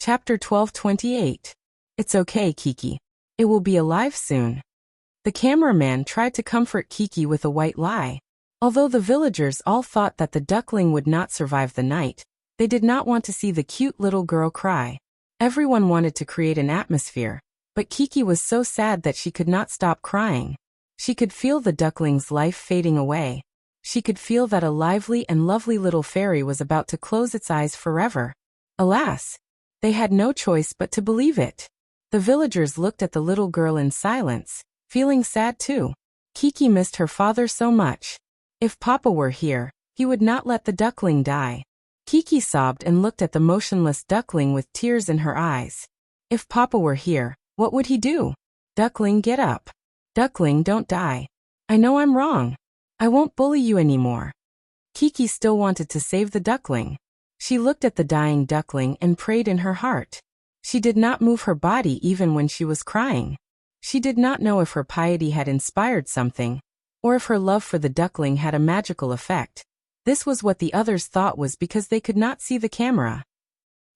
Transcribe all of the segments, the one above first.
Chapter 12:28. It's okay, Kiki. It will be alive soon. The cameraman tried to comfort Kiki with a white lie. Although the villagers all thought that the duckling would not survive the night, they did not want to see the cute little girl cry. Everyone wanted to create an atmosphere, but Kiki was so sad that she could not stop crying. She could feel the duckling's life fading away. She could feel that a lively and lovely little fairy was about to close its eyes forever. Alas! They had no choice but to believe it. The villagers looked at the little girl in silence, feeling sad too. Kiki missed her father so much. If Papa were here, he would not let the duckling die. Kiki sobbed and looked at the motionless duckling with tears in her eyes. If Papa were here, what would he do? Duckling, get up. Duckling, don't die. I know I'm wrong. I won't bully you anymore. Kiki still wanted to save the duckling. She looked at the dying duckling and prayed in her heart. She did not move her body even when she was crying. She did not know if her piety had inspired something, or if her love for the duckling had a magical effect. This was what the others thought was because they could not see the camera.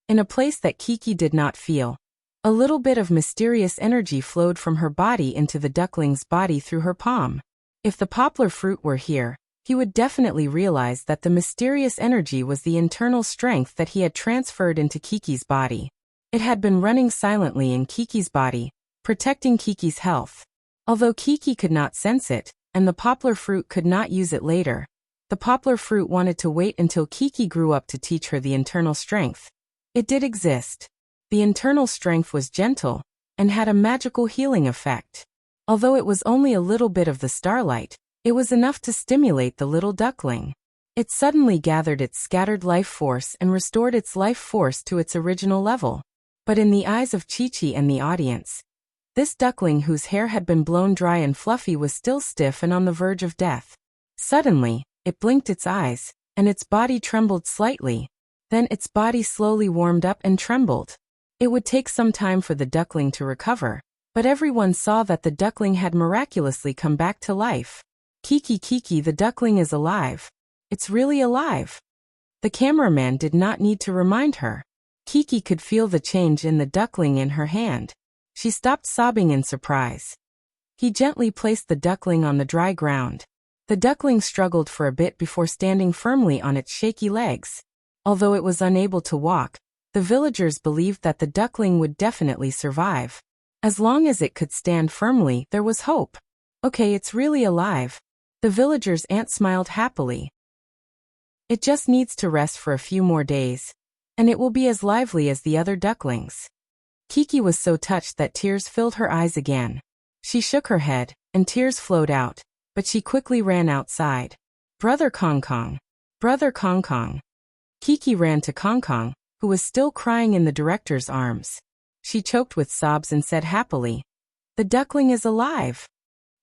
In a place that Kiki did not feel, a little bit of mysterious energy flowed from her body into the duckling's body through her palm. If the poplar fruit were here, he would definitely realize that the mysterious energy was the internal strength that he had transferred into Kiki's body. It had been running silently in Kiki's body, protecting Kiki's health. Although Kiki could not sense it, and the poplar fruit could not use it later, the poplar fruit wanted to wait until Kiki grew up to teach her the internal strength. It did exist. The internal strength was gentle, and had a magical healing effect. Although it was only a little bit of the starlight, it was enough to stimulate the little duckling. It suddenly gathered its scattered life force and restored its life force to its original level. But in the eyes of Chi-Chi and the audience, this duckling whose hair had been blown dry and fluffy was still stiff and on the verge of death. Suddenly, it blinked its eyes, and its body trembled slightly. Then its body slowly warmed up and trembled. It would take some time for the duckling to recover, but everyone saw that the duckling had miraculously come back to life. Kiki, Kiki, the duckling is alive. It's really alive. The cameraman did not need to remind her. Kiki could feel the change in the duckling in her hand. She stopped sobbing in surprise. He gently placed the duckling on the dry ground. The duckling struggled for a bit before standing firmly on its shaky legs. Although it was unable to walk, the villagers believed that the duckling would definitely survive. As long as it could stand firmly, there was hope. Okay, it's really alive. The villager's aunt smiled happily. It just needs to rest for a few more days, and it will be as lively as the other ducklings. Kiki was so touched that tears filled her eyes again. She shook her head, and tears flowed out, but she quickly ran outside. Brother Kong Kong. Brother Kong Kong. Kiki ran to Kong Kong, who was still crying in the director's arms. She choked with sobs and said happily, "The duckling is alive."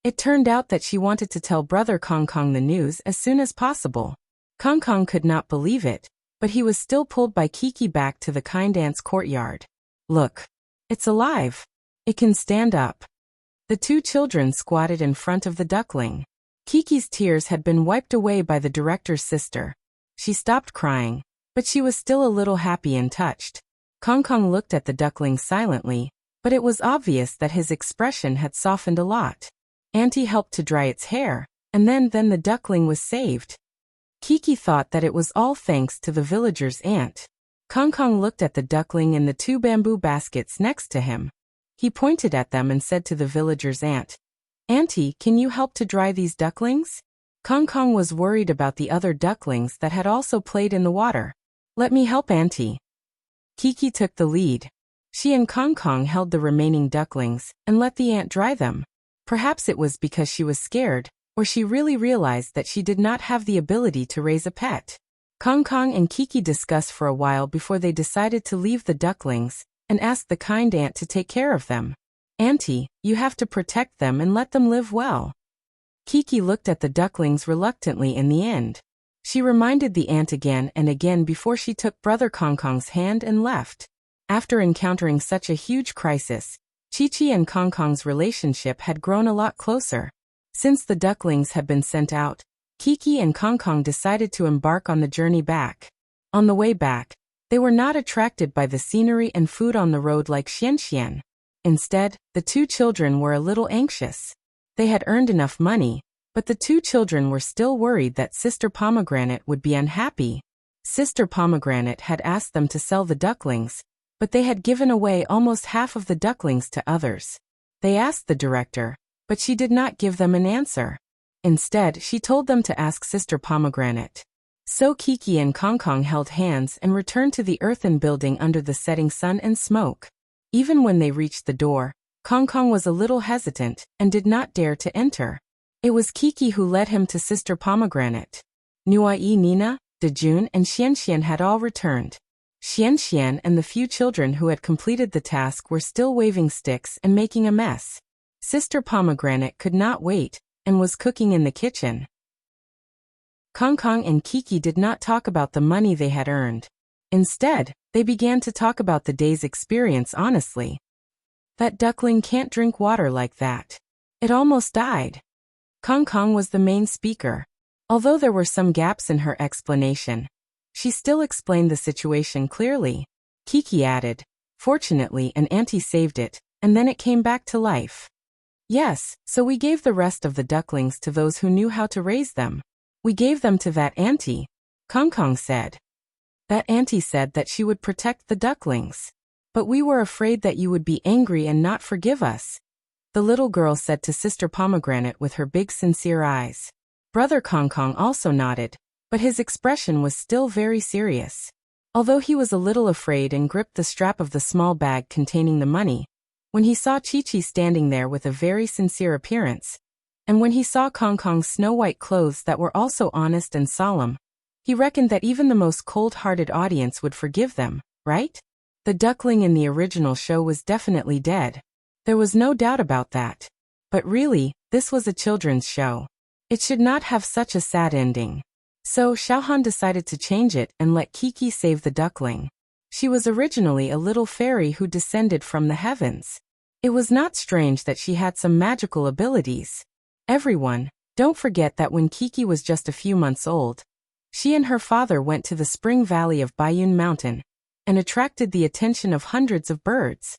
It turned out that she wanted to tell Brother Kong Kong the news as soon as possible. Kong Kong could not believe it, but he was still pulled by Kiki back to the kind aunt's courtyard. Look. It's alive. It can stand up. The two children squatted in front of the duckling. Kiki's tears had been wiped away by the director's sister. She stopped crying, but she was still a little happy and touched. Kong Kong looked at the duckling silently, but it was obvious that his expression had softened a lot. Auntie helped to dry its hair, and then the duckling was saved. Kiki thought that it was all thanks to the villager's aunt. Kong Kong looked at the duckling in the two bamboo baskets next to him. He pointed at them and said to the villager's aunt, "Auntie, can you help to dry these ducklings?" Kong Kong was worried about the other ducklings that had also played in the water. "Let me help, Auntie." Kiki took the lead. She and Kong Kong held the remaining ducklings and let the aunt dry them. Perhaps it was because she was scared, or she really realized that she did not have the ability to raise a pet. Kong Kong and Kiki discussed for a while before they decided to leave the ducklings and asked the kind aunt to take care of them. "Auntie, you have to protect them and let them live well." Kiki looked at the ducklings reluctantly in the end. She reminded the aunt again and again before she took Brother Kong Kong's hand and left. After encountering such a huge crisis, Chi-Chi and Kong Kong's relationship had grown a lot closer. Since the ducklings had been sent out, Kiki and Kong Kong decided to embark on the journey back. On the way back, They were not attracted by the scenery and food on the road like Xianxian. Instead, the two children were a little anxious. They had earned enough money, but the two children were still worried that Sister Pomegranate would be unhappy. Sister Pomegranate had asked them to sell the ducklings, but they had given away almost half of the ducklings to others. They asked the director, but she did not give them an answer. Instead, she told them to ask Sister Pomegranate. So Kiki and Kong Kong held hands and returned to the earthen building under the setting sun and smoke. Even when they reached the door, Kong Kong was a little hesitant and did not dare to enter. It was Kiki who led him to Sister Pomegranate. Nuai Nina, Dejun and Xianxian had all returned. Xianxian and the few children who had completed the task were still waving sticks and making a mess. Sister Pomegranate could not wait and was cooking in the kitchen. Kong Kong and Kiki did not talk about the money they had earned. Instead, they began to talk about the day's experience honestly. That duckling can't drink water like that. It almost died. Kong Kong was the main speaker. Although there were some gaps in her explanation, she still explained the situation clearly. Kiki added, "Fortunately, an auntie saved it, and then it came back to life." "Yes, so we gave the rest of the ducklings to those who knew how to raise them. We gave them to that auntie," Kong Kong said. "That auntie said that she would protect the ducklings. But we were afraid that you would be angry and not forgive us," the little girl said to Sister Pomegranate with her big sincere eyes. Brother Kong Kong also nodded, but his expression was still very serious. Although he was a little afraid and gripped the strap of the small bag containing the money, when he saw Chi-Chi standing there with a very sincere appearance, and when he saw Kong Kong's snow-white clothes that were also honest and solemn, he reckoned that even the most cold-hearted audience would forgive them, right? The duckling in the original show was definitely dead. There was no doubt about that. But really, this was a children's show. It should not have such a sad ending. So Xiaohan decided to change it and let Kiki save the duckling. She was originally a little fairy who descended from the heavens. It was not strange that she had some magical abilities. Everyone, don't forget that when Kiki was just a few months old, she and her father went to the spring valley of Baiyun Mountain and attracted the attention of hundreds of birds.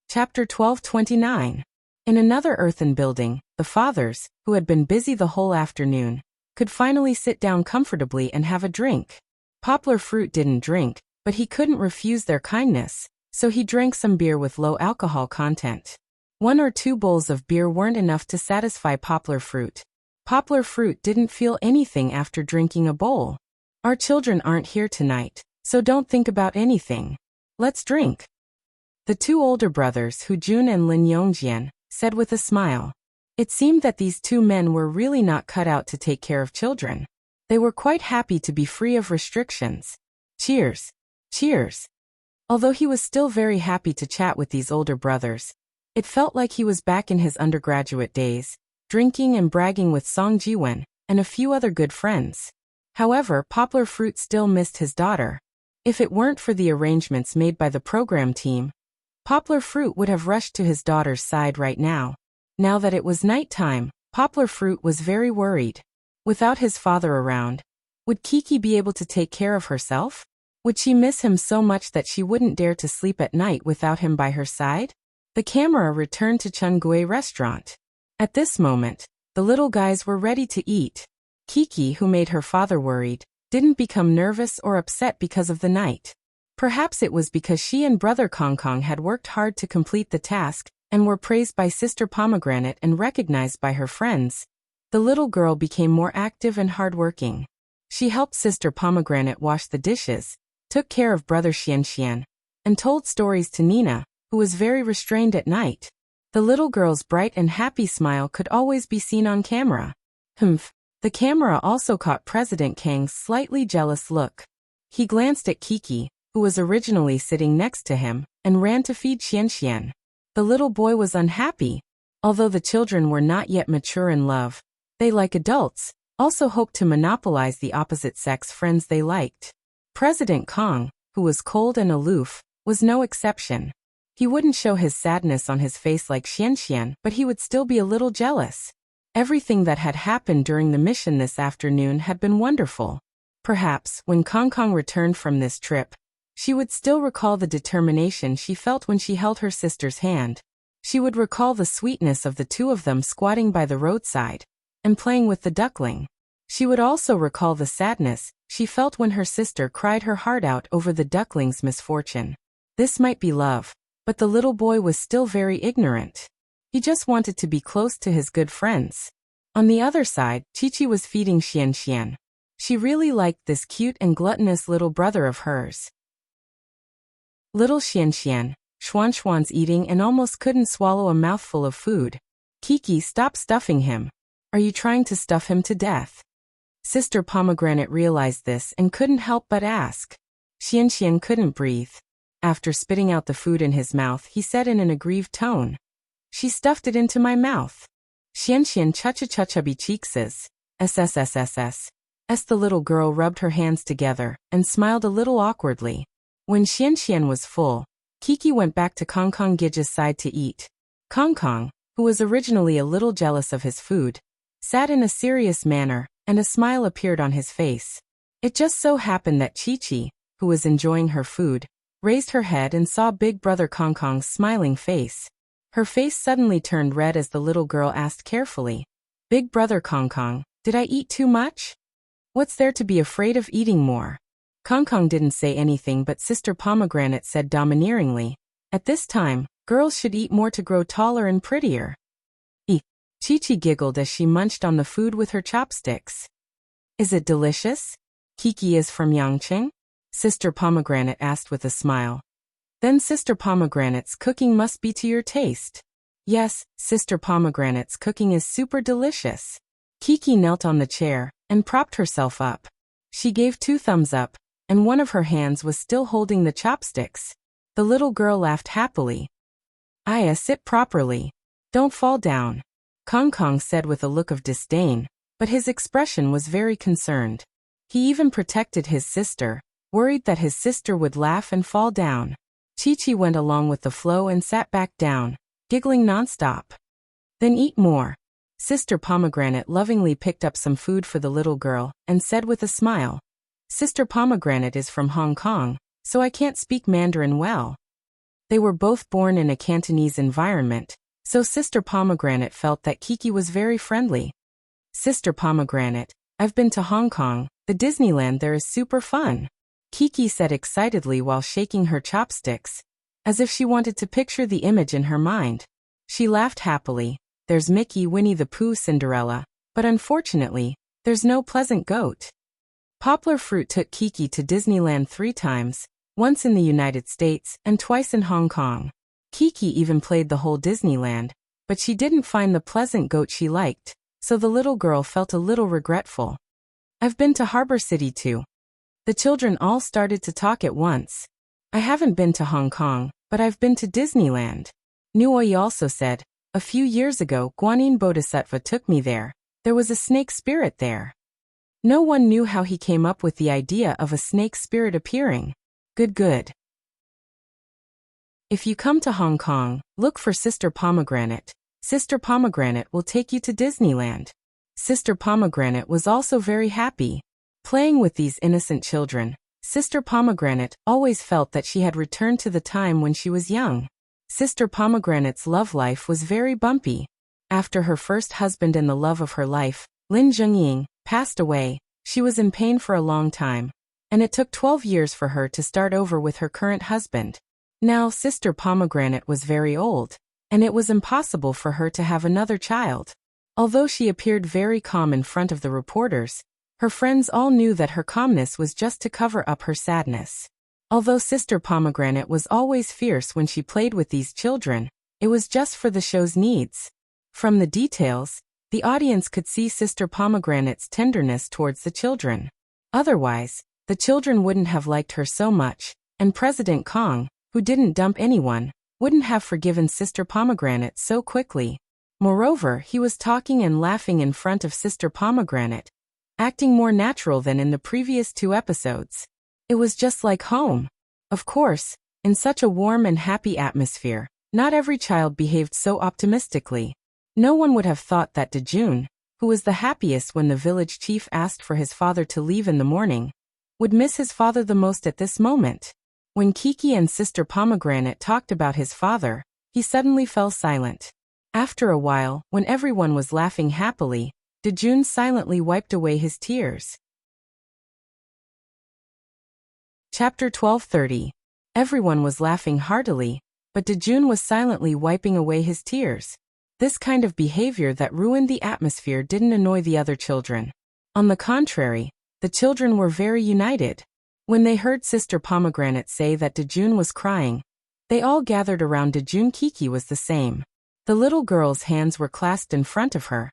Chapter 1229. In another earthen building, the fathers, who had been busy the whole afternoon, could finally sit down comfortably and have a drink. Poplar Fruit didn't drink, but he couldn't refuse their kindness, so he drank some beer with low alcohol content. 1 or 2 bowls of beer weren't enough to satisfy Poplar Fruit. Poplar Fruit didn't feel anything after drinking a bowl. "Our children aren't here tonight, so don't think about anything. Let's drink." The 2 older brothers, Hu Jun and Lin Yongjian, said with a smile. It seemed that these 2 men were really not cut out to take care of children. They were quite happy to be free of restrictions. Cheers! Cheers! Although he was still very happy to chat with these older brothers, it felt like he was back in his undergraduate days, drinking and bragging with Song Jiwen and a few other good friends. However, Poplar Fruit still missed his daughter. If it weren't for the arrangements made by the program team, Poplar Fruit would have rushed to his daughter's side right now. Now that it was night time, Poplar Fruit was very worried. Without his father around, would Kiki be able to take care of herself? Would she miss him so much that she wouldn't dare to sleep at night without him by her side? The camera returned to Chungui restaurant. At this moment, the little guys were ready to eat. Kiki, who made her father worried, didn't become nervous or upset because of the night. Perhaps it was because she and brother Kong Kong had worked hard to complete the task and were praised by Sister Pomegranate and recognized by her friends. The little girl became more active and hardworking. She helped Sister Pomegranate wash the dishes, took care of brother Xianxian, and told stories to Nina, who was very restrained at night. The little girl's bright and happy smile could always be seen on camera. Humph. The camera also caught President Kang's slightly jealous look. He glanced at Kiki, who was originally sitting next to him, and ran to feed Xianxian. The little boy was unhappy. Although the children were not yet mature in love, they, like adults, also hoped to monopolize the opposite sex friends they liked. President Kong, who was cold and aloof, was no exception. He wouldn't show his sadness on his face like Xianxian, but he would still be a little jealous. Everything that had happened during the mission this afternoon had been wonderful. Perhaps, when Kong Kong returned from this trip, she would still recall the determination she felt when she held her sister's hand. She would recall the sweetness of the two of them squatting by the roadside and playing with the duckling. She would also recall the sadness she felt when her sister cried her heart out over the duckling's misfortune. This might be love, but the little boy was still very ignorant. He just wanted to be close to his good friends. On the other side, Chi-Chi was feeding Xian Xian. She really liked this cute and gluttonous little brother of hers. Little Xian Xian, Xuan's eating and almost couldn't swallow a mouthful of food. Kiki, stop stuffing him. Are you trying to stuff him to death? Sister Pomegranate realized this and couldn't help but ask. Xian Xian couldn't breathe. After spitting out the food in his mouth, he said in an aggrieved tone, "She stuffed it into my mouth." Xian Xian chubby cheekses. SSSSS. As the little girl rubbed her hands together and smiled a little awkwardly. When Xian Xian was full, Kiki went back to Kong Kong Gij's side to eat. Kong Kong, who was originally a little jealous of his food, sat in a serious manner, and a smile appeared on his face. It just so happened that Chi-Chi, who was enjoying her food, raised her head and saw Big Brother Kong Kong's smiling face. Her face suddenly turned red as the little girl asked carefully, "Big Brother Kong Kong, did I eat too much? What's there to be afraid of eating more?" Kong Kong didn't say anything, but Sister Pomegranate said domineeringly, "At this time, girls should eat more to grow taller and prettier." Chi-Chi giggled as she munched on the food with her chopsticks. "Is it delicious? Kiki is from Yangqing?" Sister Pomegranate asked with a smile. "Then Sister Pomegranate's cooking must be to your taste." "Yes, Sister Pomegranate's cooking is super delicious." Kiki knelt on the chair and propped herself up. She gave 2 thumbs up, and one of her hands was still holding the chopsticks. The little girl laughed happily. "Aya, sit properly. Don't fall down," Kong Kong said with a look of disdain, but his expression was very concerned. He even protected his sister, worried that his sister would laugh and fall down. Chi-Chi went along with the flow and sat back down, giggling nonstop. "Then eat more." Sister Pomegranate lovingly picked up some food for the little girl and said with a smile, "Sister Pomegranate is from Hong Kong, so I can't speak Mandarin well." They were both born in a Cantonese environment, so Sister Pomegranate felt that Kiki was very friendly. "Sister Pomegranate, I've been to Hong Kong, the Disneyland there is super fun," Kiki said excitedly while shaking her chopsticks, as if she wanted to picture the image in her mind. She laughed happily. "There's Mickey, Winnie the Pooh, Cinderella, but unfortunately, there's no Pleasant Goat." Poplar Fruit took Kiki to Disneyland 3 times, once in the United States and twice in Hong Kong. Kiki even played the whole Disneyland, but she didn't find the Pleasant Goat she liked, so the little girl felt a little regretful. "I've been to Harbor City too." The children all started to talk at once. "I haven't been to Hong Kong, but I've been to Disneyland." Nuoi also said, "A few years ago, Guanyin Bodhisattva took me there. There was a snake spirit there." No one knew how he came up with the idea of a snake spirit appearing. Good. If you come to Hong Kong, look for Sister Pomegranate. Sister Pomegranate will take you to Disneyland. Sister Pomegranate was also very happy. Playing with these innocent children, Sister Pomegranate always felt that she had returned to the time when she was young. Sister Pomegranate's love life was very bumpy. After her first husband and the love of her life, Lin Zhengying, passed away, she was in pain for a long time, and it took 12 years for her to start over with her current husband. Now Sister Pomegranate was very old, and it was impossible for her to have another child. Although she appeared very calm in front of the reporters, her friends all knew that her calmness was just to cover up her sadness. Although Sister Pomegranate was always fierce when she played with these children, it was just for the show's needs. From the details, the audience could see Sister Pomegranate's tenderness towards the children. Otherwise, the children wouldn't have liked her so much, and President Kong, who didn't dump anyone, wouldn't have forgiven Sister Pomegranate so quickly. Moreover, he was talking and laughing in front of Sister Pomegranate, acting more natural than in the previous 2 episodes. It was just like home. Of course, in such a warm and happy atmosphere, not every child behaved so optimistically. No one would have thought that Dejun, who was the happiest when the village chief asked for his father to leave in the morning, would miss his father the most at this moment. When Kiki and Sister Pomegranate talked about his father, he suddenly fell silent. After a while, when everyone was laughing happily, Dejun silently wiped away his tears. Chapter 12:30. Everyone was laughing heartily, but Dejun was silently wiping away his tears. This kind of behavior that ruined the atmosphere didn't annoy the other children. On the contrary, the children were very united. When they heard Sister Pomegranate say that Dejun was crying, they all gathered around Dejun. Kiki was the same. The little girl's hands were clasped in front of her,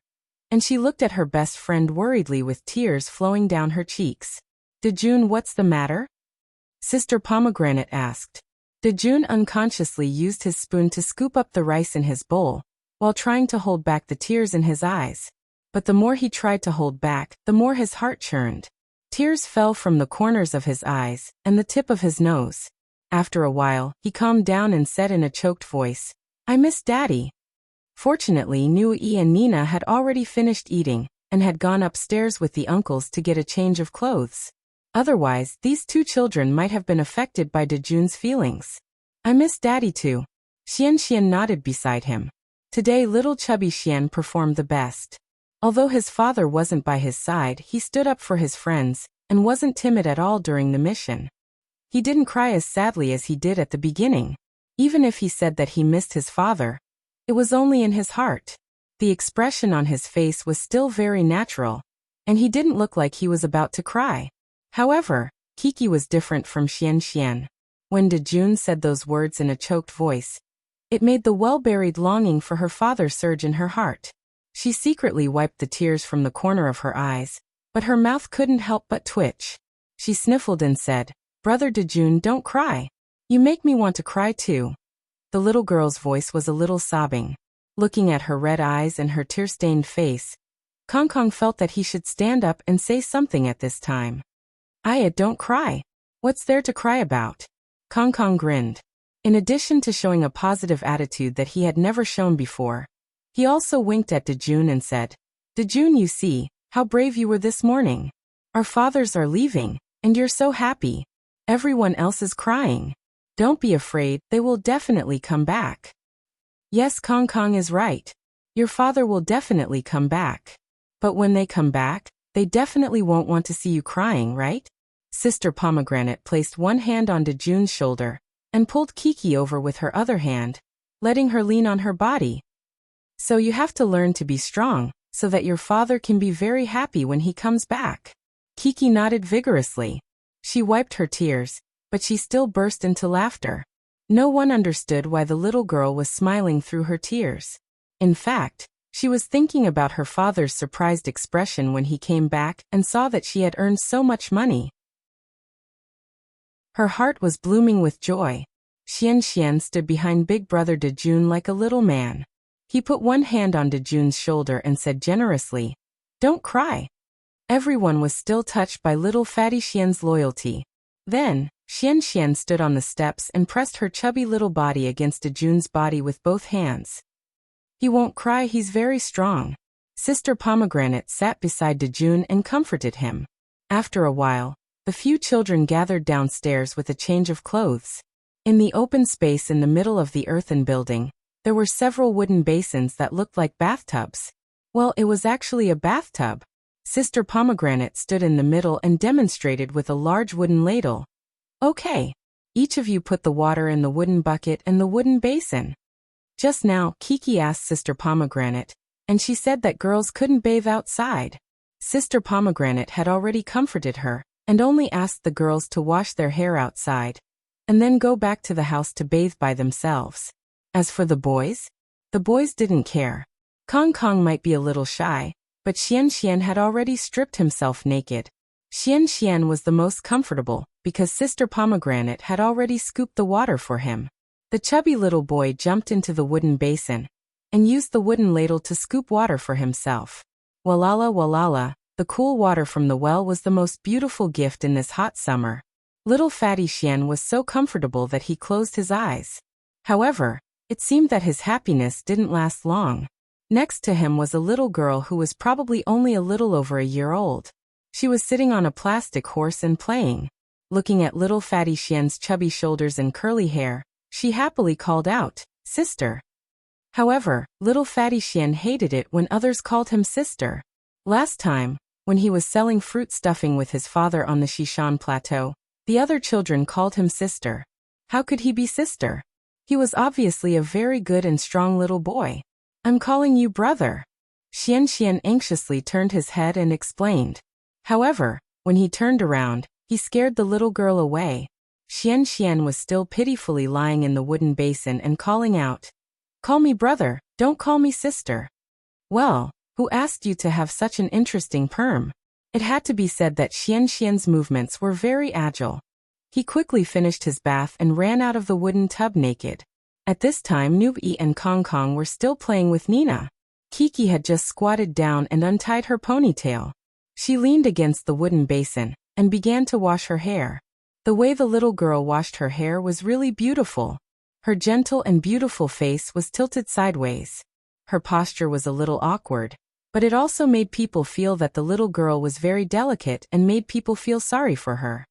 and she looked at her best friend worriedly with tears flowing down her cheeks. Dejun, what's the matter? Sister Pomegranate asked. Dejun unconsciously used his spoon to scoop up the rice in his bowl, while trying to hold back the tears in his eyes. But the more he tried to hold back, the more his heart churned. Tears fell from the corners of his eyes and the tip of his nose. After a while, he calmed down and said in a choked voice, "I miss Daddy." Fortunately, Nui and Nina had already finished eating and had gone upstairs with the uncles to get a change of clothes. Otherwise, these two children might have been affected by Dejun's feelings. "I miss Daddy too." Xian nodded beside him. Today little chubby Xian performed the best. Although his father wasn't by his side, he stood up for his friends and wasn't timid at all during the mission. He didn't cry as sadly as he did at the beginning. Even if he said that he missed his father, it was only in his heart. The expression on his face was still very natural, and he didn't look like he was about to cry. However, Kiki was different from Xian. When Dejun said those words in a choked voice, it made the well-buried longing for her father surge in her heart. She secretly wiped the tears from the corner of her eyes, but her mouth couldn't help but twitch. She sniffled and said, "Brother Dejun, don't cry. You make me want to cry too." The little girl's voice was a little sobbing. Looking at her red eyes and her tear-stained face, Kong Kong felt that he should stand up and say something at this time. "Aya, don't cry. What's there to cry about?" Kong Kong grinned. In addition to showing a positive attitude that he had never shown before, he also winked at Dejun and said, "Dejun, you see, how brave you were this morning. Our fathers are leaving, and you're so happy. Everyone else is crying. Don't be afraid, they will definitely come back." "Yes, Kong Kong is right. Your father will definitely come back. But when they come back, they definitely won't want to see you crying, right?" Sister Pomegranate placed one hand on Dejun's shoulder and pulled Kiki over with her other hand, letting her lean on her body. "So you have to learn to be strong, so that your father can be very happy when he comes back." Kiki nodded vigorously. She wiped her tears, but she still burst into laughter. No one understood why the little girl was smiling through her tears. In fact, she was thinking about her father's surprised expression when he came back and saw that she had earned so much money. Her heart was blooming with joy. Xian stood behind Big Brother Dejun like a little man. He put one hand on Dejun's shoulder and said generously, "Don't cry." Everyone was still touched by little fatty Xian's loyalty. Then, Xian stood on the steps and pressed her chubby little body against Dejun's body with both hands. "He won't cry, he's very strong." Sister Pomegranate sat beside Dejun and comforted him. After a while, the few children gathered downstairs with a change of clothes. In the open space in the middle of the earthen building, there were several wooden basins that looked like bathtubs. Well, it was actually a bathtub. Sister Pomegranate stood in the middle and demonstrated with a large wooden ladle. "Okay. Each of you put the water in the wooden bucket and the wooden basin." Just now, Kiki asked Sister Pomegranate, and she said that girls couldn't bathe outside. Sister Pomegranate had already comforted her, and only asked the girls to wash their hair outside, and then go back to the house to bathe by themselves. As for the boys didn't care. Kong Kong might be a little shy, but Xian had already stripped himself naked. Xian was the most comfortable, because Sister Pomegranate had already scooped the water for him. The chubby little boy jumped into the wooden basin, and used the wooden ladle to scoop water for himself. Walala, the cool water from the well was the most beautiful gift in this hot summer. Little fatty Xian was so comfortable that he closed his eyes. However, it seemed that his happiness didn't last long. Next to him was a little girl who was probably only a little over a year old. She was sitting on a plastic horse and playing. Looking at little Fatty Xian's chubby shoulders and curly hair, she happily called out, "Sister." However, little Fatty Xian hated it when others called him sister. Last time, when he was selling fruit stuffing with his father on the Shishan Plateau, the other children called him sister. How could he be sister? He was obviously a very good and strong little boy. "I'm calling you brother." Xian Xian anxiously turned his head and explained. However, when he turned around, he scared the little girl away. Xian Xian was still pitifully lying in the wooden basin and calling out, "Call me brother, don't call me sister." "Well, who asked you to have such an interesting perm?" It had to be said that Xian Xian's movements were very agile. He quickly finished his bath and ran out of the wooden tub naked. At this time Noob-ee and Kong Kong were still playing with Nina. Kiki had just squatted down and untied her ponytail. She leaned against the wooden basin and began to wash her hair. The way the little girl washed her hair was really beautiful. Her gentle and beautiful face was tilted sideways. Her posture was a little awkward, but it also made people feel that the little girl was very delicate and made people feel sorry for her.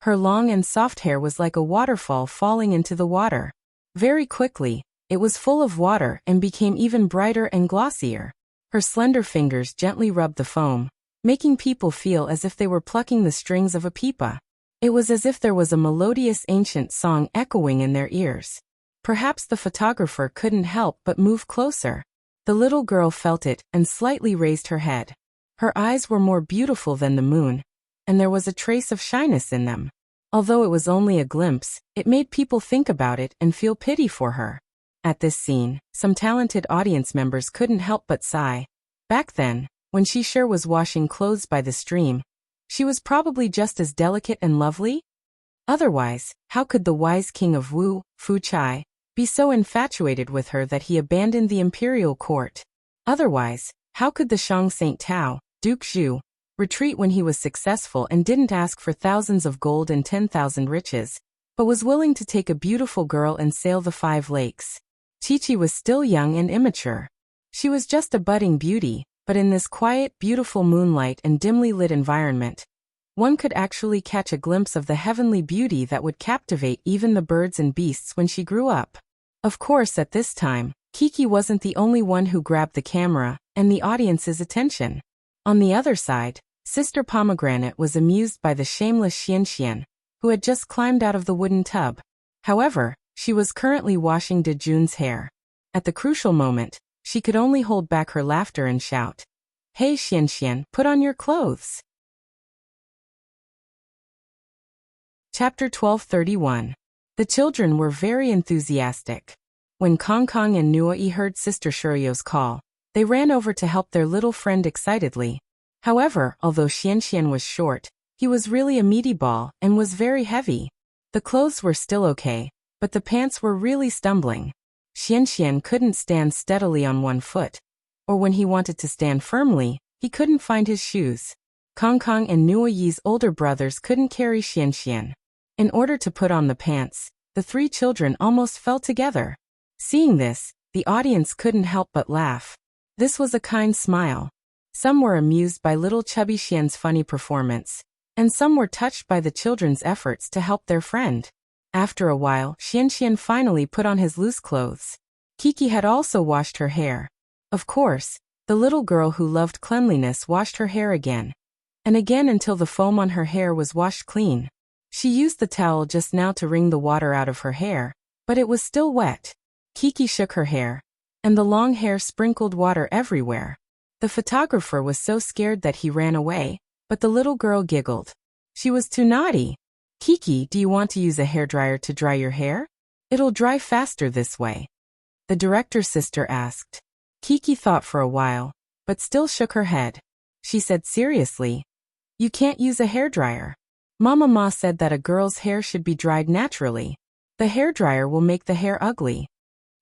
Her long and soft hair was like a waterfall falling into the water. Very quickly, it was full of water and became even brighter and glossier. Her slender fingers gently rubbed the foam, making people feel as if they were plucking the strings of a pipa. It was as if there was a melodious ancient song echoing in their ears. Perhaps the photographer couldn't help but move closer. The little girl felt it and slightly raised her head. Her eyes were more beautiful than the moon, and there was a trace of shyness in them. Although it was only a glimpse, it made people think about it and feel pity for her. At this scene, some talented audience members couldn't help but sigh. Back then, when she sure was washing clothes by the stream, she was probably just as delicate and lovely? Otherwise, how could the wise king of Wu, Fu Chai, be so infatuated with her that he abandoned the imperial court? Otherwise, how could the Shang Saint Tao, Duke Zhu, retreat when he was successful and didn't ask for thousands of gold and 10,000 riches, but was willing to take a beautiful girl and sail the 5 lakes? Chi-Chi was still young and immature. She was just a budding beauty, but in this quiet, beautiful moonlight and dimly lit environment, one could actually catch a glimpse of the heavenly beauty that would captivate even the birds and beasts when she grew up. Of course, at this time, Kiki wasn't the only one who grabbed the camera and the audience's attention. On the other side, Sister Pomegranate was amused by the shameless Xian Xian, who had just climbed out of the wooden tub. However, she was currently washing De Jun's hair. At the crucial moment, she could only hold back her laughter and shout, "Hey Xian Xian, put on your clothes." Chapter 12:31. The children were very enthusiastic. When Kong Kong and Nuoi heard Sister Shurio's call, they ran over to help their little friend excitedly. However, although Xian Xian was short, he was really a meaty ball and was very heavy. The clothes were still okay, but the pants were really stumbling. Xian Xian couldn't stand steadily on one foot, or when he wanted to stand firmly, he couldn't find his shoes. Kong Kong and Nuoyi's older brothers couldn't carry Xian Xian. In order to put on the pants, the 3 children almost fell together. Seeing this, the audience couldn't help but laugh. This was a kind smile. Some were amused by little chubby Xian's funny performance, and some were touched by the children's efforts to help their friend. After a while, Xian Xian finally put on his loose clothes. Kiki had also washed her hair. Of course, the little girl who loved cleanliness washed her hair again and again until the foam on her hair was washed clean. She used the towel just now to wring the water out of her hair, but it was still wet. Kiki shook her hair, and the long hair sprinkled water everywhere. The photographer was so scared that he ran away, but the little girl giggled. She was too naughty. "Kiki, do you want to use a hairdryer to dry your hair? It'll dry faster this way," the director's sister asked. Kiki thought for a while, but still shook her head. She said seriously, "You can't use a hairdryer. Mama Ma said that a girl's hair should be dried naturally. The hairdryer will make the hair ugly.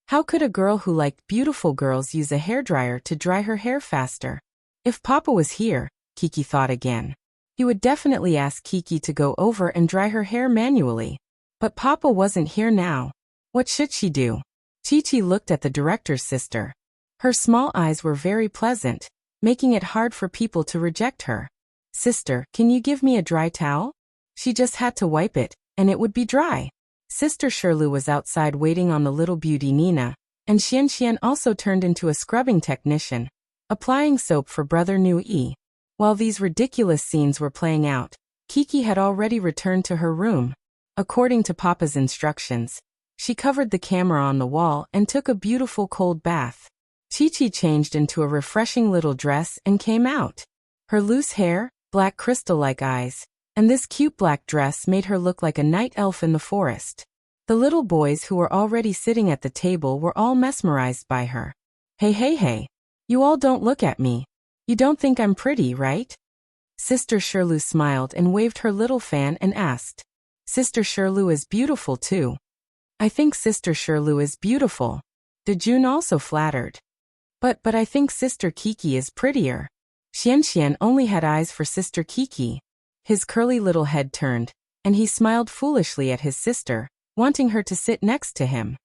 How could a girl who liked beautiful girls use a hairdryer to dry her hair faster?" If Papa was here, Kiki thought again, he would definitely ask Kiki to go over and dry her hair manually. But Papa wasn't here now. What should she do? Chi-Chi looked at the director's sister. Her small eyes were very pleasant, making it hard for people to reject her. Sister, can you give me a dry towel? She just had to wipe it, and it would be dry. Sister Shirley was outside waiting on the little beauty Nina, and Xian also turned into a scrubbing technician, applying soap for brother Nui. While these ridiculous scenes were playing out, Kiki had already returned to her room. According to Papa's instructions, she covered the camera on the wall and took a beautiful cold bath. Chi-Chi changed into a refreshing little dress and came out. Her loose hair, black crystal-like eyes, and this cute black dress made her look like a night elf in the forest. The little boys who were already sitting at the table were all mesmerized by her. Hey, you all don't look at me. You don't think I'm pretty, right? Sister Shirley smiled and waved her little fan and asked. Sister Shirley is beautiful too. I think Sister Shirley is beautiful. Dejun also flattered. But I think Sister Kiki is prettier. Xian only had eyes for Sister Kiki. His curly little head turned, and he smiled foolishly at his sister, wanting her to sit next to him.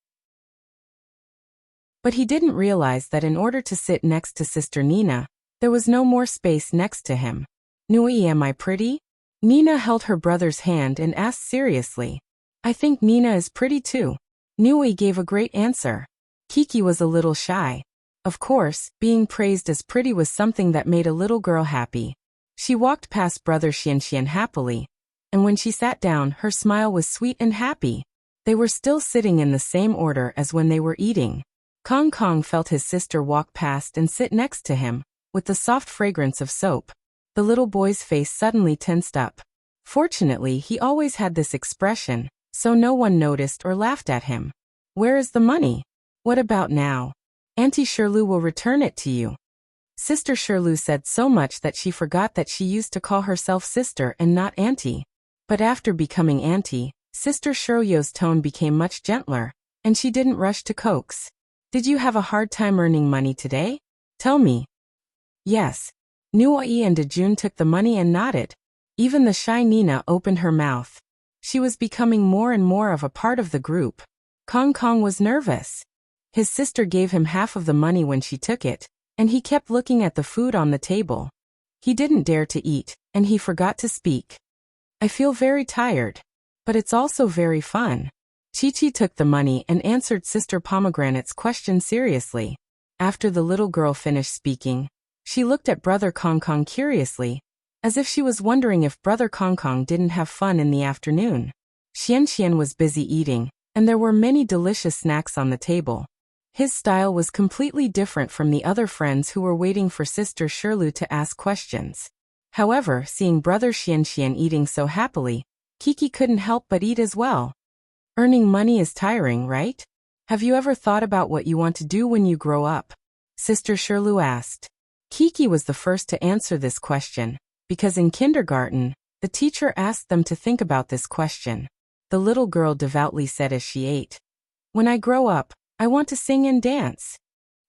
But he didn't realize that in order to sit next to Sister Nina, there was no more space next to him. Nui, am I pretty? Nina held her brother's hand and asked seriously. I think Nina is pretty too. Nui gave a great answer. Kiki was a little shy. Of course, being praised as pretty was something that made a little girl happy. She walked past brother Xian happily, and when she sat down, her smile was sweet and happy. They were still sitting in the same order as when they were eating. Kong Kong felt his sister walk past and sit next to him, with the soft fragrance of soap. The little boy's face suddenly tensed up. Fortunately, he always had this expression, so no one noticed or laughed at him. Where is the money? What about now? Auntie Shirley will return it to you. Sister Shirley said so much that she forgot that she used to call herself sister and not auntie. But after becoming auntie, Sister Shirley's tone became much gentler, and she didn't rush to coax. Did you have a hard time earning money today? Tell me. Yes. Nui and Dejun took the money and nodded. Even the shy Nina opened her mouth. She was becoming more and more of a part of the group. Kong Kong was nervous. His sister gave him half of the money when she took it, and he kept looking at the food on the table. He didn't dare to eat, and he forgot to speak. I feel very tired. But it's also very fun. Chi-Chi took the money and answered Sister Pomegranate's question seriously. After the little girl finished speaking, she looked at Brother Kong Kong curiously, as if she was wondering if Brother Kong Kong didn't have fun in the afternoon. Xian was busy eating, and there were many delicious snacks on the table. His style was completely different from the other friends who were waiting for Sister Shirley to ask questions. However, seeing Brother Xian eating so happily, Kiki couldn't help but eat as well. Earning money is tiring, right? Have you ever thought about what you want to do when you grow up? Sister Shirley asked. Kiki was the first to answer this question, because in kindergarten, the teacher asked them to think about this question. The little girl devoutly said as she ate, When I grow up, I want to sing and dance.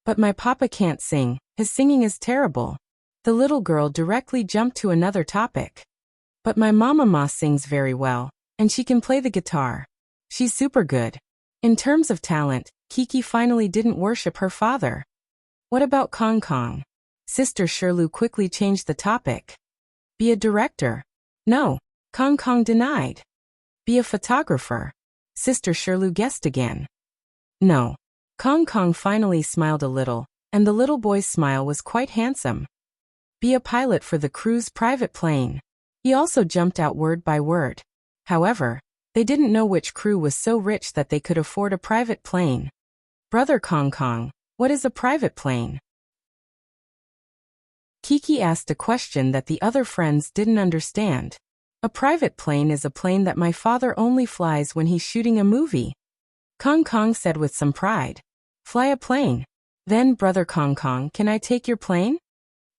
But my papa can't sing, his singing is terrible. The little girl directly jumped to another topic. But my mama sings very well, and she can play the guitar. She's super good. In terms of talent, Kiki finally didn't worship her father. What about Kong Kong? Sister Shirley quickly changed the topic. Be a director. No, Kong Kong denied. Be a photographer. Sister Shirley guessed again. No. Kong Kong finally smiled a little, and the little boy's smile was quite handsome. Be a pilot for the crew's private plane. He also jumped out word by word. However, they didn't know which crew was so rich that they could afford a private plane. Brother Kong Kong, what is a private plane? Kiki asked a question that the other friends didn't understand. A private plane is a plane that my father only flies when he's shooting a movie. Kong Kong said with some pride. Fly a plane. Then, Brother Kong Kong, can I take your plane?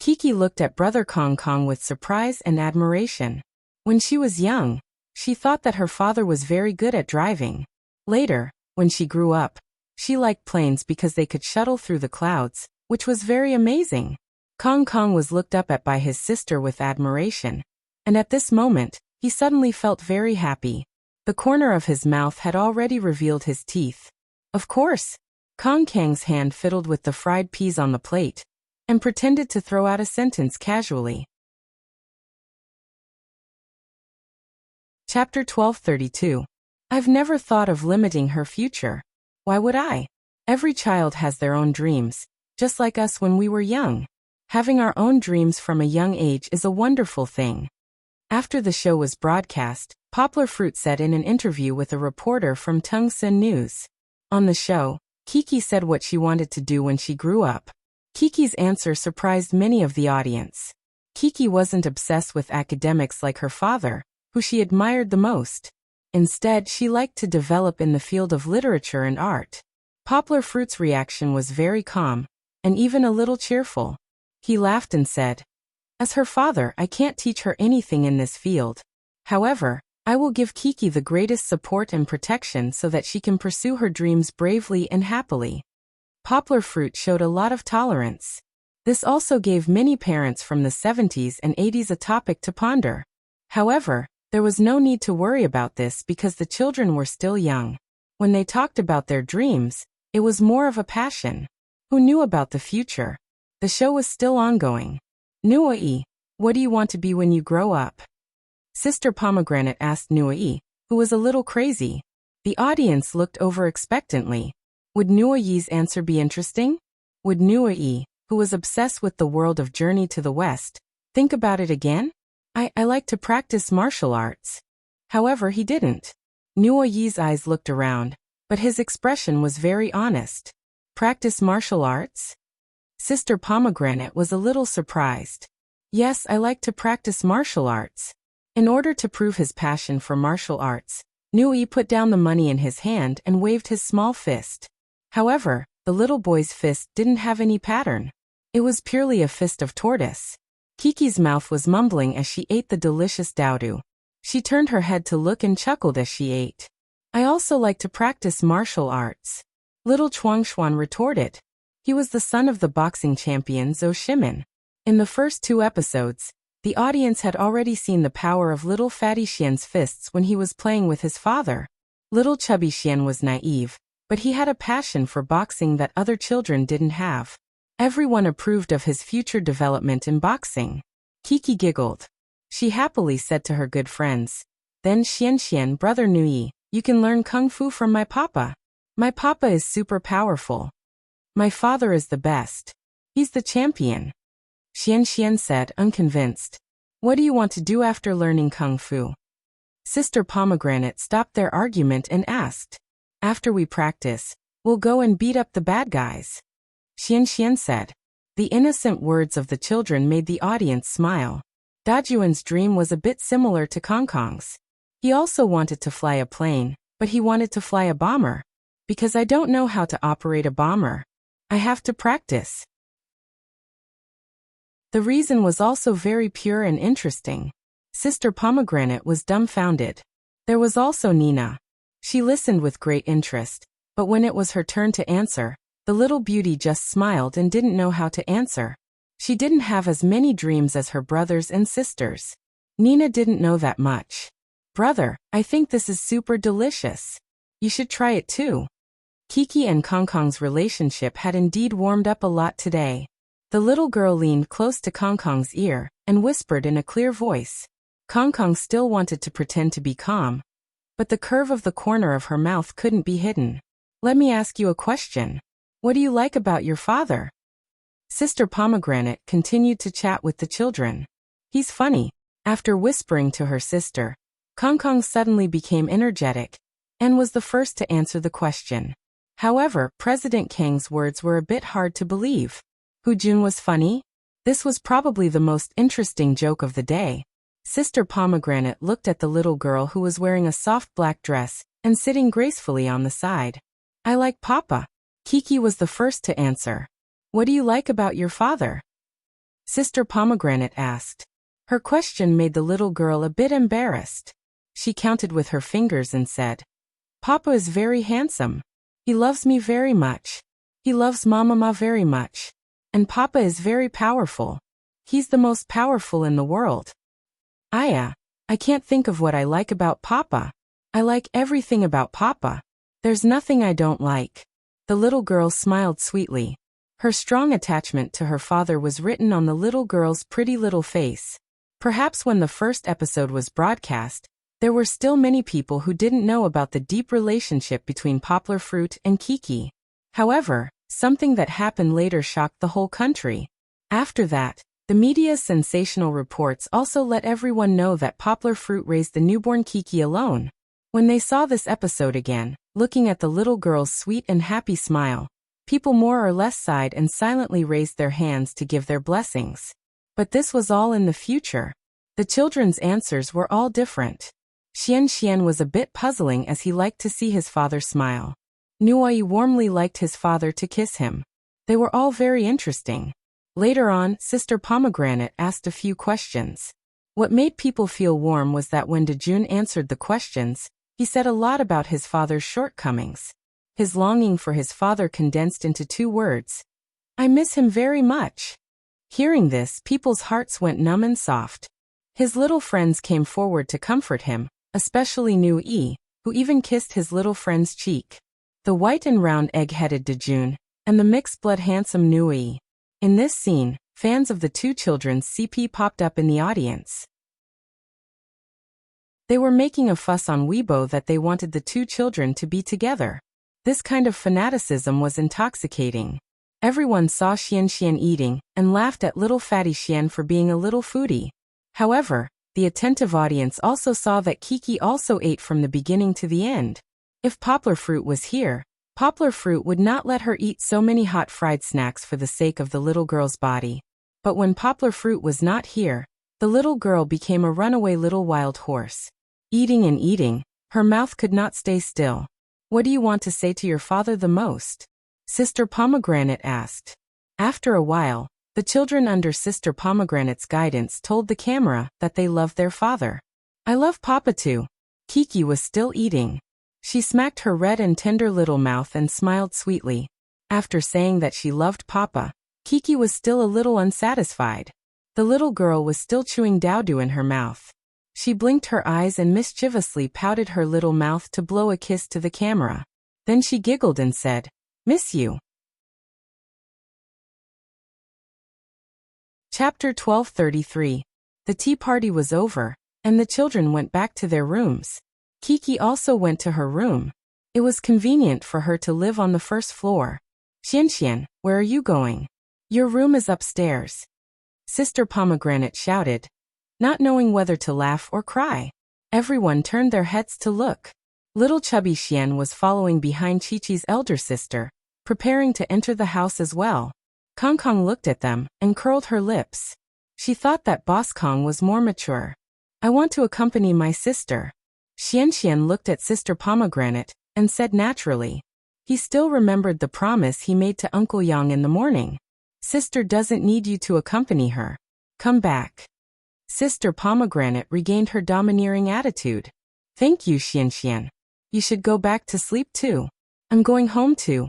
Kiki looked at Brother Kong Kong with surprise and admiration. When she was young, she thought that her father was very good at driving. Later, when she grew up, she liked planes because they could shuttle through the clouds, which was very amazing. Kong Kong was looked up at by his sister with admiration, and at this moment, he suddenly felt very happy. The corner of his mouth had already revealed his teeth. Of course, Kong Kang's hand fiddled with the fried peas on the plate and pretended to throw out a sentence casually. Chapter 1232. I've never thought of limiting her future. Why would I? Every child has their own dreams, just like us when we were young. Having our own dreams from a young age is a wonderful thing. After the show was broadcast, Poplar Fruit said in an interview with a reporter from Tungsan News. On the show, Kiki said what she wanted to do when she grew up. Kiki's answer surprised many of the audience. Kiki wasn't obsessed with academics like her father, who she admired the most. Instead, she liked to develop in the field of literature and art. Poplar Fruit's reaction was very calm, and even a little cheerful. He laughed and said, "As her father, I can't teach her anything in this field. However, I will give Kiki the greatest support and protection so that she can pursue her dreams bravely and happily." Poplar Fruit showed a lot of tolerance. This also gave many parents from the 70s and 80s a topic to ponder. However, there was no need to worry about this because the children were still young. When they talked about their dreams, it was more of a passion. Who knew about the future? The show was still ongoing. Nuai, what do you want to be when you grow up? Sister Pomegranate asked Nuai, who was a little crazy. The audience looked over expectantly. Would Nuai's answer be interesting? Would Nuai, who was obsessed with the world of Journey to the West, think about it again? I like to practice martial arts. However, he didn't. Nuai's eyes looked around, but his expression was very honest. Practice martial arts? Sister Pomegranate was a little surprised. Yes, I like to practice martial arts. In order to prove his passion for martial arts, Nuai put down the money in his hand and waved his small fist. However, the little boy's fist didn't have any pattern. It was purely a fist of tortoise. Kiki's mouth was mumbling as she ate the delicious dowdu. She turned her head to look and chuckled as she ate. I also like to practice martial arts. Little Chuangshuan retorted. He was the son of the boxing champion Zhou Shimin. In the first 2 episodes, the audience had already seen the power of little Fatty Xian's fists when he was playing with his father. Little Chubby Xian was naive, but he had a passion for boxing that other children didn't have. Everyone approved of his future development in boxing. Kiki giggled. She happily said to her good friends, "Then Xian, brother Nui, you can learn kung fu from my papa. My papa is super powerful. My father is the best. He's the champion." Xian said, unconvinced. "What do you want to do after learning kung fu?" Sister Pomegranate stopped their argument and asked, "After we practice, we'll go and beat up the bad guys." Xian said. The innocent words of the children made the audience smile. Dajuan's dream was a bit similar to Kong Kong's. He also wanted to fly a plane, but he wanted to fly a bomber. Because I don't know how to operate a bomber. I have to practice. The reason was also very pure and interesting. Sister Pomegranate was dumbfounded. There was also Nina. She listened with great interest, but when it was her turn to answer, the little beauty just smiled and didn't know how to answer. She didn't have as many dreams as her brothers and sisters. Nina didn't know that much. "Brother, I think this is super delicious. You should try it too." Kiki and Kong Kong's relationship had indeed warmed up a lot today. The little girl leaned close to Kong Kong's ear and whispered in a clear voice. Kong Kong still wanted to pretend to be calm, but the curve of the corner of her mouth couldn't be hidden. "Let me ask you a question. What do you like about your father?" Sister Pomegranate continued to chat with the children. "He's funny." After whispering to her sister, Kong Kong suddenly became energetic and was the first to answer the question. However, President Kang's words were a bit hard to believe. Hu Jun was funny? This was probably the most interesting joke of the day. Sister Pomegranate looked at the little girl who was wearing a soft black dress and sitting gracefully on the side. "I like Papa." Kiki was the first to answer. "What do you like about your father?" Sister Pomegranate asked. Her question made the little girl a bit embarrassed. She counted with her fingers and said, "Papa is very handsome. He loves me very much. He loves Mama very much. And Papa is very powerful. He's the most powerful in the world. I can't think of what I like about Papa. I like everything about Papa. There's nothing I don't like." The little girl smiled sweetly. Her strong attachment to her father was written on the little girl's pretty little face. Perhaps when the first episode was broadcast, there were still many people who didn't know about the deep relationship between Poplar Fruit and Kiki. However, something that happened later shocked the whole country. After that, the media's sensational reports also let everyone know that Poplar Fruit raised the newborn Kiki alone. When they saw this episode again, looking at the little girl's sweet and happy smile, people more or less sighed and silently raised their hands to give their blessings. But this was all in the future. The children's answers were all different. Xian was a bit puzzling as he liked to see his father smile. Nuai warmly liked his father to kiss him. They were all very interesting. Later on, Sister Pomegranate asked a few questions. What made people feel warm was that when Dejun answered the questions, he said a lot about his father's shortcomings. His longing for his father condensed into 2 words. I miss him very much. Hearing this, people's hearts went numb and soft. His little friends came forward to comfort him, especially Nui, who even kissed his little friend's cheek. The white and round egg-headed Dejun, and the mixed-blood handsome Nui. In this scene, fans of the 2 children's CP popped up in the audience. They were making a fuss on Weibo that they wanted the 2 children to be together. This kind of fanaticism was intoxicating. Everyone saw Xian eating, and laughed at little fatty Xian for being a little foodie. However, the attentive audience also saw that Kiki also ate from the beginning to the end. If Poplar Fruit was here, Poplar Fruit would not let her eat so many hot fried snacks for the sake of the little girl's body. But when Poplar Fruit was not here, the little girl became a runaway little wild horse. Eating and eating, her mouth could not stay still. What do you want to say to your father the most? Sister Pomegranate asked. After a while, the children under Sister Pomegranate's guidance told the camera that they loved their father. I love Papa too. Kiki was still eating. She smacked her red and tender little mouth and smiled sweetly. After saying that she loved Papa, Kiki was still a little unsatisfied. The little girl was still chewing Dowdu in her mouth. She blinked her eyes and mischievously pouted her little mouth to blow a kiss to the camera. Then she giggled and said, "Miss you." Chapter 12:33. The tea party was over, and the children went back to their rooms. Kiki also went to her room. It was convenient for her to live on the first floor. Xian, where are you going? Your room is upstairs. Sister Pomegranate shouted, not knowing whether to laugh or cry. Everyone turned their heads to look. Little chubby Xian was following behind Chi-Chi's elder sister, preparing to enter the house as well. Kong Kong looked at them and curled her lips. She thought that Boss Kong was more mature. I want to accompany my sister. Xian looked at Sister Pomegranate and said naturally. He still remembered the promise he made to Uncle Yang in the morning. Sister doesn't need you to accompany her. Come back. Sister Pomegranate regained her domineering attitude. Thank you, Xian. You should go back to sleep too. I'm going home too.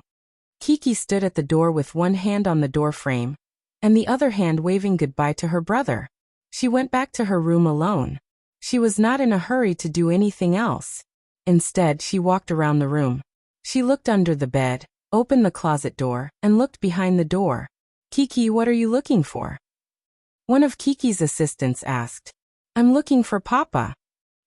Kiki stood at the door with one hand on the door frame, and the other hand waving goodbye to her brother. She went back to her room alone. She was not in a hurry to do anything else. Instead, she walked around the room. She looked under the bed, opened the closet door, and looked behind the door. Kiki, what are you looking for? One of Kiki's assistants asked. I'm looking for Papa.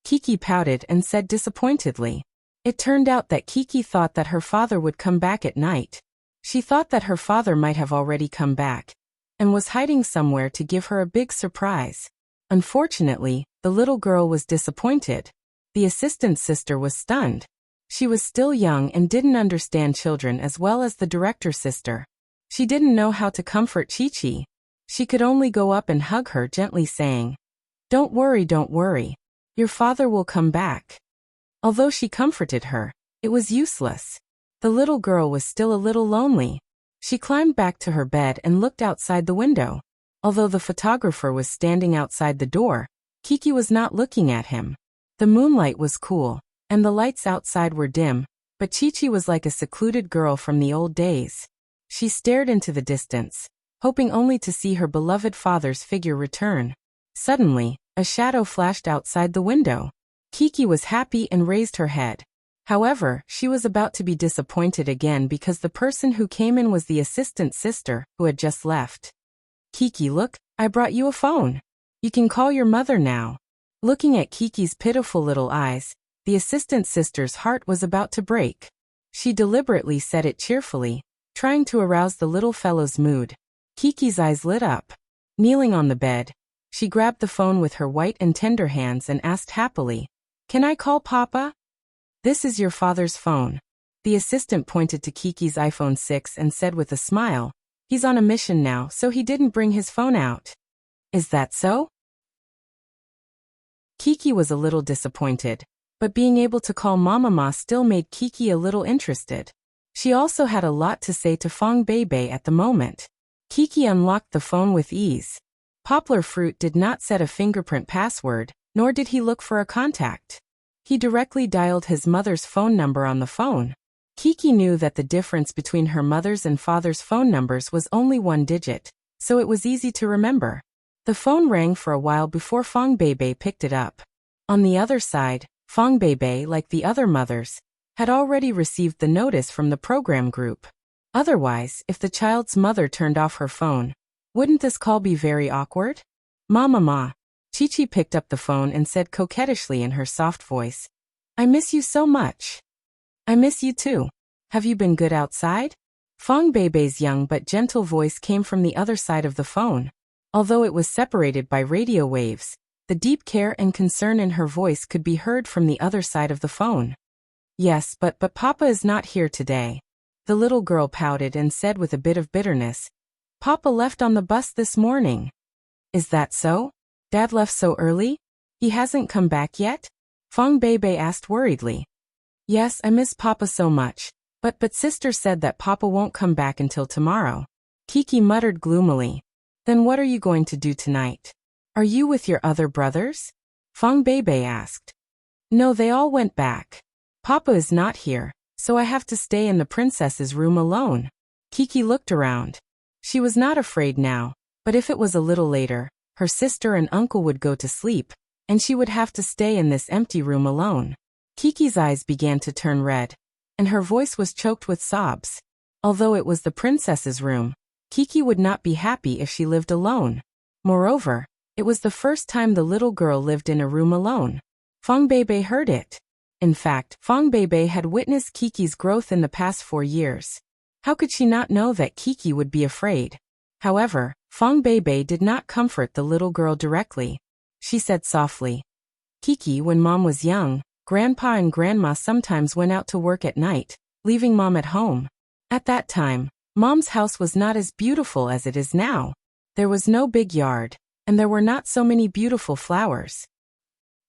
Kiki pouted and said disappointedly. It turned out that Kiki thought that her father would come back at night. She thought that her father might have already come back, and was hiding somewhere to give her a big surprise. Unfortunately, the little girl was disappointed. The assistant sister was stunned. She was still young and didn't understand children as well as the director's sister. She didn't know how to comfort Chi-Chi. She could only go up and hug her gently saying, don't worry. Your father will come back. Although she comforted her, it was useless. The little girl was still a little lonely. She climbed back to her bed and looked outside the window. Although the photographer was standing outside the door, Kiki was not looking at him. The moonlight was cool, and the lights outside were dim, but Chi-Chi was like a secluded girl from the old days. She stared into the distance, hoping only to see her beloved father's figure return. Suddenly, a shadow flashed outside the window. Kiki was happy and raised her head. However, she was about to be disappointed again because the person who came in was the assistant sister, who had just left. Kiki, look, I brought you a phone. You can call your mother now. Looking at Kiki's pitiful little eyes, the assistant sister's heart was about to break. She deliberately said it cheerfully, trying to arouse the little fellow's mood. Kiki's eyes lit up. Kneeling on the bed, she grabbed the phone with her white and tender hands and asked happily, "Can I call Papa?" "This is your father's phone." The assistant pointed to Kiki's iPhone 6 and said with a smile, "He's on a mission now, so he didn't bring his phone out." "Is that so?" Kiki was a little disappointed, but being able to call Mama still made Kiki a little interested. She also had a lot to say to Fong Beibei at the moment. Kiki unlocked the phone with ease. Poplar Fruit did not set a fingerprint password, nor did he look for a contact. He directly dialed his mother's phone number on the phone. Kiki knew that the difference between her mother's and father's phone numbers was only 1 digit, so it was easy to remember. The phone rang for a while before Fong Beibei picked it up. On the other side, Fong Beibei, like the other mothers, had already received the notice from the program group. Otherwise, if the child's mother turned off her phone, wouldn't this call be very awkward? "Mama." Chi-Chi picked up the phone and said coquettishly in her soft voice, "I miss you so much." "I miss you too. Have you been good outside?" Fong Beibei's young but gentle voice came from the other side of the phone. Although it was separated by radio waves, the deep care and concern in her voice could be heard from the other side of the phone. "Yes, but Papa is not here today." The little girl pouted and said with a bit of bitterness, "Papa left on the bus this morning." "Is that so? Dad left so early? He hasn't come back yet?" Fong Beibei asked worriedly. "Yes, I miss Papa so much, but sister said that Papa won't come back until tomorrow." Kiki muttered gloomily. "Then what are you going to do tonight? Are you with your other brothers?" Fong Beibei asked. "No, they all went back. Papa is not here, so I have to stay in the princess's room alone." Kiki looked around. She was not afraid now, but if it was a little later, her sister and uncle would go to sleep, and she would have to stay in this empty room alone. Kiki's eyes began to turn red, and her voice was choked with sobs. Although it was the princess's room, Kiki would not be happy if she lived alone. Moreover, it was the first time the little girl lived in a room alone. Fong Beibei heard it. In fact, Fong Beibei had witnessed Kiki's growth in the past 4 years. How could she not know that Kiki would be afraid? However, Fong Beibei did not comfort the little girl directly. She said softly, "Kiki, when Mom was young, Grandpa and Grandma sometimes went out to work at night, leaving Mom at home. At that time, Mom's house was not as beautiful as it is now. There was no big yard, and there were not so many beautiful flowers.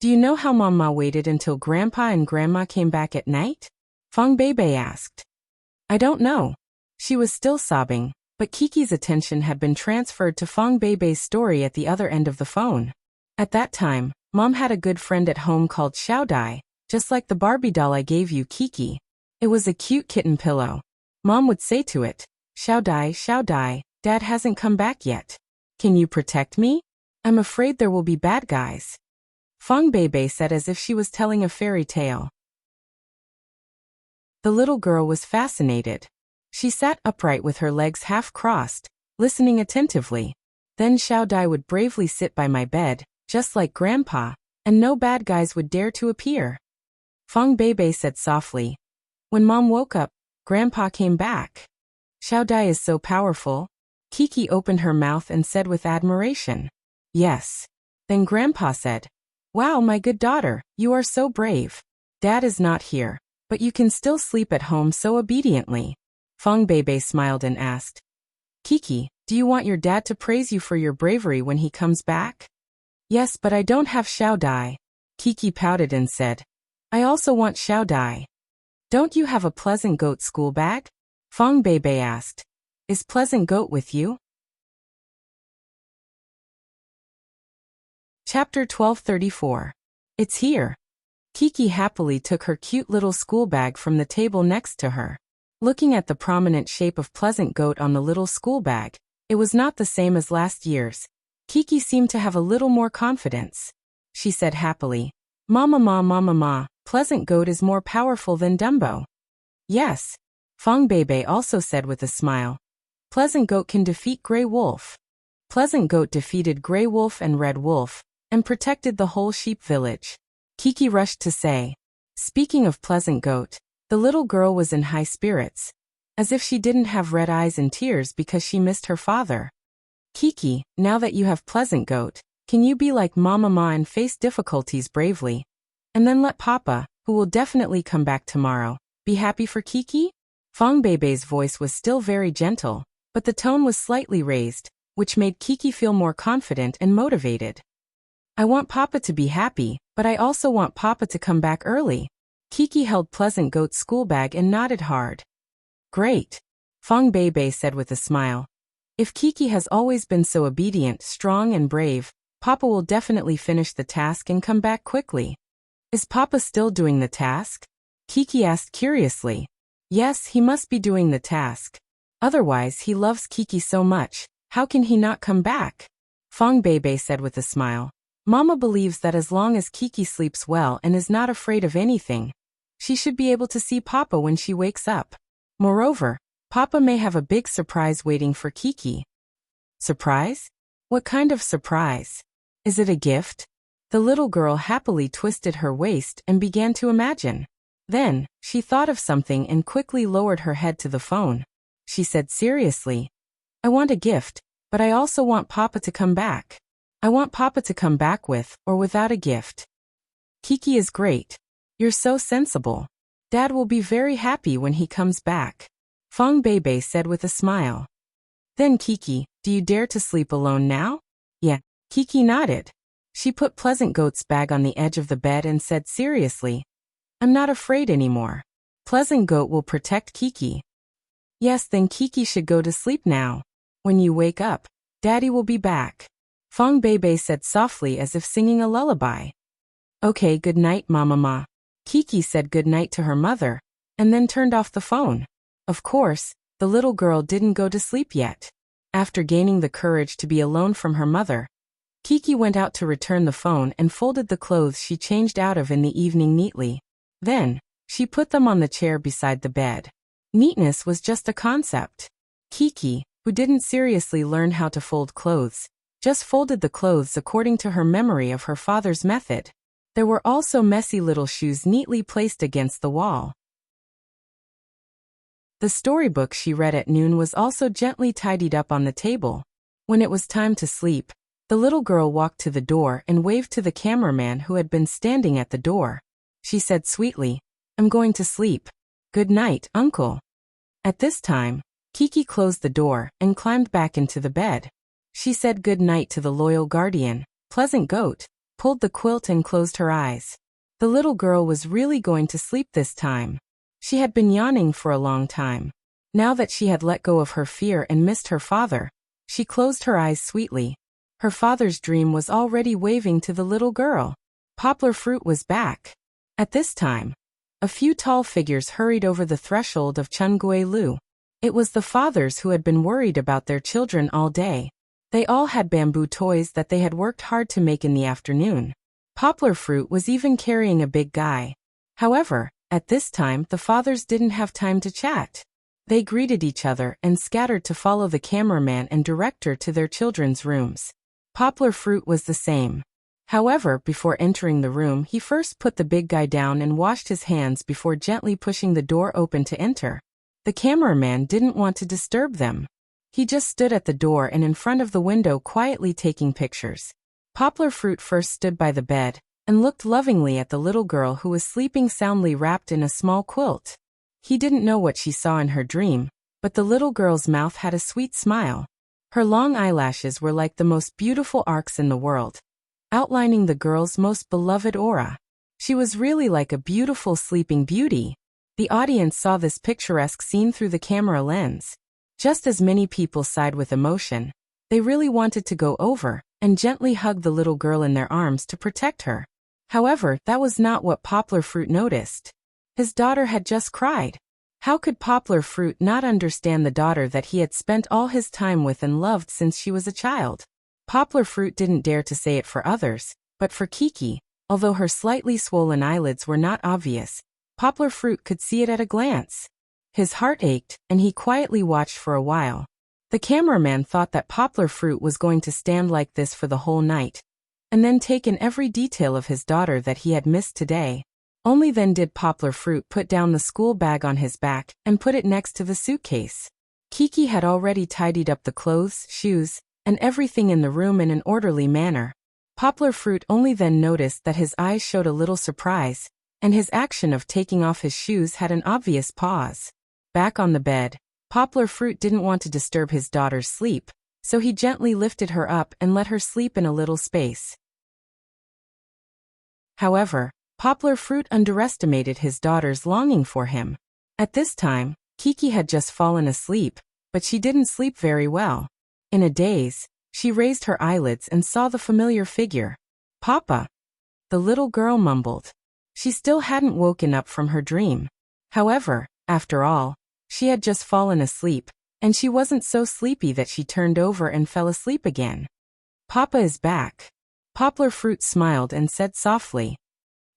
Do you know how Mama waited until Grandpa and Grandma came back at night?" Fong Beibei asked. "I don't know." She was still sobbing, but Kiki's attention had been transferred to Fong Beibei's story at the other end of the phone. "At that time, Mom had a good friend at home called Xiao Dai, just like the Barbie doll I gave you, Kiki. It was a cute kitten pillow. Mom would say to it, 'Xiao Dai, Dad hasn't come back yet. Can you protect me? I'm afraid there will be bad guys.'" Fong Beibei said as if she was telling a fairy tale. The little girl was fascinated. She sat upright with her legs half crossed, listening attentively. "Then Xiao Dai would bravely sit by my bed, just like Grandpa, and no bad guys would dare to appear." Fong Beibei said softly. "When Mom woke up, Grandpa came back. Xiao Dai is so powerful." Kiki opened her mouth and said with admiration, "Yes." Then Grandpa said, "Wow, my good daughter, you are so brave. Dad is not here, but you can still sleep at home so obediently." Fong Beibei smiled and asked, "Kiki, do you want your dad to praise you for your bravery when he comes back?" "Yes, but I don't have Xiao Dai." Kiki pouted and said, "I also want Xiao Dai." "Don't you have a Pleasant Goat school bag?" Fong Beibei asked. "Is Pleasant Goat with you?" Chapter 1234. It's here. Kiki happily took her cute little school bag from the table next to her. Looking at the prominent shape of Pleasant Goat on the little school bag, it was not the same as last year's. Kiki seemed to have a little more confidence. She said happily, Mama, Pleasant Goat is more powerful than Dumbo. Yes, Fong Bebe also said with a smile. Pleasant Goat can defeat Grey Wolf. Pleasant Goat defeated Grey Wolf and Red Wolf, and protected the whole sheep village. Kiki rushed to say. Speaking of Pleasant Goat, the little girl was in high spirits, as if she didn't have red eyes and tears because she missed her father. Kiki, now that you have Pleasant Goat, can you be like Mama and face difficulties bravely? And then let Papa, who will definitely come back tomorrow, be happy for Kiki? Fong Bebe's voice was still very gentle, but the tone was slightly raised, which made Kiki feel more confident and motivated. I want Papa to be happy, but I also want Papa to come back early. Kiki held Pleasant Goat's school bag and nodded hard. Great, Fong Bebe said with a smile. If Kiki has always been so obedient, strong and brave, Papa will definitely finish the task and come back quickly. Is Papa still doing the task? Kiki asked curiously. Yes, he must be doing the task. Otherwise, he loves Kiki so much, how can he not come back? Fong Bebe said with a smile. Mama believes that as long as Kiki sleeps well and is not afraid of anything, she should be able to see Papa when she wakes up. Moreover, Papa may have a big surprise waiting for Kiki. Surprise? What kind of surprise? Is it a gift? The little girl happily twisted her waist and began to imagine. Then, she thought of something and quickly lowered her head to the phone. She said seriously, I want a gift, but I also want Papa to come back. I want Papa to come back with or without a gift. Kiki is great. You're so sensible. Dad will be very happy when he comes back. Fong Bebe said with a smile. Then Kiki, do you dare to sleep alone now? Yeah. Kiki nodded. She put Pleasant Goat's bag on the edge of the bed and said seriously, I'm not afraid anymore. Pleasant Goat will protect Kiki. Yes, then Kiki should go to sleep now. When you wake up, Daddy will be back. Fong Bebe said softly as if singing a lullaby. Okay, good night, Mama. Kiki said good night to her mother, and then turned off the phone. Of course, the little girl didn't go to sleep yet. After gaining the courage to be alone from her mother, Kiki went out to return the phone and folded the clothes she changed out of in the evening neatly. Then, she put them on the chair beside the bed. Neatness was just a concept. Kiki, who didn't seriously learn how to fold clothes, just folded the clothes according to her memory of her father's method. There were also messy little shoes neatly placed against the wall. The storybook she read at noon was also gently tidied up on the table. When it was time to sleep, the little girl walked to the door and waved to the cameraman who had been standing at the door. She said sweetly, I'm going to sleep. Good night, Uncle. At this time, Kiki closed the door and climbed back into the bed. She said good night to the loyal guardian, Pleasant Goat, pulled the quilt and closed her eyes. The little girl was really going to sleep this time. She had been yawning for a long time. Now that she had let go of her fear and missed her father, she closed her eyes sweetly. Her father's dream was already waving to the little girl. Poplar Fruit was back. At this time, a few tall figures hurried over the threshold of Chungui Lu. It was the fathers who had been worried about their children all day. They all had bamboo toys that they had worked hard to make in the afternoon. Poplar Fruit was even carrying a big guy. However, at this time the fathers didn't have time to chat. They greeted each other and scattered to follow the cameraman and director to their children's rooms. Poplar Fruit was the same. However, before entering the room, he first put the big guy down and washed his hands before gently pushing the door open to enter. The cameraman didn't want to disturb them. He just stood at the door and in front of the window quietly taking pictures. Poplar Fruit first stood by the bed and looked lovingly at the little girl who was sleeping soundly wrapped in a small quilt. He didn't know what she saw in her dream, but the little girl's mouth had a sweet smile. Her long eyelashes were like the most beautiful arcs in the world, outlining the girl's most beloved aura. She was really like a beautiful sleeping beauty. The audience saw this picturesque scene through the camera lens. Just as many people sighed with emotion, they really wanted to go over and gently hug the little girl in their arms to protect her. However, that was not what Poplar Fruit noticed. His daughter had just cried. How could Poplar Fruit not understand the daughter that he had spent all his time with and loved since she was a child? Poplar Fruit didn't dare to say it for others, but for Kiki, Although her slightly swollen eyelids were not obvious, Poplar Fruit could see it at a glance. His heart ached, and he quietly watched for a while. The cameraman thought that Poplar Fruit was going to stand like this for the whole night, and then take in every detail of his daughter that he had missed today. Only then did Poplar Fruit put down the school bag on his back and put it next to the suitcase. Kiki had already tidied up the clothes, shoes, and everything in the room in an orderly manner. Poplar Fruit only then noticed that his eyes showed a little surprise, and his action of taking off his shoes had an obvious pause. Back on the bed, Poplar Fruit didn't want to disturb his daughter's sleep, so he gently lifted her up and let her sleep in a little space. However, Poplar Fruit underestimated his daughter's longing for him. At this time, Kiki had just fallen asleep, but she didn't sleep very well. In a daze, she raised her eyelids and saw the familiar figure. "Papa," the little girl mumbled. She still hadn't woken up from her dream. However, after all, she had just fallen asleep, and she wasn't so sleepy that she turned over and fell asleep again. "Papa is back." Poplar Fruit smiled and said softly,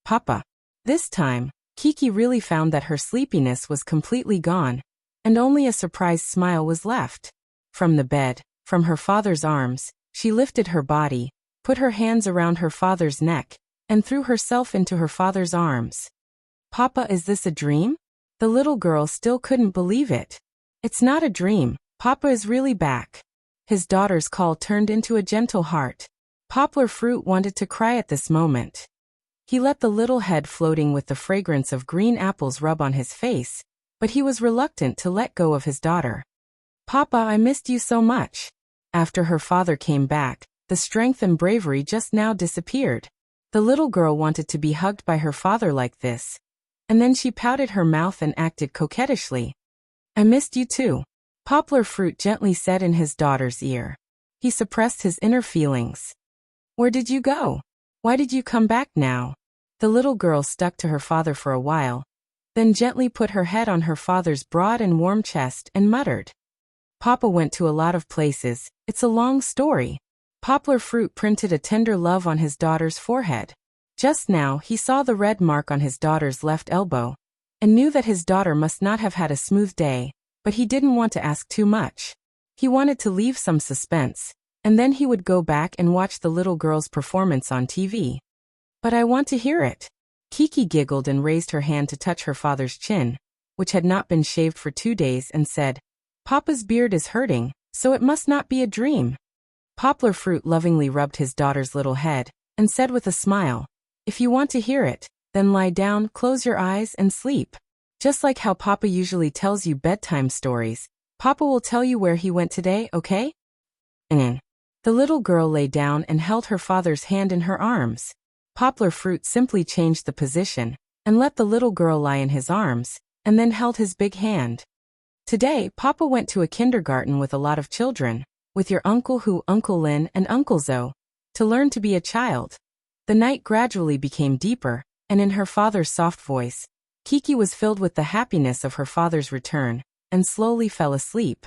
"Papa." This time, Kiki really found that her sleepiness was completely gone, and only a surprised smile was left. From the bed, from her father's arms, she lifted her body, put her hands around her father's neck, and threw herself into her father's arms. "Papa, is this a dream?" The little girl still couldn't believe it. "It's not a dream, Papa is really back." His daughter's call turned into a gentle heart. Poplar Fruit wanted to cry at this moment. He let the little head floating with the fragrance of green apples rub on his face, but he was reluctant to let go of his daughter. "Papa, I missed you so much." After her father came back, the strength and bravery just now disappeared. The little girl wanted to be hugged by her father like this, and then she pouted her mouth and acted coquettishly. "I missed you too," Poplar Fruit gently said in his daughter's ear. He suppressed his inner feelings. "Where did you go? Why did you come back now?" The little girl stuck to her father for a while, then gently put her head on her father's broad and warm chest and muttered, "Papa went to a lot of places, it's a long story." Poplar Fruit printed a tender love on his daughter's forehead. Just now he saw the red mark on his daughter's left elbow, and knew that his daughter must not have had a smooth day, but he didn't want to ask too much. He wanted to leave some suspense, and then he would go back and watch the little girl's performance on TV. "But I want to hear it." Kiki giggled and raised her hand to touch her father's chin, which had not been shaved for 2 days, and said, "Papa's beard is hurting, so it must not be a dream." Poplar Fruit lovingly rubbed his daughter's little head, and said with a smile, "If you want to hear it, then lie down, close your eyes, and sleep. Just like how Papa usually tells you bedtime stories, Papa will tell you where he went today, okay?" The little girl lay down and held her father's hand in her arms. Poplar Fruit simply changed the position, and let the little girl lie in his arms, and then held his big hand. "Today, Papa went to a kindergarten with a lot of children, with your Uncle Hu, Uncle Lin, and Uncle Zo, to learn to be a child." The night gradually became deeper, and in her father's soft voice, Kiki was filled with the happiness of her father's return, and slowly fell asleep.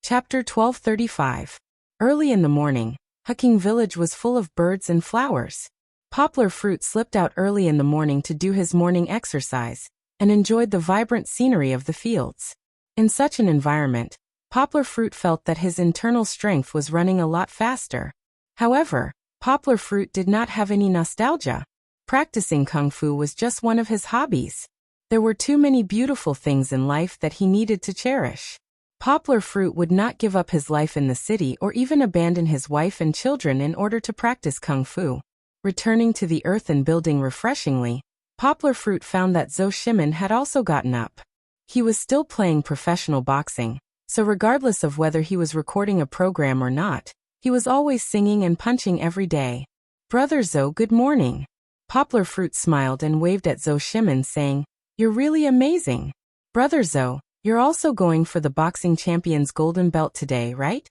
Chapter 1235. Early in the morning, Hucking Village was full of birds and flowers. Poplar Fruit slipped out early in the morning to do his morning exercise, and enjoyed the vibrant scenery of the fields. In such an environment, Poplar Fruit felt that his internal strength was running a lot faster. However, Poplar Fruit did not have any nostalgia. Practicing kung fu was just one of his hobbies. There were too many beautiful things in life that he needed to cherish. Poplar Fruit would not give up his life in the city or even abandon his wife and children in order to practice kung fu. Returning to the earth and building refreshingly, Poplar Fruit found that Zhou Shimin had also gotten up. He was still playing professional boxing, so regardless of whether he was recording a program or not, he was always singing and punching every day. "Brother Zhou, good morning." Poplar Fruit smiled and waved at Zhou Shimin, saying, "You're really amazing. Brother Zhou, you're also going for the boxing champion's golden belt today, right?"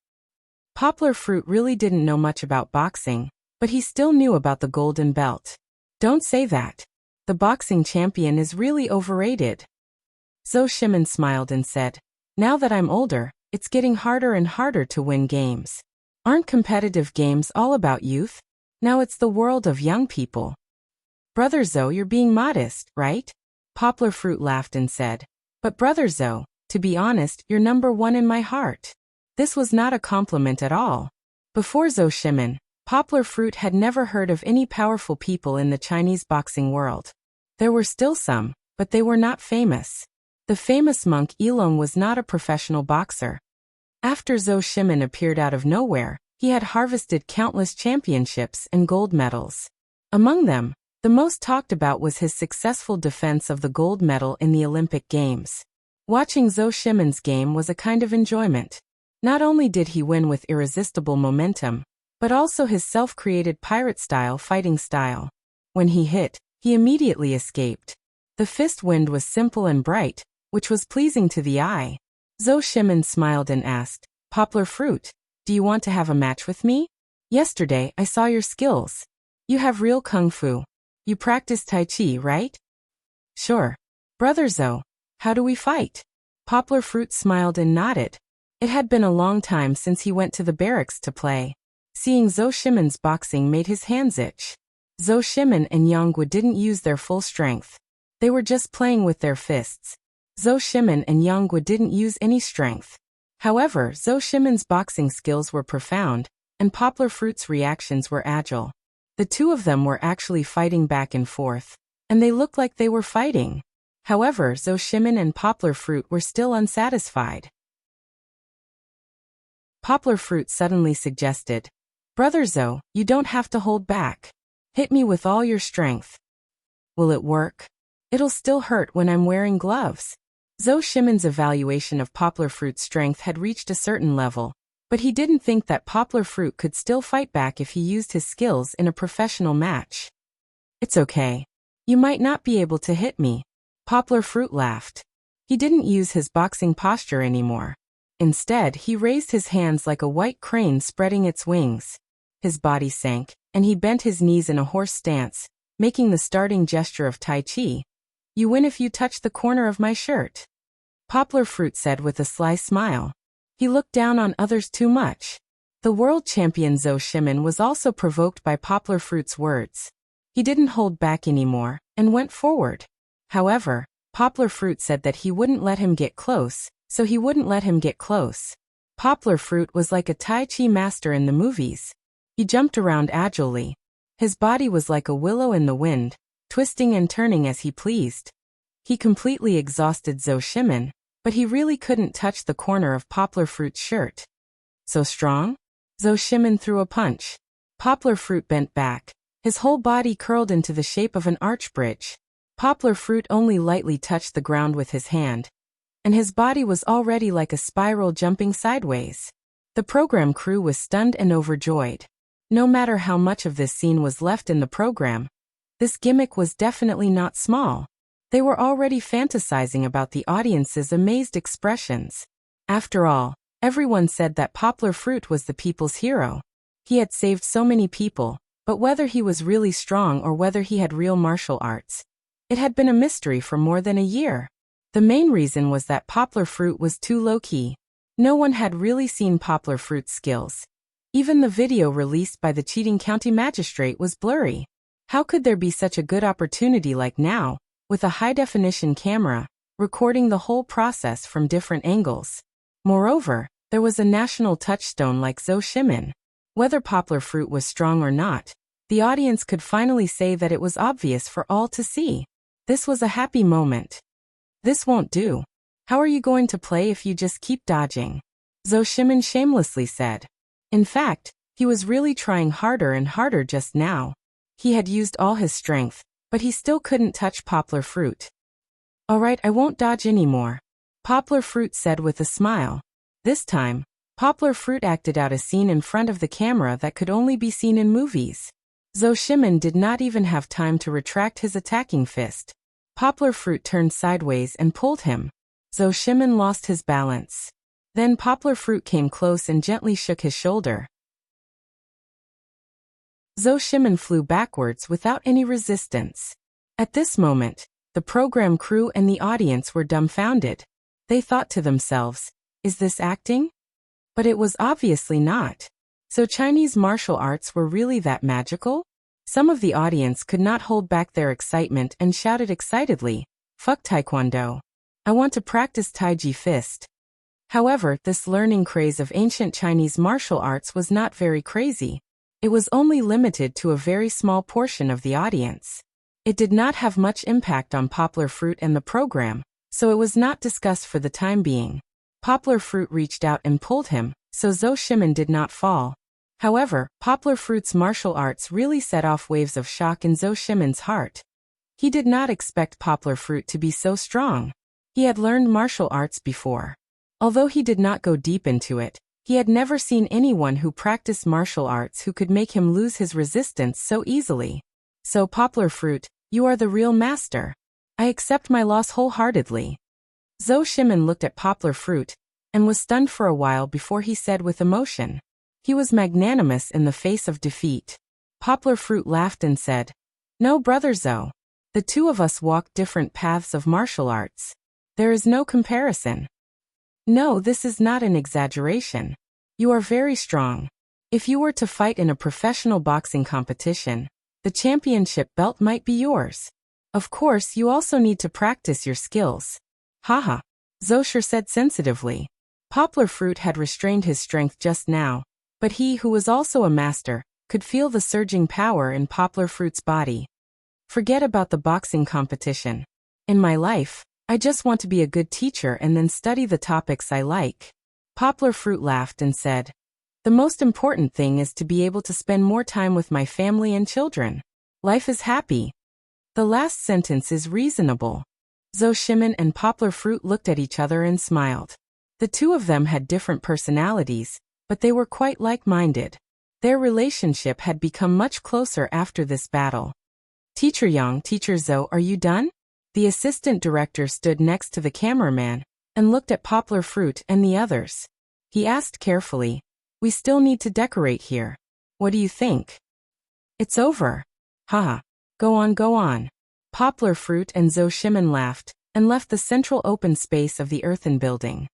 Poplar Fruit really didn't know much about boxing, but he still knew about the golden belt. "Don't say that. The boxing champion is really overrated." Zhou Shimin smiled and said, "Now that I'm older, it's getting harder and harder to win games." Aren't competitive games all about youth? Now it's the world of young people. Brother Zoe, you're being modest, right? Poplar Fruit laughed and said. But Brother Zoe, to be honest, you're number one in my heart. This was not a compliment at all. Before Zhou Shimin, Poplar Fruit had never heard of any powerful people in the Chinese boxing world. There were still some, but they were not famous. The famous monk Elong was not a professional boxer. After Zhou Shimin appeared out of nowhere, he had harvested countless championships and gold medals. Among them, the most talked about was his successful defense of the gold medal in the Olympic Games. Watching Zhou Shimin's game was a kind of enjoyment. Not only did he win with irresistible momentum, but also his self-created pirate-style fighting style. When he hit, he immediately escaped. The fist wind was simple and bright, which was pleasing to the eye. Zhou Shimin smiled and asked, Poplar Fruit, do you want to have a match with me? Yesterday, I saw your skills. You have real kung fu. You practice Tai Chi, right? Sure. Brother Zhou, how do we fight? Poplar Fruit smiled and nodded. It had been a long time since he went to the barracks to play. Seeing Zhou Shimin's boxing made his hands itch. Zhou Shimin and Yongwu didn't use their full strength. They were just playing with their fists. Zhou Shimin and Yongwu didn't use any strength. However, Zhou Shimin's boxing skills were profound, and Poplar Fruit's reactions were agile. The two of them were actually fighting back and forth, and they looked like they were fighting. However, Zhou Shimin and Poplar Fruit were still unsatisfied. Poplar Fruit suddenly suggested, Brother Zhou, you don't have to hold back. Hit me with all your strength. Will it work? It'll still hurt when I'm wearing gloves. Zhou Shimin's evaluation of Poplar Fruit's strength had reached a certain level, but he didn't think that Poplar Fruit could still fight back if he used his skills in a professional match. It's okay. You might not be able to hit me. Poplar Fruit laughed. He didn't use his boxing posture anymore. Instead, he raised his hands like a white crane spreading its wings. His body sank, and he bent his knees in a horse stance, making the starting gesture of Tai Chi. You win if you touch the corner of my shirt. Poplar Fruit said with a sly smile. He looked down on others too much. The world champion Zhou Shimin was also provoked by Poplar Fruit's words. He didn't hold back anymore, and went forward. However, Poplar Fruit said that he wouldn't let him get close, so he wouldn't let him get close. Poplar Fruit was like a Tai Chi master in the movies. He jumped around agilely. His body was like a willow in the wind, twisting and turning as he pleased. He completely exhausted Zhou Shimin, but he really couldn't touch the corner of Poplar Fruit's shirt. So strong? Zhou Shimin threw a punch. Poplar Fruit bent back. His whole body curled into the shape of an arch bridge. Poplar Fruit only lightly touched the ground with his hand, and his body was already like a spiral jumping sideways. The program crew was stunned and overjoyed. No matter how much of this scene was left in the program, this gimmick was definitely not small. They were already fantasizing about the audience's amazed expressions. After all, everyone said that Poplar Fruit was the people's hero. He had saved so many people, but whether he was really strong or whether he had real martial arts, it had been a mystery for more than a year. The main reason was that Poplar Fruit was too low-key. No one had really seen Poplar Fruit's skills. Even the video released by the cheating county magistrate was blurry. How could there be such a good opportunity like now, with a high-definition camera, recording the whole process from different angles? Moreover, there was a national touchstone like Zhou Shimin. Whether Poplar Fruit was strong or not, the audience could finally say that it was obvious for all to see. This was a happy moment. This won't do. How are you going to play if you just keep dodging? Zhou Shimin shamelessly said. In fact, he was really trying harder and harder just now. He had used all his strength, but he still couldn't touch Poplar Fruit. All right, I won't dodge anymore, Poplar Fruit said with a smile. This time, Poplar Fruit acted out a scene in front of the camera that could only be seen in movies. Zhou Shimin did not even have time to retract his attacking fist. Poplar Fruit turned sideways and pulled him. Zhou Shimin lost his balance. Then Poplar Fruit came close and gently shook his shoulder. Zhou Shimin flew backwards without any resistance. At this moment, the program crew and the audience were dumbfounded. They thought to themselves, is this acting? But it was obviously not. So Chinese martial arts were really that magical? Some of the audience could not hold back their excitement and shouted excitedly, "Fuck Taekwondo. I want to practice Taiji fist." However, this learning craze of ancient Chinese martial arts was not very crazy. It was only limited to a very small portion of the audience. It did not have much impact on Poplar Fruit and the program, so it was not discussed for the time being. Poplar Fruit reached out and pulled him, so Zhou Shimin did not fall. However, Poplar Fruit's martial arts really set off waves of shock in Zhou Shimin's heart. He did not expect Poplar Fruit to be so strong. He had learned martial arts before. Although he did not go deep into it, he had never seen anyone who practiced martial arts who could make him lose his resistance so easily. So Poplar Fruit, you are the real master. I accept my loss wholeheartedly. Zhou Shimin looked at Poplar Fruit, and was stunned for a while before he said with emotion. He was magnanimous in the face of defeat. Poplar Fruit laughed and said, "No, brother Zhou. The two of us walk different paths of martial arts. There is no comparison. No, this is not an exaggeration. You are very strong. If you were to fight in a professional boxing competition, the championship belt might be yours. Of course, you also need to practice your skills." Haha, Zhou said sensitively. Poplar Fruit had restrained his strength just now, but he who was also a master could feel the surging power in Poplar Fruit's body. Forget about the boxing competition. In my life, I just want to be a good teacher and then study the topics I like. Poplar Fruit laughed and said, "The most important thing is to be able to spend more time with my family and children. Life is happy." The last sentence is reasonable. Zhou Shimin and Poplar Fruit looked at each other and smiled. The two of them had different personalities, but they were quite like-minded. Their relationship had become much closer after this battle. "Teacher Yang, Teacher Zhou, are you done?" The assistant director stood next to the cameraman and looked at Poplar Fruit and the others. He asked carefully, "We still need to decorate here. What do you think?" "It's over." "Haha. Go on, go on." Poplar Fruit and Zhou Shimin laughed and left the central open space of the earthen building.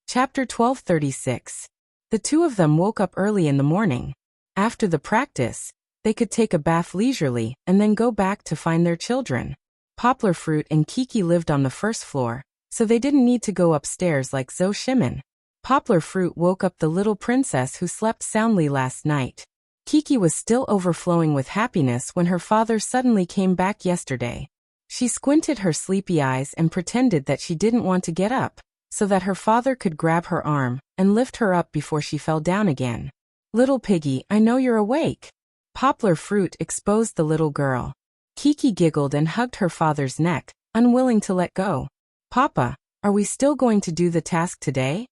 Chapter 1236. The two of them woke up early in the morning. After the practice, they could take a bath leisurely and then go back to find their children. Poplar Fruit and Kiki lived on the first floor, so they didn't need to go upstairs like Zhou Shimin. Poplar Fruit woke up the little princess who slept soundly last night. Kiki was still overflowing with happiness when her father suddenly came back yesterday. She squinted her sleepy eyes and pretended that she didn't want to get up, so that her father could grab her arm and lift her up before she fell down again. "Little piggy, I know you're awake." Poplar Fruit exposed the little girl. Kiki giggled and hugged her father's neck, unwilling to let go. "Papa, are we still going to do the task today?"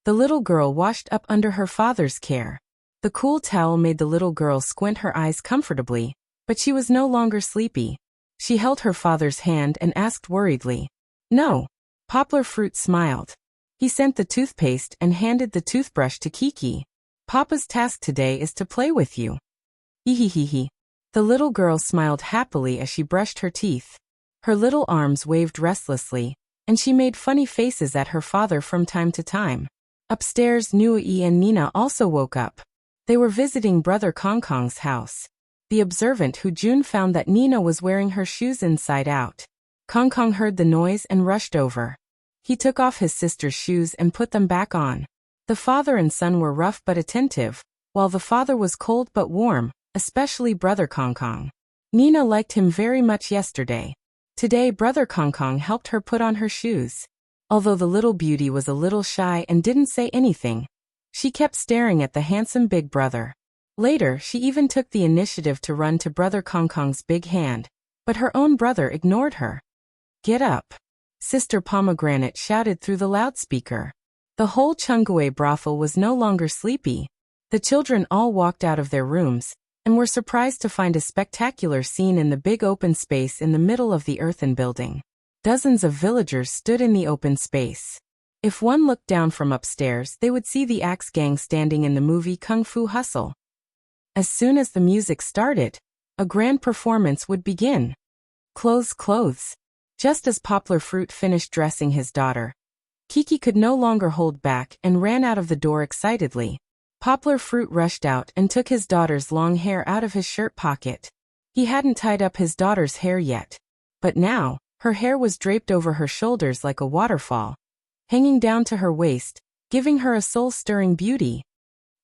The little girl washed up under her father's care. The cool towel made the little girl squint her eyes comfortably, but she was no longer sleepy. She held her father's hand and asked worriedly, "No." Poplar Fruit smiled. He sent the toothpaste and handed the toothbrush to Kiki. "Papa's task today is to play with you." Hee. The little girl smiled happily as she brushed her teeth. Her little arms waved restlessly, and she made funny faces at her father from time to time. Upstairs, Nui and Nina also woke up. They were visiting Brother Kong Kong's house. The observant Hu Jun found that Nina was wearing her shoes inside out. Kong Kong heard the noise and rushed over. He took off his sister's shoes and put them back on. The father and son were rough but attentive, while the father was cold but warm, especially Brother Kong Kong. Nina liked him very much yesterday. Today Brother Kong Kong helped her put on her shoes. Although the little beauty was a little shy and didn't say anything, she kept staring at the handsome big brother. Later, she even took the initiative to run to Brother Kong Kong's big hand, but her own brother ignored her. "Get up!" Sister Pomegranate shouted through the loudspeaker. The whole Chunggui brothel was no longer sleepy. The children all walked out of their rooms, and were surprised to find a spectacular scene in the big open space in the middle of the earthen building. Dozens of villagers stood in the open space. If one looked down from upstairs, they would see the Axe Gang standing in the movie Kung Fu Hustle. As soon as the music started, a grand performance would begin. Clothes. Just as Poplar Fruit finished dressing his daughter, Kiki could no longer hold back and ran out of the door excitedly. Poplar Fruit rushed out and took his daughter's long hair out of his shirt pocket. He hadn't tied up his daughter's hair yet. But now, her hair was draped over her shoulders like a waterfall, hanging down to her waist, giving her a soul-stirring beauty.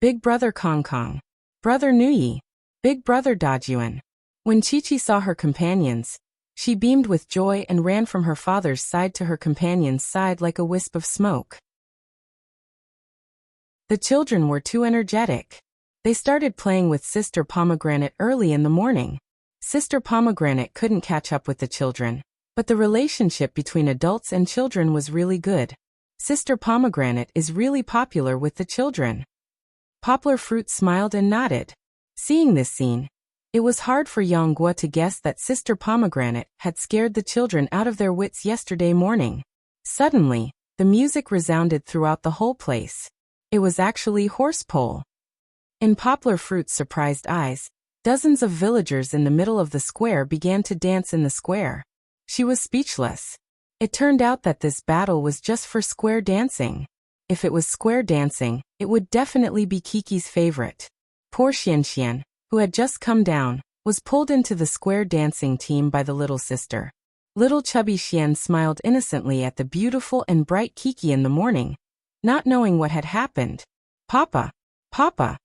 Big brother Kong Kong. Brother Nuyi. Big brother Dajuan. When Chi-Chi saw her companions, she beamed with joy and ran from her father's side to her companion's side like a wisp of smoke. The children were too energetic. They started playing with Sister Pomegranate early in the morning. Sister Pomegranate couldn't catch up with the children, but the relationship between adults and children was really good. Sister Pomegranate is really popular with the children. Poplar Fruit smiled and nodded. Seeing this scene, it was hard for Yonggua to guess that Sister Pomegranate had scared the children out of their wits yesterday morning. Suddenly, the music resounded throughout the whole place. It was actually Horsepole. In Poplar Fruit's surprised eyes, dozens of villagers in the middle of the square began to dance in the square. She was speechless. It turned out that this battle was just for square dancing. If it was square dancing, it would definitely be Kiki's favorite. Poor Xianxian, who had just come down, was pulled into the square dancing team by the little sister. Little chubby Xian smiled innocently at the beautiful and bright Kiki in the morning, not knowing what had happened. Papa! Papa!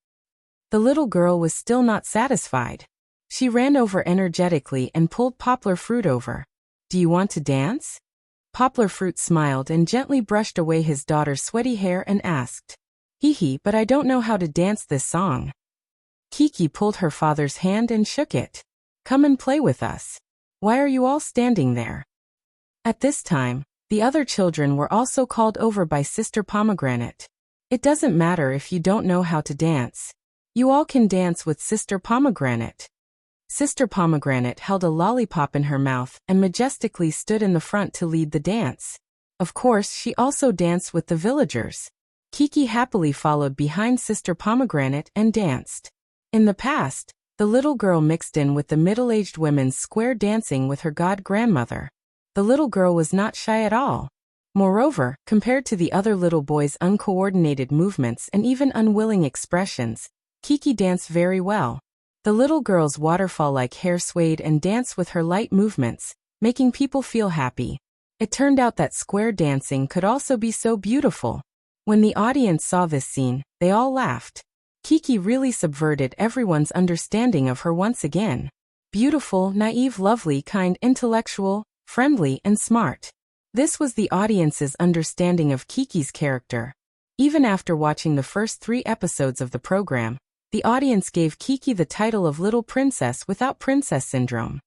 The little girl was still not satisfied. She ran over energetically and pulled Poplar Fruit over. Do you want to dance? Poplar Fruit smiled and gently brushed away his daughter's sweaty hair and asked. Hee, but I don't know how to dance this song. Kiki pulled her father's hand and shook it. Come and play with us. Why are you all standing there? At this time, the other children were also called over by Sister Pomegranate. It doesn't matter if you don't know how to dance. You all can dance with Sister Pomegranate. Sister Pomegranate held a lollipop in her mouth and majestically stood in the front to lead the dance. Of course, she also danced with the villagers. Kiki happily followed behind Sister Pomegranate and danced. In the past, the little girl mixed in with the middle-aged women's square dancing with her god-grandmother. The little girl was not shy at all. Moreover, compared to the other little boys' uncoordinated movements and even unwilling expressions, Kiki danced very well. The little girl's waterfall-like hair swayed and danced with her light movements, making people feel happy. It turned out that square dancing could also be so beautiful. When the audience saw this scene, they all laughed. Kiki really subverted everyone's understanding of her once again. Beautiful, naive, lovely, kind, intellectual, friendly, and smart. This was the audience's understanding of Kiki's character. Even after watching the first 3 episodes of the program, the audience gave Kiki the title of Little Princess without princess syndrome.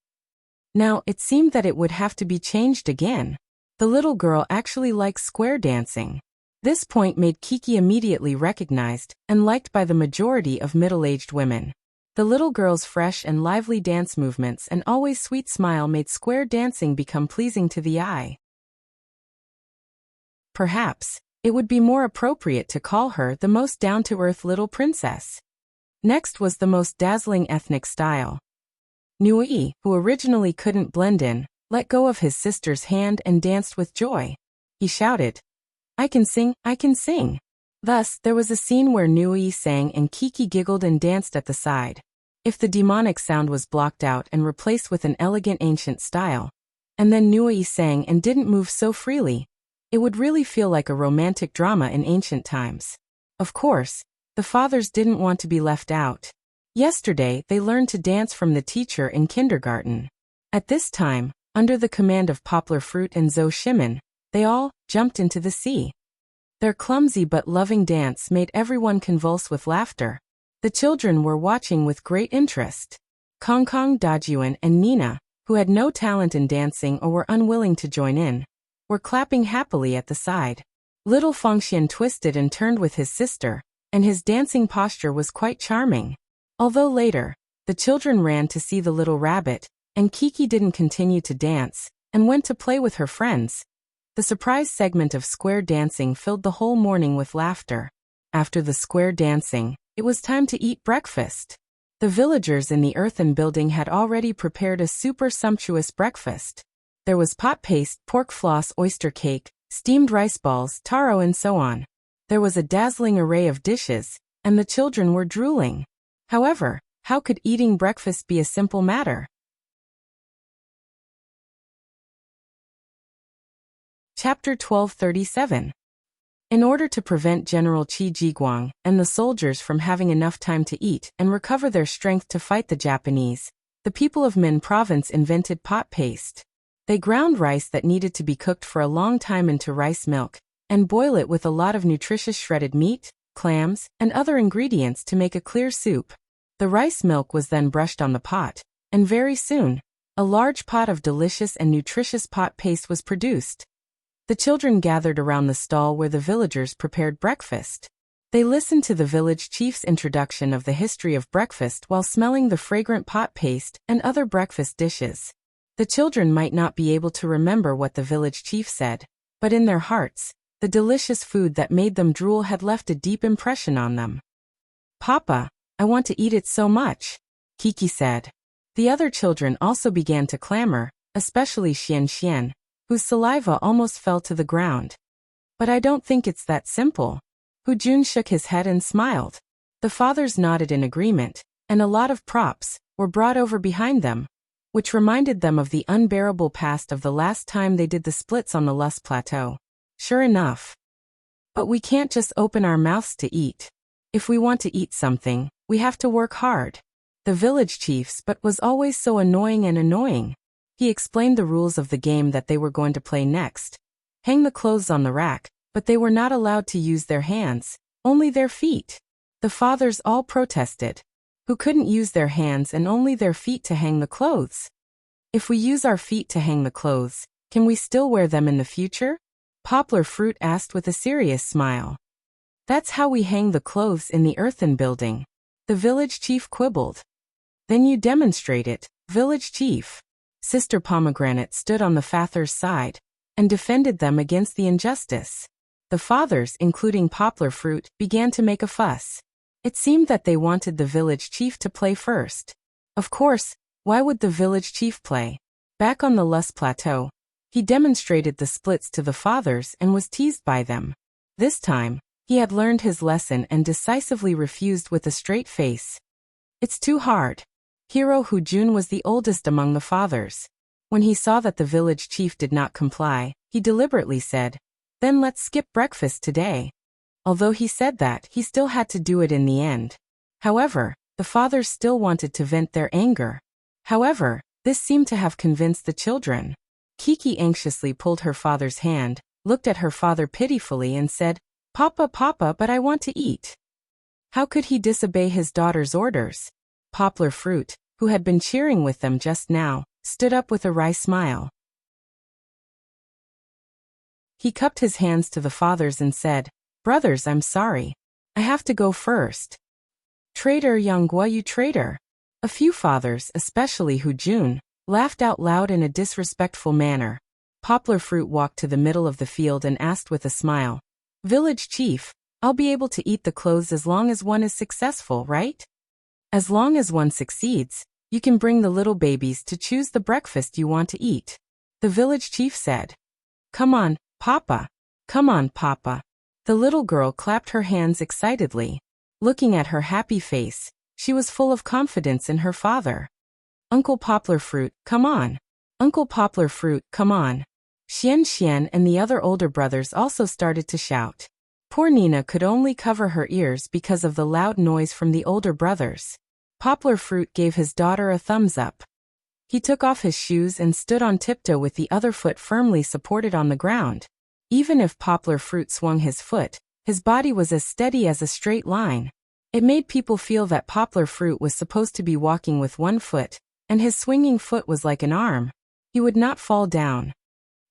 Now, it seemed that it would have to be changed again. The little girl actually likes square dancing. This point made Kiki immediately recognized and liked by the majority of middle-aged women. The little girl's fresh and lively dance movements and always sweet smile made square dancing become pleasing to the eye. Perhaps, it would be more appropriate to call her the most down-to-earth little princess. Next was the most dazzling ethnic style. Nui, who originally couldn't blend in, let go of his sister's hand and danced with joy. He shouted, I can sing, I can sing. Thus, there was a scene where Nui sang and Kiki giggled and danced at the side. If the demonic sound was blocked out and replaced with an elegant ancient style, and then Nui sang and didn't move so freely, it would really feel like a romantic drama in ancient times. Of course, the fathers didn't want to be left out. Yesterday, they learned to dance from the teacher in kindergarten. At this time, under the command of Poplar Fruit and Zhou Shimin, they all jumped into the sea. Their clumsy but loving dance made everyone convulse with laughter. The children were watching with great interest. Kong Kong, Dajuan, and Nina, who had no talent in dancing or were unwilling to join in, were clapping happily at the side. Little Fengxian twisted and turned with his sister, and his dancing posture was quite charming. Although later, the children ran to see the little rabbit, and Kiki didn't continue to dance, and went to play with her friends. The surprise segment of square dancing filled the whole morning with laughter. After the square dancing, it was time to eat breakfast. The villagers in the earthen building had already prepared a super sumptuous breakfast. There was pot paste, pork floss, oyster cake, steamed rice balls, taro and so on. There was a dazzling array of dishes, and the children were drooling. However, how could eating breakfast be a simple matter? Chapter 1237. In order to prevent General Qi Jiguang and the soldiers from having enough time to eat and recover their strength to fight the Japanese, the people of Min Province invented pot paste. They ground rice that needed to be cooked for a long time into rice milk, and boil it with a lot of nutritious shredded meat, clams, and other ingredients to make a clear soup. The rice milk was then brushed on the pot, and very soon, a large pot of delicious and nutritious pot paste was produced. The children gathered around the stall where the villagers prepared breakfast. They listened to the village chief's introduction of the history of breakfast while smelling the fragrant pot paste and other breakfast dishes. The children might not be able to remember what the village chief said, but in their hearts, the delicious food that made them drool had left a deep impression on them. "Papa, I want to eat it so much," Kiki said. The other children also began to clamor, especially Xian, whose saliva almost fell to the ground. "But I don't think it's that simple." Hu Jun shook his head and smiled. The fathers nodded in agreement, and a lot of props were brought over behind them, which reminded them of the unbearable past of the last time they did the splits on the Lus Plateau. Sure enough. "But we can't just open our mouths to eat. If we want to eat something, we have to work hard." The village chief's but was always so annoying. He explained the rules of the game that they were going to play next. Hang the clothes on the rack, but they were not allowed to use their hands, only their feet. The fathers all protested. Who couldn't use their hands and only their feet to hang the clothes? "If we use our feet to hang the clothes, can we still wear them in the future?" Poplar Fruit asked with a serious smile. "That's how we hang the clothes in the earthen building," the village chief quibbled. "Then you demonstrate it, village chief." Sister Pomegranate stood on the father's side and defended them against the injustice. The fathers, including Poplar Fruit, began to make a fuss. It seemed that they wanted the village chief to play first. Of course, why would the village chief play? Back on the Lus Plateau, he demonstrated the splits to the fathers and was teased by them. This time, he had learned his lesson and decisively refused with a straight face. "It's too hard." Hero Hu Jun was the oldest among the fathers. When he saw that the village chief did not comply, he deliberately said, "Then let's skip breakfast today." Although he said that, he still had to do it in the end. However, the fathers still wanted to vent their anger. However, this seemed to have convinced the children. Kiki anxiously pulled her father's hand, looked at her father pitifully and said, Papa, but I want to eat." How could he disobey his daughter's orders? Poplar Fruit, who had been cheering with them just now, stood up with a wry smile. He cupped his hands to the fathers and said, "Brothers, I'm sorry. I have to go first." "Traitor Yanghua, you traitor." A few fathers, especially Hu Jun, laughed out loud in a disrespectful manner. Poplar Fruit walked to the middle of the field and asked with a smile, "Village chief, I'll be able to eat the clothes as long as one is successful, right?" "As long as one succeeds, you can bring the little babies to choose the breakfast you want to eat," the village chief said. Come on, Papa. The little girl clapped her hands excitedly. Looking at her happy face, she was full of confidence in her father. "Uncle Poplar Fruit, come on. Uncle Poplar Fruit, come on." Xian and the other older brothers also started to shout. Poor Nina could only cover her ears because of the loud noise from the older brothers. Poplar Fruit gave his daughter a thumbs up. He took off his shoes and stood on tiptoe with the other foot firmly supported on the ground. Even if Poplar Fruit swung his foot, his body was as steady as a straight line. It made people feel that Poplar Fruit was supposed to be walking with one foot, and his swinging foot was like an arm. He would not fall down.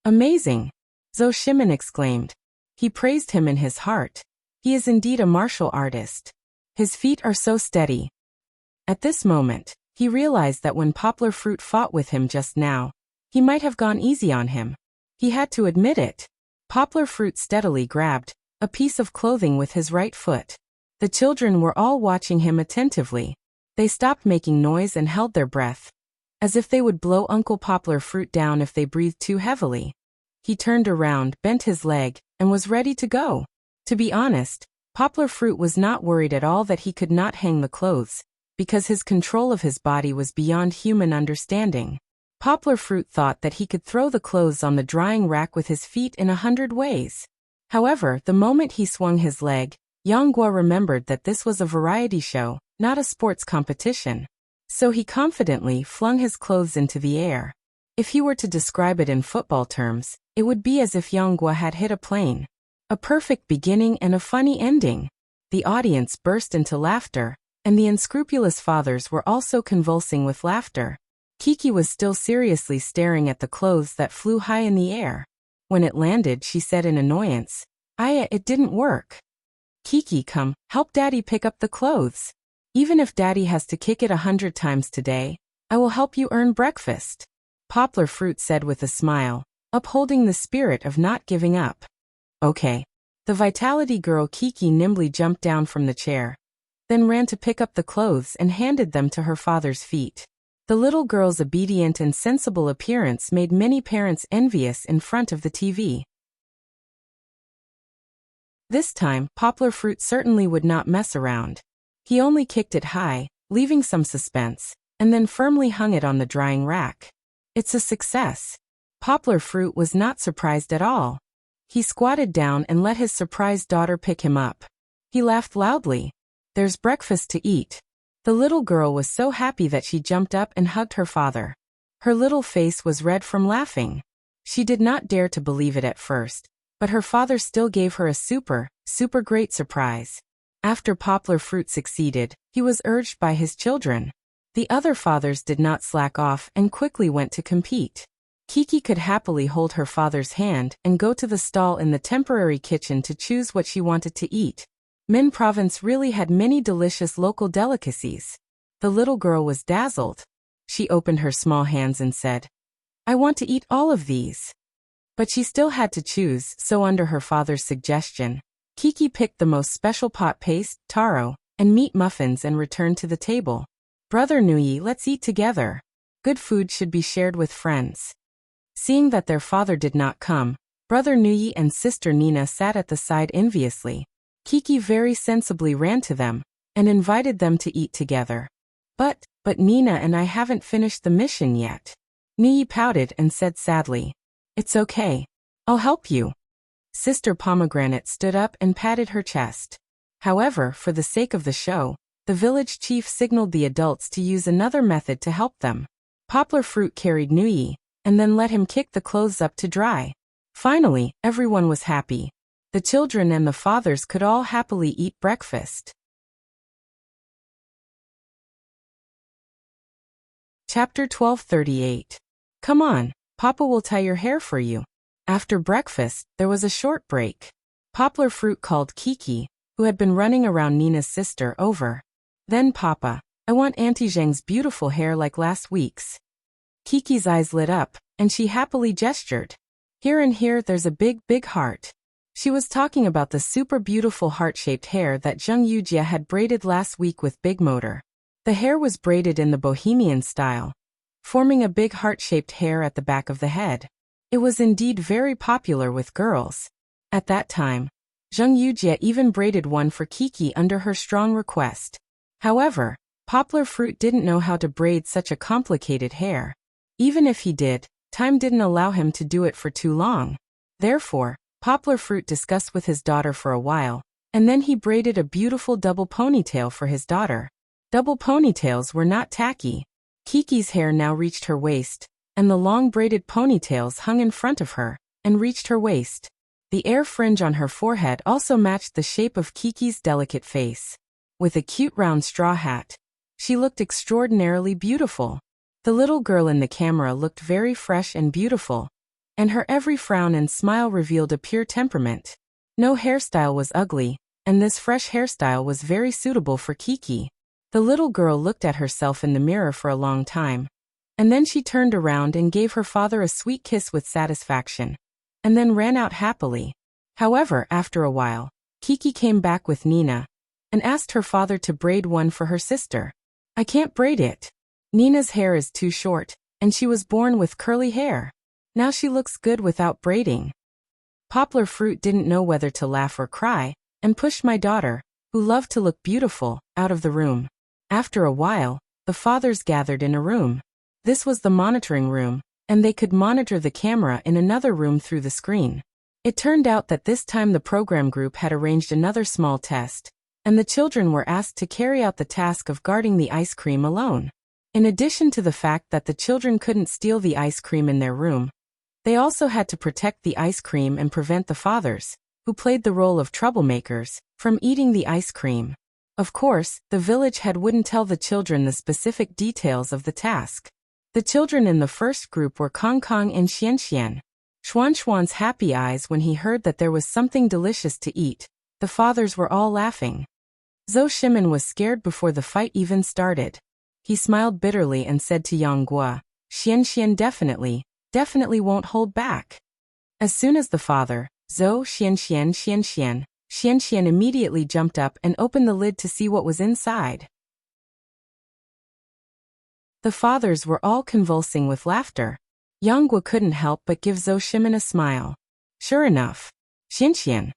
"Amazing!" Zhou Shimin exclaimed. He praised him in his heart. He is indeed a martial artist. His feet are so steady. At this moment, he realized that when Poplar Fruit fought with him just now, he might have gone easy on him. He had to admit it. Poplar Fruit steadily grabbed a piece of clothing with his right foot. The children were all watching him attentively. They stopped making noise and held their breath, as if they would blow Uncle Poplar Fruit down if they breathed too heavily. He turned around, bent his leg, and was ready to go. To be honest, Poplar Fruit was not worried at all that he could not hang the clothes, because his control of his body was beyond human understanding. Poplar Fruit thought that he could throw the clothes on the drying rack with his feet in 100 ways. However, the moment he swung his leg, Yang Guo remembered that this was a variety show, not a sports competition. So he confidently flung his clothes into the air. If he were to describe it in football terms, it would be as if Yang Guo had hit a plane. A perfect beginning and a funny ending. The audience burst into laughter, and the unscrupulous fathers were also convulsing with laughter. Kiki was still seriously staring at the clothes that flew high in the air. When it landed, she said in annoyance, "Aya, it didn't work." "Kiki, come, help Daddy pick up the clothes. Even if Daddy has to kick it 100 times today, I will help you earn breakfast," Poplar Fruit said with a smile, upholding the spirit of not giving up. "Okay." The Vitality girl Kiki nimbly jumped down from the chair, then ran to pick up the clothes and handed them to her father's feet. The little girl's obedient and sensible appearance made many parents envious in front of the TV. This time, Poplar Fruit certainly would not mess around. He only kicked it high, leaving some suspense, and then firmly hung it on the drying rack. It's a success. Poplar Fruit was not surprised at all. He squatted down and let his surprised daughter pick him up. He laughed loudly. "There's breakfast to eat." The little girl was so happy that she jumped up and hugged her father. Her little face was red from laughing. She did not dare to believe it at first, but her father still gave her a super great surprise. After Poplar Fruit succeeded, he was urged by his children. The other fathers did not slack off and quickly went to compete. Kiki could happily hold her father's hand and go to the stall in the temporary kitchen to choose what she wanted to eat. Min Province really had many delicious local delicacies. The little girl was dazzled. She opened her small hands and said, "I want to eat all of these." But she still had to choose, so under her father's suggestion, Kiki picked the most special pot paste, taro, and meat muffins and returned to the table. "Brother Nuyi, let's eat together. Good food should be shared with friends." Seeing that their father did not come, Brother Nuyi and Sister Nina sat at the side enviously. Kiki very sensibly ran to them and invited them to eat together. But Nina and I haven't finished the mission yet." Nuyi pouted and said sadly, "It's okay. I'll help you." Sister Pomegranate stood up and patted her chest. However, for the sake of the show, the village chief signaled the adults to use another method to help them. Poplar Fruit carried Nuyi, and then let him kick the clothes up to dry. Finally, everyone was happy. The children and the fathers could all happily eat breakfast. Chapter 1238. Come on, Papa will tie your hair for you. After breakfast, there was a short break. Poplar Fruit called Kiki, who had been running around Nina's sister, over. "Then Papa, I want Auntie Zheng's beautiful hair like last week's." Kiki's eyes lit up, and she happily gestured. "Here and here there's a big heart." She was talking about the super beautiful heart-shaped hair that Zheng Yujia had braided last week with Big Motor. The hair was braided in the bohemian style, forming a big heart-shaped hair at the back of the head. It was indeed very popular with girls. At that time, Zheng Yujia even braided one for Kiki under her strong request. However, Poplar Fruit didn't know how to braid such a complicated hair. Even if he did, time didn't allow him to do it for too long. Therefore, Poplar Fruit discussed with his daughter for a while, and then he braided a beautiful double ponytail for his daughter. Double ponytails were not tacky. Kiki's hair now reached her waist, and the long braided ponytails hung in front of her, and reached her waist. The air fringe on her forehead also matched the shape of Kiki's delicate face. With a cute round straw hat, she looked extraordinarily beautiful. The little girl in the camera looked very fresh and beautiful, and her every frown and smile revealed a pure temperament. No hairstyle was ugly, and this fresh hairstyle was very suitable for Kiki. The little girl looked at herself in the mirror for a long time, and then she turned around and gave her father a sweet kiss with satisfaction, and then ran out happily. However, after a while, Kiki came back with Nina, and asked her father to braid one for her sister. "I can't braid it. Nina's hair is too short, and she was born with curly hair." Now she looks good without braiding. Poplar Fruit didn't know whether to laugh or cry, and pushed my daughter, who loved to look beautiful, out of the room. After a while, the fathers gathered in a room. This was the monitoring room, and they could monitor the camera in another room through the screen. It turned out that this time the program group had arranged another small test, and the children were asked to carry out the task of guarding the ice cream alone. In addition to the fact that the children couldn't steal the ice cream in their room, they also had to protect the ice cream and prevent the fathers, who played the role of troublemakers, from eating the ice cream. Of course, the village head wouldn't tell the children the specific details of the task. The children in the first group were Kong Kong and Xian Xian. Xuan Xuan's happy eyes when he heard that there was something delicious to eat. The fathers were all laughing. Zhou Shimin was scared before the fight even started. He smiled bitterly and said to Yang Guo, Xian Xian definitely won't hold back. As soon as the father, Zhou Xian Xian immediately jumped up and opened the lid to see what was inside. The fathers were all convulsing with laughter. Yang Guo couldn't help but give Zhou Shimin a smile. Sure enough, Xian Xian.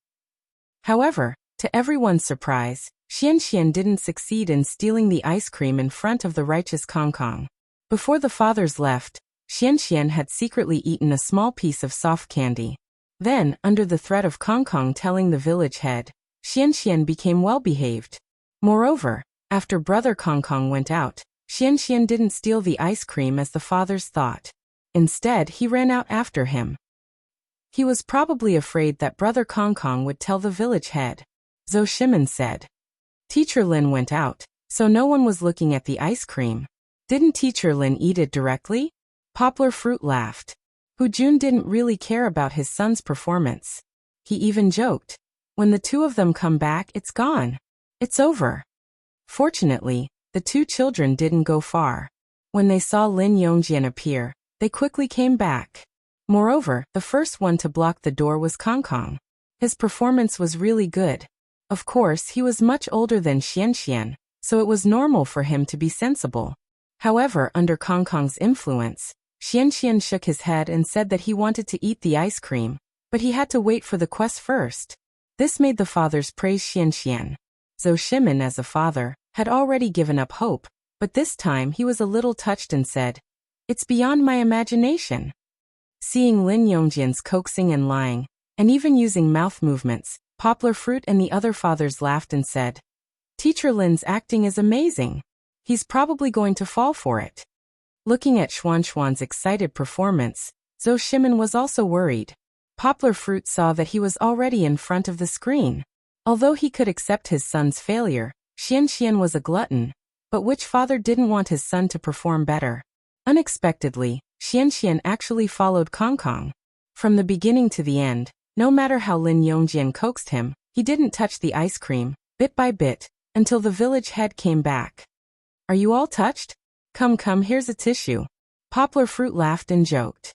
However, to everyone's surprise, Xian Xian didn't succeed in stealing the ice cream in front of the righteous Kong Kong. Before the fathers left, Xian Xian had secretly eaten a small piece of soft candy. Then, under the threat of Kong Kong telling the village head, Xian Xian became well-behaved. Moreover, after brother Kong Kong went out, Xian Xian didn't steal the ice cream as the fathers thought. Instead, he ran out after him. He was probably afraid that brother Kong Kong would tell the village head. Zhou Shimin said. Teacher Lin went out, so no one was looking at the ice cream. Didn't Teacher Lin eat it directly? Poplar Fruit laughed. Hu Jun didn't really care about his son's performance. He even joked, when the two of them come back, it's gone. It's over. Fortunately, the two children didn't go far. When they saw Lin Yongjian appear, they quickly came back. Moreover, the first one to block the door was Kong Kong. His performance was really good. Of course, he was much older than Xian Xian, so it was normal for him to be sensible. However, under Kong Kong's influence, Xian Xian shook his head and said that he wanted to eat the ice cream, but he had to wait for the quest first. This made the fathers praise Xian Xian. Zhou Shimin, as a father, had already given up hope, but this time he was a little touched and said, It's beyond my imagination. Seeing Lin Yongjian's coaxing and lying, and even using mouth movements, Poplar Fruit and the other fathers laughed and said, Teacher Lin's acting is amazing. He's probably going to fall for it. Looking at Xuan Xuan's excited performance, Zhou Shimin was also worried. Poplar Fruit saw that he was already in front of the screen. Although he could accept his son's failure, Xian Xian was a glutton. But which father didn't want his son to perform better? Unexpectedly, Xian Xian actually followed Kong Kong. From the beginning to the end, no matter how Lin Yongjian coaxed him, he didn't touch the ice cream, bit by bit, until the village head came back. Are you all touched? Come, here's a tissue. Poplar Fruit laughed and joked.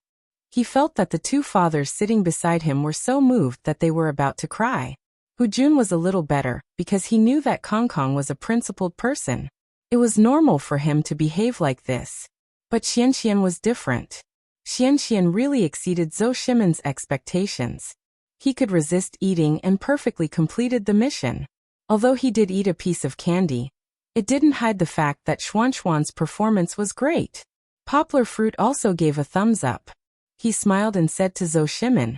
He felt that the two fathers sitting beside him were so moved that they were about to cry. Hu Jun was a little better, because he knew that Kong Kong was a principled person. It was normal for him to behave like this. But Xian Xian was different. Xian Xian really exceeded Zhou Shimin's expectations. He could resist eating and perfectly completed the mission. Although he did eat a piece of candy, it didn't hide the fact that Xuan Xuan's performance was great. Poplar Fruit also gave a thumbs up. He smiled and said to Zhou Shimin,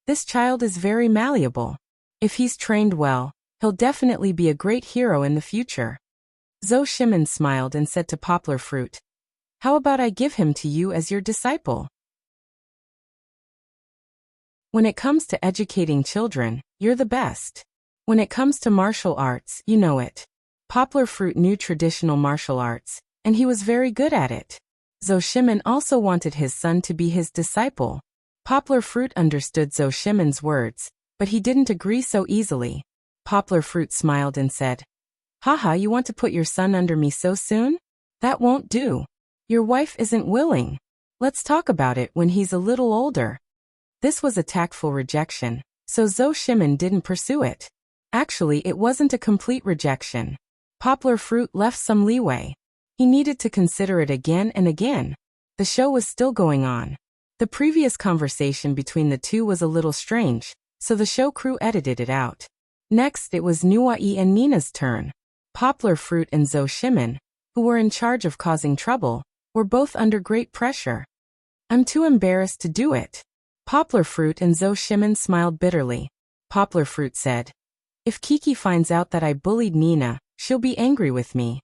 This child is very malleable. If he's trained well, he'll definitely be a great hero in the future. Zhou Shimin smiled and said to Poplar Fruit, How about I give him to you as your disciple? When it comes to educating children, you're the best. When it comes to martial arts, you know it. Poplar Fruit knew traditional martial arts, and he was very good at it. Zhou Shimin also wanted his son to be his disciple. Poplar Fruit understood Zhou Shimin's words, but he didn't agree so easily. Poplar Fruit smiled and said, Haha, you want to put your son under me so soon? That won't do. Your wife isn't willing. Let's talk about it when he's a little older. This was a tactful rejection, so Zhou Shimin didn't pursue it. Actually, it wasn't a complete rejection. Poplar Fruit left some leeway. He needed to consider it again and again. The show was still going on. The previous conversation between the two was a little strange, so the show crew edited it out. Next, it was Nuai and Nina's turn. Poplar Fruit and Zhou Shimin, who were in charge of causing trouble, were both under great pressure. I'm too embarrassed to do it. Poplar Fruit and Zhou Shimin smiled bitterly. Poplar Fruit said, if Kiki finds out that I bullied Nina, she'll be angry with me.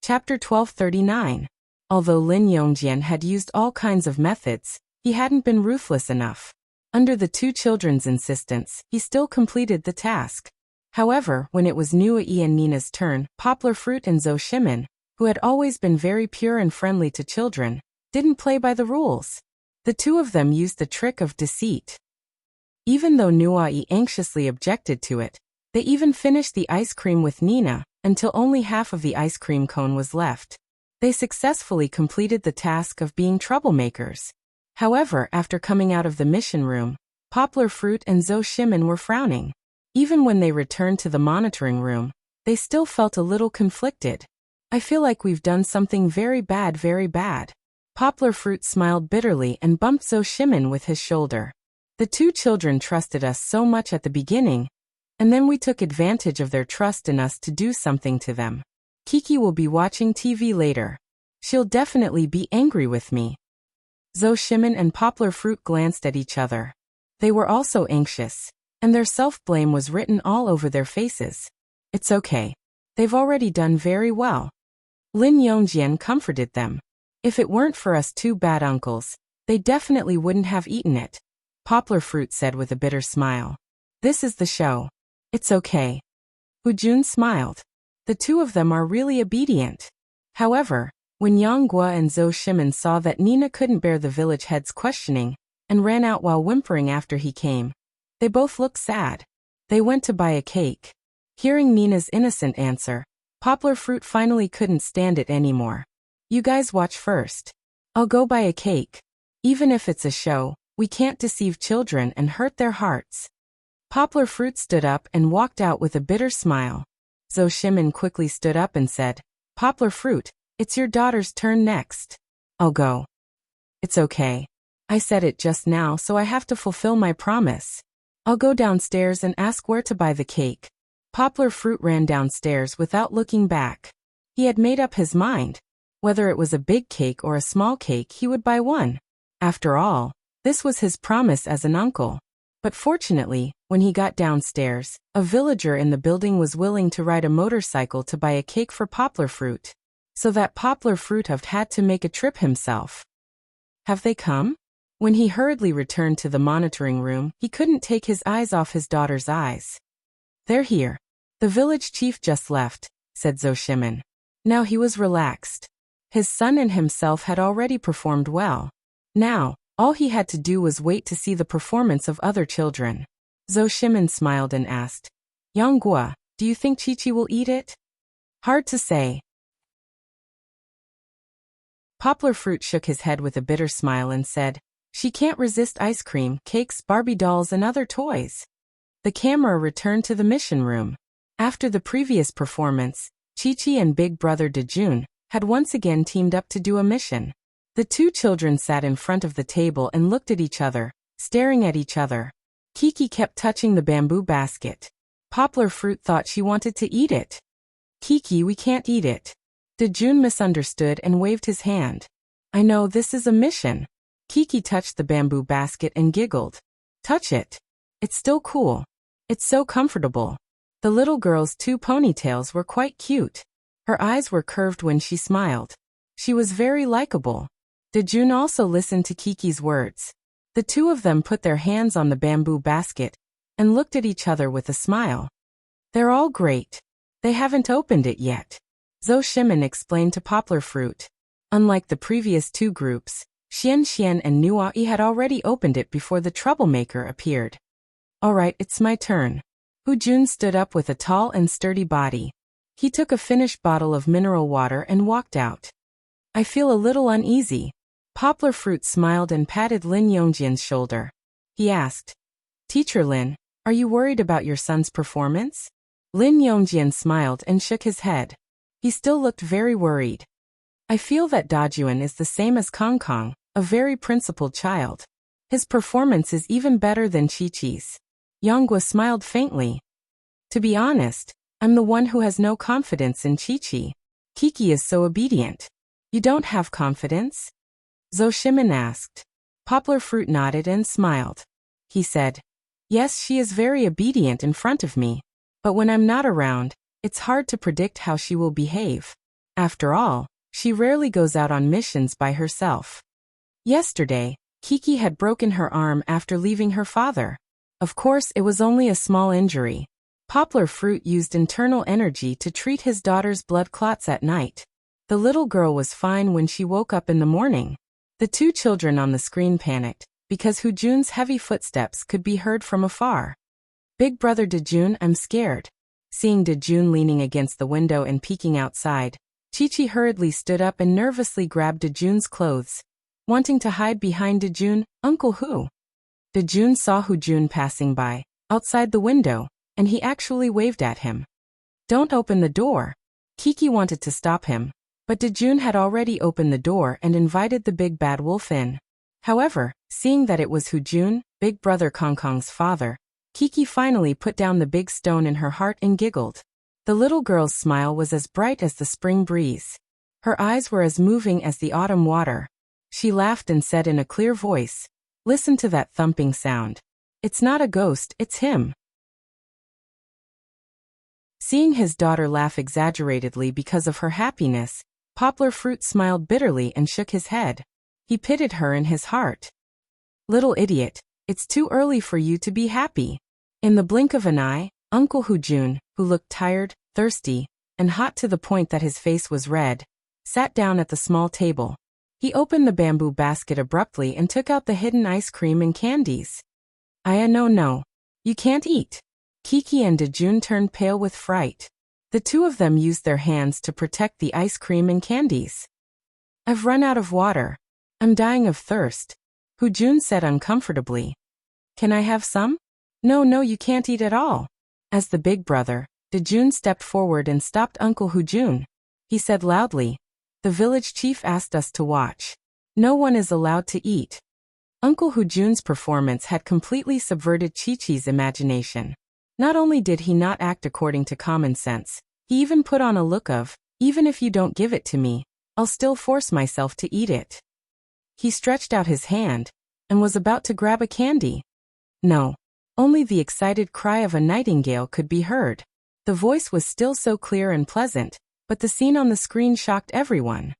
Chapter 1239. Although Lin Yongjian had used all kinds of methods, he hadn't been ruthless enough. Under the two children's insistence, he still completed the task. However, when it was Nuai and Nina's turn, Poplar Fruit and Zhou Shimin, who had always been very pure and friendly to children, didn't play by the rules. The two of them used the trick of deceit. Even though Nuai anxiously objected to it, they even finished the ice cream with Nina, until only half of the ice cream cone was left. They successfully completed the task of being troublemakers. However, after coming out of the mission room, Poplar Fruit and Zhou Shimin were frowning. Even when they returned to the monitoring room, they still felt a little conflicted. I feel like we've done something very bad, very bad. Poplar Fruit smiled bitterly and bumped Zhou Shimin with his shoulder. The two children trusted us so much at the beginning, and then we took advantage of their trust in us to do something to them. Kiki will be watching TV later. She'll definitely be angry with me. Zhou Shimin and Poplar Fruit glanced at each other. They were also anxious, and their self-blame was written all over their faces. It's okay. They've already done very well. Lin Yongjian comforted them. If it weren't for us two bad uncles, they definitely wouldn't have eaten it. Poplar Fruit said with a bitter smile. This is the show. It's okay. Hu Jun smiled. The two of them are really obedient. However, when Yang Guo and Zhou Shimin saw that Nina couldn't bear the village head's questioning, and ran out while whimpering after he came, they both looked sad. They went to buy a cake. Hearing Nina's innocent answer, Poplar Fruit finally couldn't stand it anymore. You guys watch first. I'll go buy a cake. Even if it's a show, we can't deceive children and hurt their hearts. Poplar Fruit stood up and walked out with a bitter smile. Zhou Shimin quickly stood up and said, Poplar Fruit, it's your daughter's turn next. I'll go. It's okay. I said it just now, so I have to fulfill my promise. I'll go downstairs and ask where to buy the cake. Poplar Fruit ran downstairs without looking back. He had made up his mind. Whether it was a big cake or a small cake, he would buy one. After all, this was his promise as an uncle. But fortunately, when he got downstairs, a villager in the building was willing to ride a motorcycle to buy a cake for Poplar Fruit. So that Poplar Fruit had to make a trip himself. Have they come? When he hurriedly returned to the monitoring room, he couldn't take his eyes off his daughter's eyes. They're here. The village chief just left, said Zhou Shimin. Now he was relaxed. His son and himself had already performed well. Now, all he had to do was wait to see the performance of other children. Zhou Shimin smiled and asked, Yang Guo, do you think Chi-Chi will eat it? Hard to say. Poplar Fruit shook his head with a bitter smile and said, she can't resist ice cream, cakes, Barbie dolls and other toys. The camera returned to the mission room. After the previous performance, Chi-Chi and Big Brother Dejun had once again teamed up to do a mission. The two children sat in front of the table and looked at each other, staring at each other. Kiki kept touching the bamboo basket. Poplar Fruit thought she wanted to eat it. Kiki, we can't eat it. Dejun misunderstood and waved his hand. I know this is a mission. Kiki touched the bamboo basket and giggled. Touch it. It's still cool. It's so comfortable. The little girl's two ponytails were quite cute. Her eyes were curved when she smiled. She was very likable. Dejun also listened to Kiki's words. The two of them put their hands on the bamboo basket and looked at each other with a smile. They're all great. They haven't opened it yet. Zhou Shimin explained to Poplar Fruit. Unlike the previous two groups, Xian and Nuai had already opened it before the troublemaker appeared. All right, it's my turn. Hu Jun stood up with a tall and sturdy body. He took a finished bottle of mineral water and walked out. I feel a little uneasy. Poplar Fruit smiled and patted Lin Yongjian's shoulder. He asked, Teacher Lin, are you worried about your son's performance? Lin Yongjian smiled and shook his head. He still looked very worried. I feel that Dajuan is the same as Kong Kong, a very principled child. His performance is even better than Chi-Chi's. Yonggwa smiled faintly. To be honest, I'm the one who has no confidence in Chi-Chi. Kiki is so obedient. You don't have confidence? Zhou Shimin asked. Poplar Fruit nodded and smiled. He said, yes, she is very obedient in front of me. But when I'm not around, it's hard to predict how she will behave. After all, she rarely goes out on missions by herself. Yesterday, Kiki had broken her arm after leaving her father. Of course, it was only a small injury. Poplar Fruit used internal energy to treat his daughter's blood clots at night. The little girl was fine when she woke up in the morning. The two children on the screen panicked, because Hujun's heavy footsteps could be heard from afar. Big brother Dejun, I'm scared. Seeing Dejun leaning against the window and peeking outside, Chi-Chi hurriedly stood up and nervously grabbed Dejun's clothes. Wanting to hide behind Dejun, Uncle Hu. Dejun saw Hujun passing by, outside the window, and he actually waved at him. Don't open the door. Kiki wanted to stop him, but Dejun had already opened the door and invited the big bad wolf in. However, seeing that it was Hujun, big brother Kong Kong's father, Kiki finally put down the big stone in her heart and giggled. The little girl's smile was as bright as the spring breeze. Her eyes were as moving as the autumn water. She laughed and said in a clear voice, listen to that thumping sound. It's not a ghost, it's him. Seeing his daughter laugh exaggeratedly because of her happiness, Poplar Fruit smiled bitterly and shook his head. He pitied her in his heart. Little idiot, it's too early for you to be happy. In the blink of an eye, Uncle Hujun, who looked tired, thirsty, and hot to the point that his face was red, sat down at the small table. He opened the bamboo basket abruptly and took out the hidden ice cream and candies. No. You can't eat. Kiki and Dejun turned pale with fright. The two of them used their hands to protect the ice cream and candies. I've run out of water. I'm dying of thirst, Hujun said uncomfortably. Can I have some? No, you can't eat at all. As the big brother, Dejun stepped forward and stopped Uncle Hujun. He said loudly, the village chief asked us to watch. No one is allowed to eat. Uncle Hujun's performance had completely subverted Chi-Chi's imagination. Not only did he not act according to common sense, he even put on a look of, even if you don't give it to me, I'll still force myself to eat it. He stretched out his hand, and was about to grab a candy. No. Only the excited cry of a nightingale could be heard. The voice was still so clear and pleasant, but the scene on the screen shocked everyone.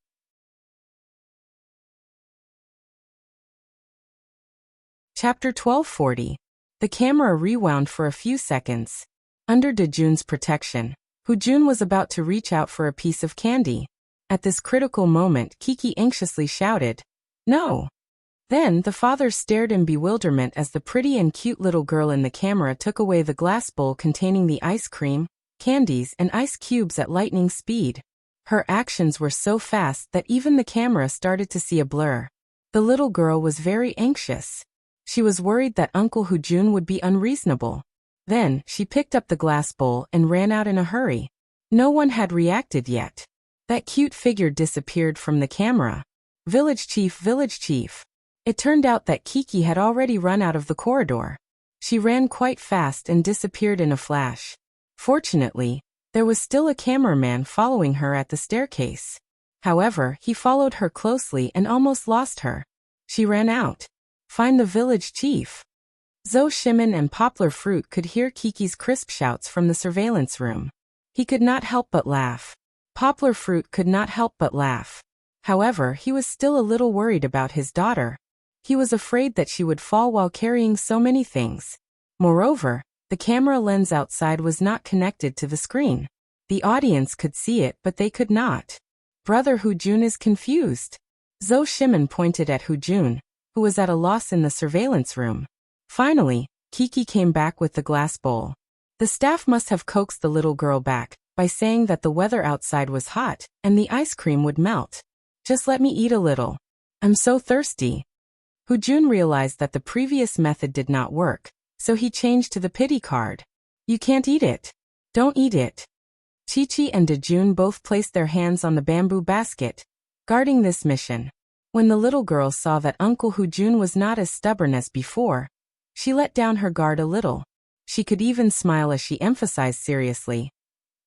Chapter 1240. The camera rewound for a few seconds. Under Dejun's protection, Hujun was about to reach out for a piece of candy. At this critical moment, Kiki anxiously shouted, no! Then the father stared in bewilderment as the pretty and cute little girl in the camera took away the glass bowl containing the ice cream, candies, and ice cubes at lightning speed. Her actions were so fast that even the camera started to see a blur. The little girl was very anxious. She was worried that Uncle Hujun would be unreasonable. Then, she picked up the glass bowl and ran out in a hurry. No one had reacted yet. That cute figure disappeared from the camera. Village chief. It turned out that Kiki had already run out of the corridor. She ran quite fast and disappeared in a flash. Fortunately, there was still a cameraman following her at the staircase. However, he followed her closely and almost lost her. She ran out. Find the village chief. Zhou Shimin and Poplar Fruit could hear Kiki's crisp shouts from the surveillance room. He could not help but laugh. Poplar Fruit could not help but laugh. However, he was still a little worried about his daughter. He was afraid that she would fall while carrying so many things. Moreover, the camera lens outside was not connected to the screen. The audience could see it, but they could not. Brother Hujun is confused. Zhou Shimin pointed at Hujun, who was at a loss in the surveillance room. Finally, Kiki came back with the glass bowl. The staff must have coaxed the little girl back by saying that the weather outside was hot and the ice cream would melt. Just let me eat a little. I'm so thirsty. Hujun realized that the previous method did not work, so he changed to the pity card. You can't eat it. Don't eat it. Chi-Chi and Dejun both placed their hands on the bamboo basket. guarding this mission. When the little girl saw that Uncle Hu-jun was not as stubborn as before, she let down her guard a little. She could even smile as she emphasized seriously.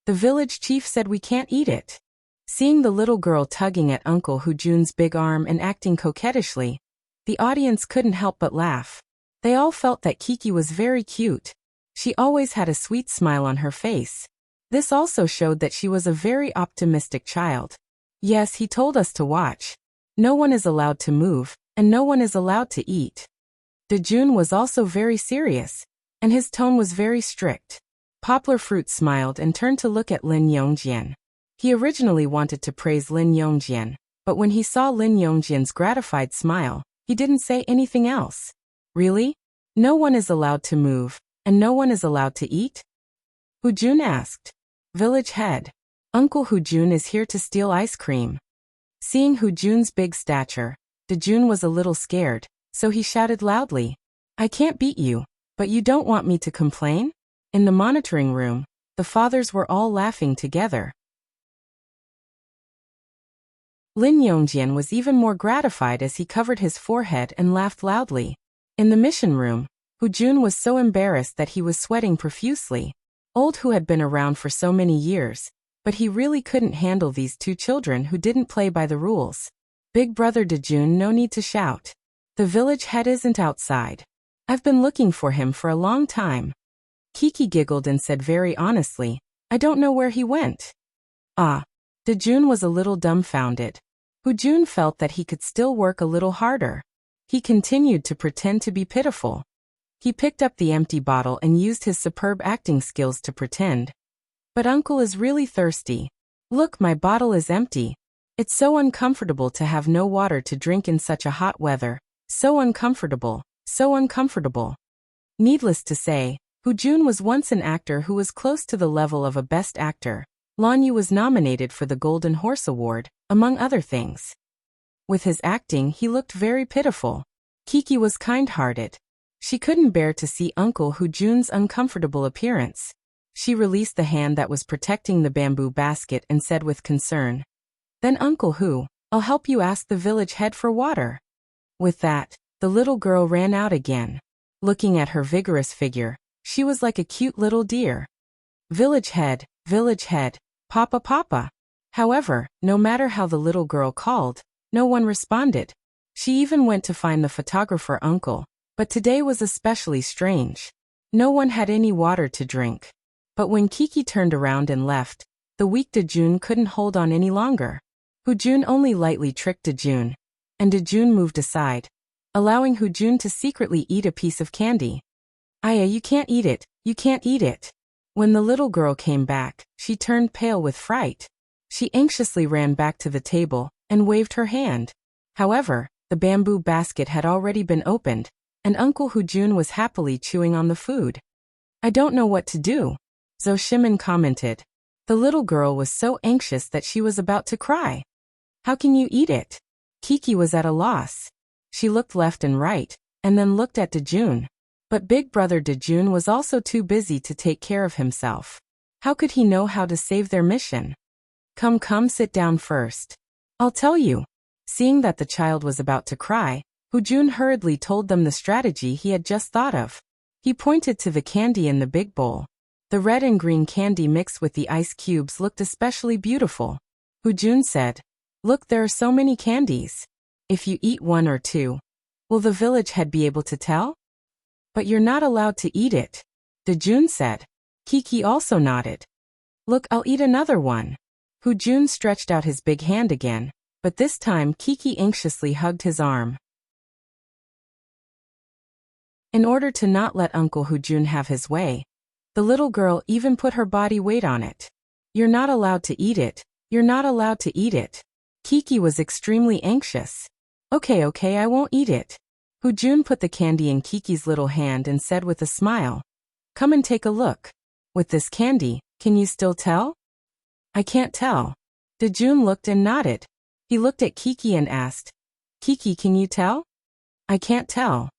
The village chief said we can't eat it. Seeing the little girl tugging at Uncle Hu-jun's big arm and acting coquettishly, the audience couldn't help but laugh. They all felt that Kiki was very cute. She always had a sweet smile on her face. This also showed that she was a very optimistic child. Yes, he told us to watch. No one is allowed to move, and no one is allowed to eat. Dejun was also very serious, and his tone was very strict. Poplar Fruit smiled and turned to look at Lin Yongjian. He originally wanted to praise Lin Yongjian, but when he saw Lin Yongjian's gratified smile, he didn't say anything else. Really? No one is allowed to move, and no one is allowed to eat? Hu-jun asked. Village head. Uncle Hu-jun is here to steal ice cream. Seeing Hu-jun's big stature, Dejun was a little scared, so he shouted loudly, I can't beat you, but you don't want me to complain? In the monitoring room, the fathers were all laughing together. Lin Yongjian was even more gratified as he covered his forehead and laughed loudly. In the mission room, Hu-jun was so embarrassed that he was sweating profusely. Old Hu had been around for so many years, but he really couldn't handle these two children who didn't play by the rules. Big brother Dejun, no need to shout. The village head isn't outside. I've been looking for him for a long time. Kiki giggled and said very honestly, I don't know where he went. Ah. Dejun was a little dumbfounded. Hu-jun felt that he could still work a little harder. He continued to pretend to be pitiful. He picked up the empty bottle and used his superb acting skills to pretend. But uncle is really thirsty. Look, my bottle is empty. It's so uncomfortable to have no water to drink in such a hot weather. So uncomfortable, so uncomfortable. Needless to say, Hu-jun was once an actor who was close to the level of a best actor. Lan Yu was nominated for the Golden Horse Award, among other things. With his acting, he looked very pitiful. Kiki was kind-hearted. She couldn't bear to see Uncle Hu-jun's uncomfortable appearance. She released the hand that was protecting the bamboo basket and said with concern, Then Uncle Hu, I'll help you ask the village head for water. With that, the little girl ran out again. Looking at her vigorous figure, she was like a cute little deer. Village head, Papa Papa. However, no matter how the little girl called, no one responded. She even went to find the photographer uncle, but today was especially strange. No one had any water to drink. But when Kiki turned around and left, the weak Dejun couldn't hold on any longer. Hu-jun only lightly tricked Dejun, and Dejun moved aside, allowing Hu-jun to secretly eat a piece of candy. Aya, you can't eat it, you can't eat it. When the little girl came back, she turned pale with fright. She anxiously ran back to the table and waved her hand. However, the bamboo basket had already been opened, and Uncle Hu-jun was happily chewing on the food. I don't know what to do, Zhou Shimin commented. The little girl was so anxious that she was about to cry. How can you eat it? Kiki was at a loss. She looked left and right, and then looked at Dejun. But big brother Dejun was also too busy to take care of himself. How could he know how to save their mission? Come, sit down first. I'll tell you. Seeing that the child was about to cry, Hu-jun hurriedly told them the strategy he had just thought of. He pointed to the candy in the big bowl. The red and green candy mixed with the ice cubes looked especially beautiful. Hu-jun said, Look, there are so many candies. If you eat one or two, will the village head be able to tell? But you're not allowed to eat it, Dejun said. Kiki also nodded. Look, I'll eat another one. Hu-jun stretched out his big hand again, but this time Kiki anxiously hugged his arm. In order to not let Uncle Hu-jun have his way, the little girl even put her body weight on it. You're not allowed to eat it. You're not allowed to eat it. Kiki was extremely anxious. Okay, I won't eat it. Hu-jun put the candy in Kiki's little hand and said with a smile, Come and take a look. With this candy, can you still tell? I can't tell. Dejun looked and nodded. He looked at Kiki and asked, Kiki, can you tell? I can't tell.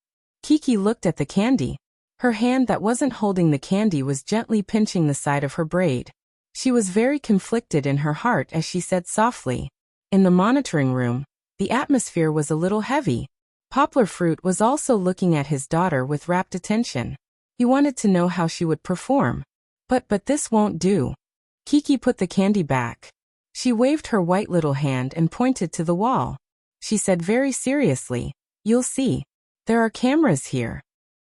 Kiki looked at the candy. Her hand that wasn't holding the candy was gently pinching the side of her braid. She was very conflicted in her heart as she said softly, In the monitoring room, the atmosphere was a little heavy. Poplar Fruit was also looking at his daughter with rapt attention. He wanted to know how she would perform. But this won't do. Kiki put the candy back. She waved her white little hand and pointed to the wall. She said very seriously, "You'll see. There are cameras here."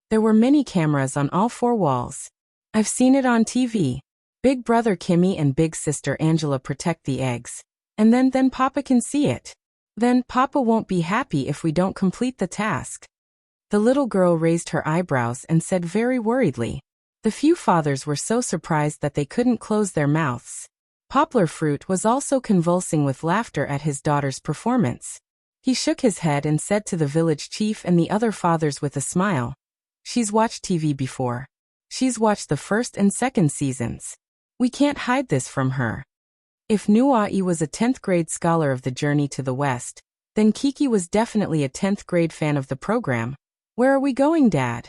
There were many cameras on all 4 walls. I've seen it on TV. Big brother Kimmy and big sister Angela protect the eggs. And then Papa can see it. Then Papa won't be happy if we don't complete the task. The little girl raised her eyebrows and said very worriedly. The few fathers were so surprised that they couldn't close their mouths. Poplar Fruit was also convulsing with laughter at his daughter's performance. He shook his head and said to the village chief and the other fathers with a smile, "She's watched TV before. She's watched the 1st and 2nd seasons. We can't hide this from her." If Nuai was a 10th grade scholar of the Journey to the West, then Kiki was definitely a 10th grade fan of the program. Where are we going, Dad?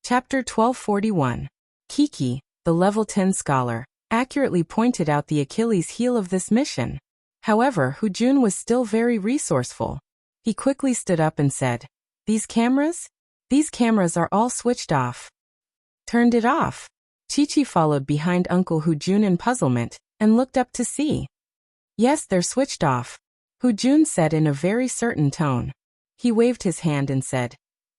Chapter 1241. Kiki, the level 10 scholar, accurately pointed out the Achilles heel of this mission. However, Hujun was still very resourceful. He quickly stood up and said, "These cameras? These cameras are all switched off." "Turned it off." Chi-Chi followed behind Uncle Hujun in puzzlement, and looked up to see. "Yes, they're switched off," Hujun said in a very certain tone. He waved his hand and said,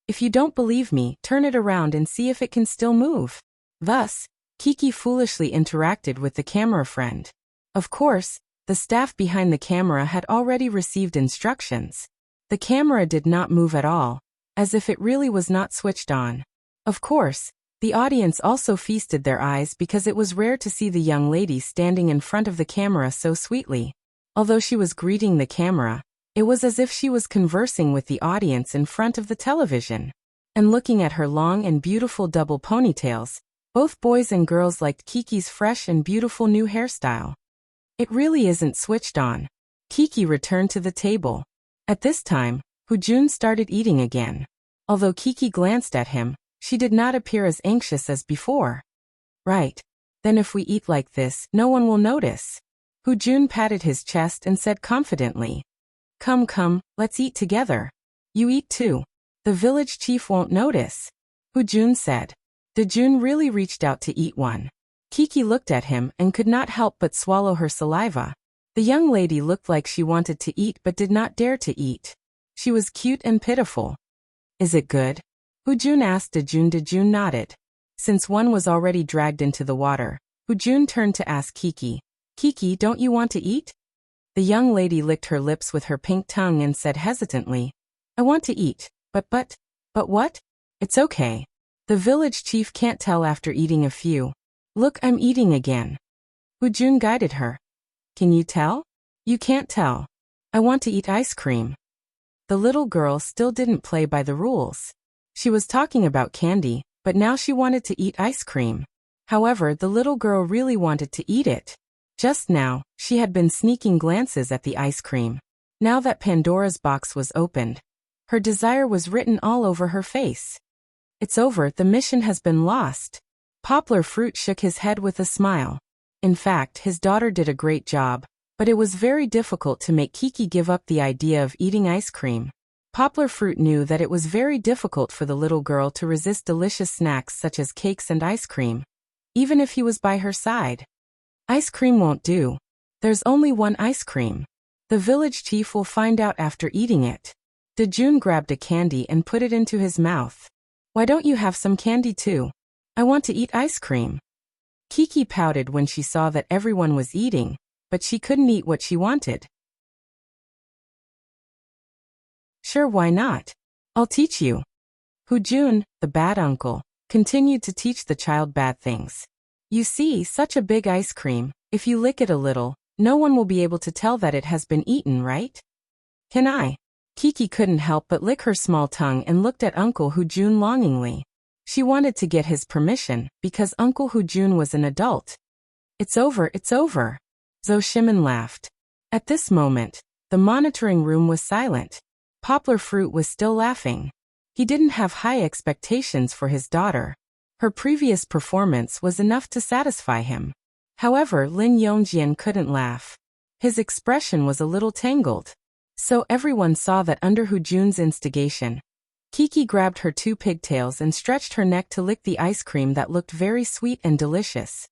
"If you don't believe me, turn it around and see if it can still move." Thus, Kiki foolishly interacted with the camera friend. Of course, the staff behind the camera had already received instructions. The camera did not move at all, as if it really was not switched on. Of course, the audience also feasted their eyes because it was rare to see the young lady standing in front of the camera so sweetly. Although she was greeting the camera, it was as if she was conversing with the audience in front of the television. And looking at her long and beautiful double ponytails, both boys and girls liked Kiki's fresh and beautiful new hairstyle. "It really isn't switched on." Kiki returned to the table. At this time, Hujun started eating again. Although Kiki glanced at him, she did not appear as anxious as before. "Right. Then if we eat like this, no one will notice." Hujun patted his chest and said confidently, Come, let's eat together. You eat too. The village chief won't notice." Hujun said. Dejun really reached out to eat one. Kiki looked at him and could not help but swallow her saliva. The young lady looked like she wanted to eat but did not dare to eat. She was cute and pitiful. "Is it good?" Hujun asked Dejun. Dejun nodded. Since one was already dragged into the water, Hujun turned to ask Kiki, "Kiki, don't you want to eat?" The young lady licked her lips with her pink tongue and said hesitantly, "I want to eat, but what? It's okay. The village chief can't tell after eating a few. Look, I'm eating again." Hujun guided her. "Can you tell?" "You can't tell. I want to eat ice cream." The little girl still didn't play by the rules. She was talking about candy, but now she wanted to eat ice cream. However, the little girl really wanted to eat it. Just now, she had been sneaking glances at the ice cream. Now that Pandora's box was opened, her desire was written all over her face. "It's over, the mission has been lost." Poplar Fruit shook his head with a smile. In fact, his daughter did a great job, but it was very difficult to make Kiki give up the idea of eating ice cream. Poplar Fruit knew that it was very difficult for the little girl to resist delicious snacks such as cakes and ice cream, even if he was by her side. "Ice cream won't do. There's only one ice cream. The village chief will find out after eating it." Dejun grabbed a candy and put it into his mouth. "Why don't you have some candy too? I want to eat ice cream." Kiki pouted when she saw that everyone was eating, but she couldn't eat what she wanted. "Sure, why not? I'll teach you." Hujun, the bad uncle, continued to teach the child bad things. "You see, such a big ice cream, if you lick it a little, no one will be able to tell that it has been eaten, right? Can I?" Kiki couldn't help but lick her small tongue and looked at Uncle Hujun longingly. She wanted to get his permission, because Uncle Hujun was an adult. It's over. Zhou Shimin laughed. At this moment, the monitoring room was silent. Poplar Fruit was still laughing. He didn't have high expectations for his daughter. Her previous performance was enough to satisfy him. However, Lin Yongjian couldn't laugh. His expression was a little tangled. So everyone saw that under Hu Jun's instigation, Kiki grabbed her 2 pigtails and stretched her neck to lick the ice cream that looked very sweet and delicious.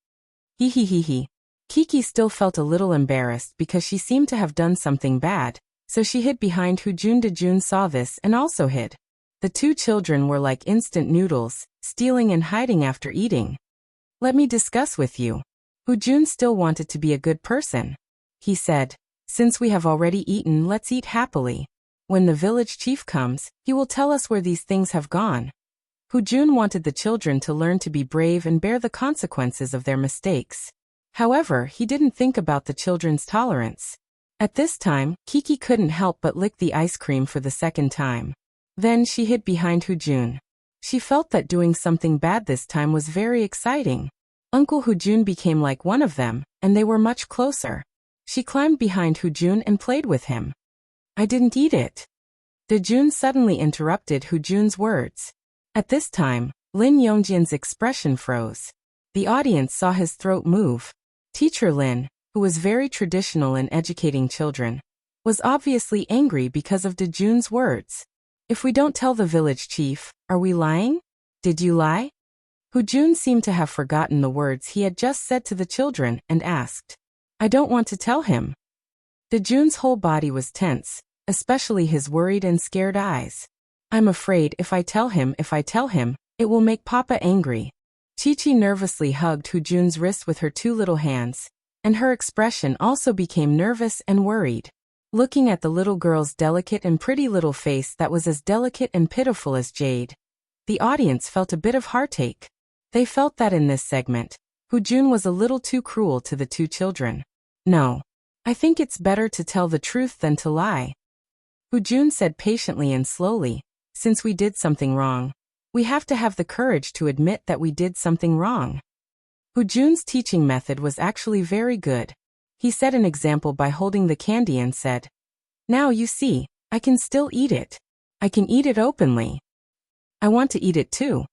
Hee hee hee hee. Kiki still felt a little embarrassed because she seemed to have done something bad, so she hid behind Hu Jun. De Jun saw this and also hid. The 2 children were like instant noodles, stealing and hiding after eating. Let me discuss with you. Hu Jun still wanted to be a good person. He said, since we have already eaten, let's eat happily. When the village chief comes, he will tell us where these things have gone. Hu Jun wanted the children to learn to be brave and bear the consequences of their mistakes. However, he didn't think about the children's tolerance. At this time, Kiki couldn't help but lick the ice cream for the 2nd time. Then she hid behind Hu Jun. She felt that doing something bad this time was very exciting. Uncle Hu Jun became like one of them, and they were much closer. She climbed behind Hu Jun and played with him. I didn't eat it. De Jun suddenly interrupted Hu Jun's words. At this time, Lin Yongjian's expression froze. The audience saw his throat move. Teacher Lin, who was very traditional in educating children, was obviously angry because of De Jun's words. If we don't tell the village chief, are we lying? Did you lie? Hu Jun seemed to have forgotten the words he had just said to the children and asked, I don't want to tell him. De Jun's whole body was tense, especially his worried and scared eyes. I'm afraid if I tell him, it will make Papa angry. Chi-Chi nervously hugged Hu Jun's wrist with her 2 little hands, and her expression also became nervous and worried. Looking at the little girl's delicate and pretty little face that was as delicate and pitiful as jade, the audience felt a bit of heartache. They felt that in this segment, Hu Jun was a little too cruel to the 2 children. No. I think it's better to tell the truth than to lie. Hu Jun said patiently and slowly, since we did something wrong, we have to have the courage to admit that we did something wrong. Hu Jun's teaching method was actually very good. He set an example by holding the candy and said, now you see, I can still eat it. I can eat it openly. I want to eat it too.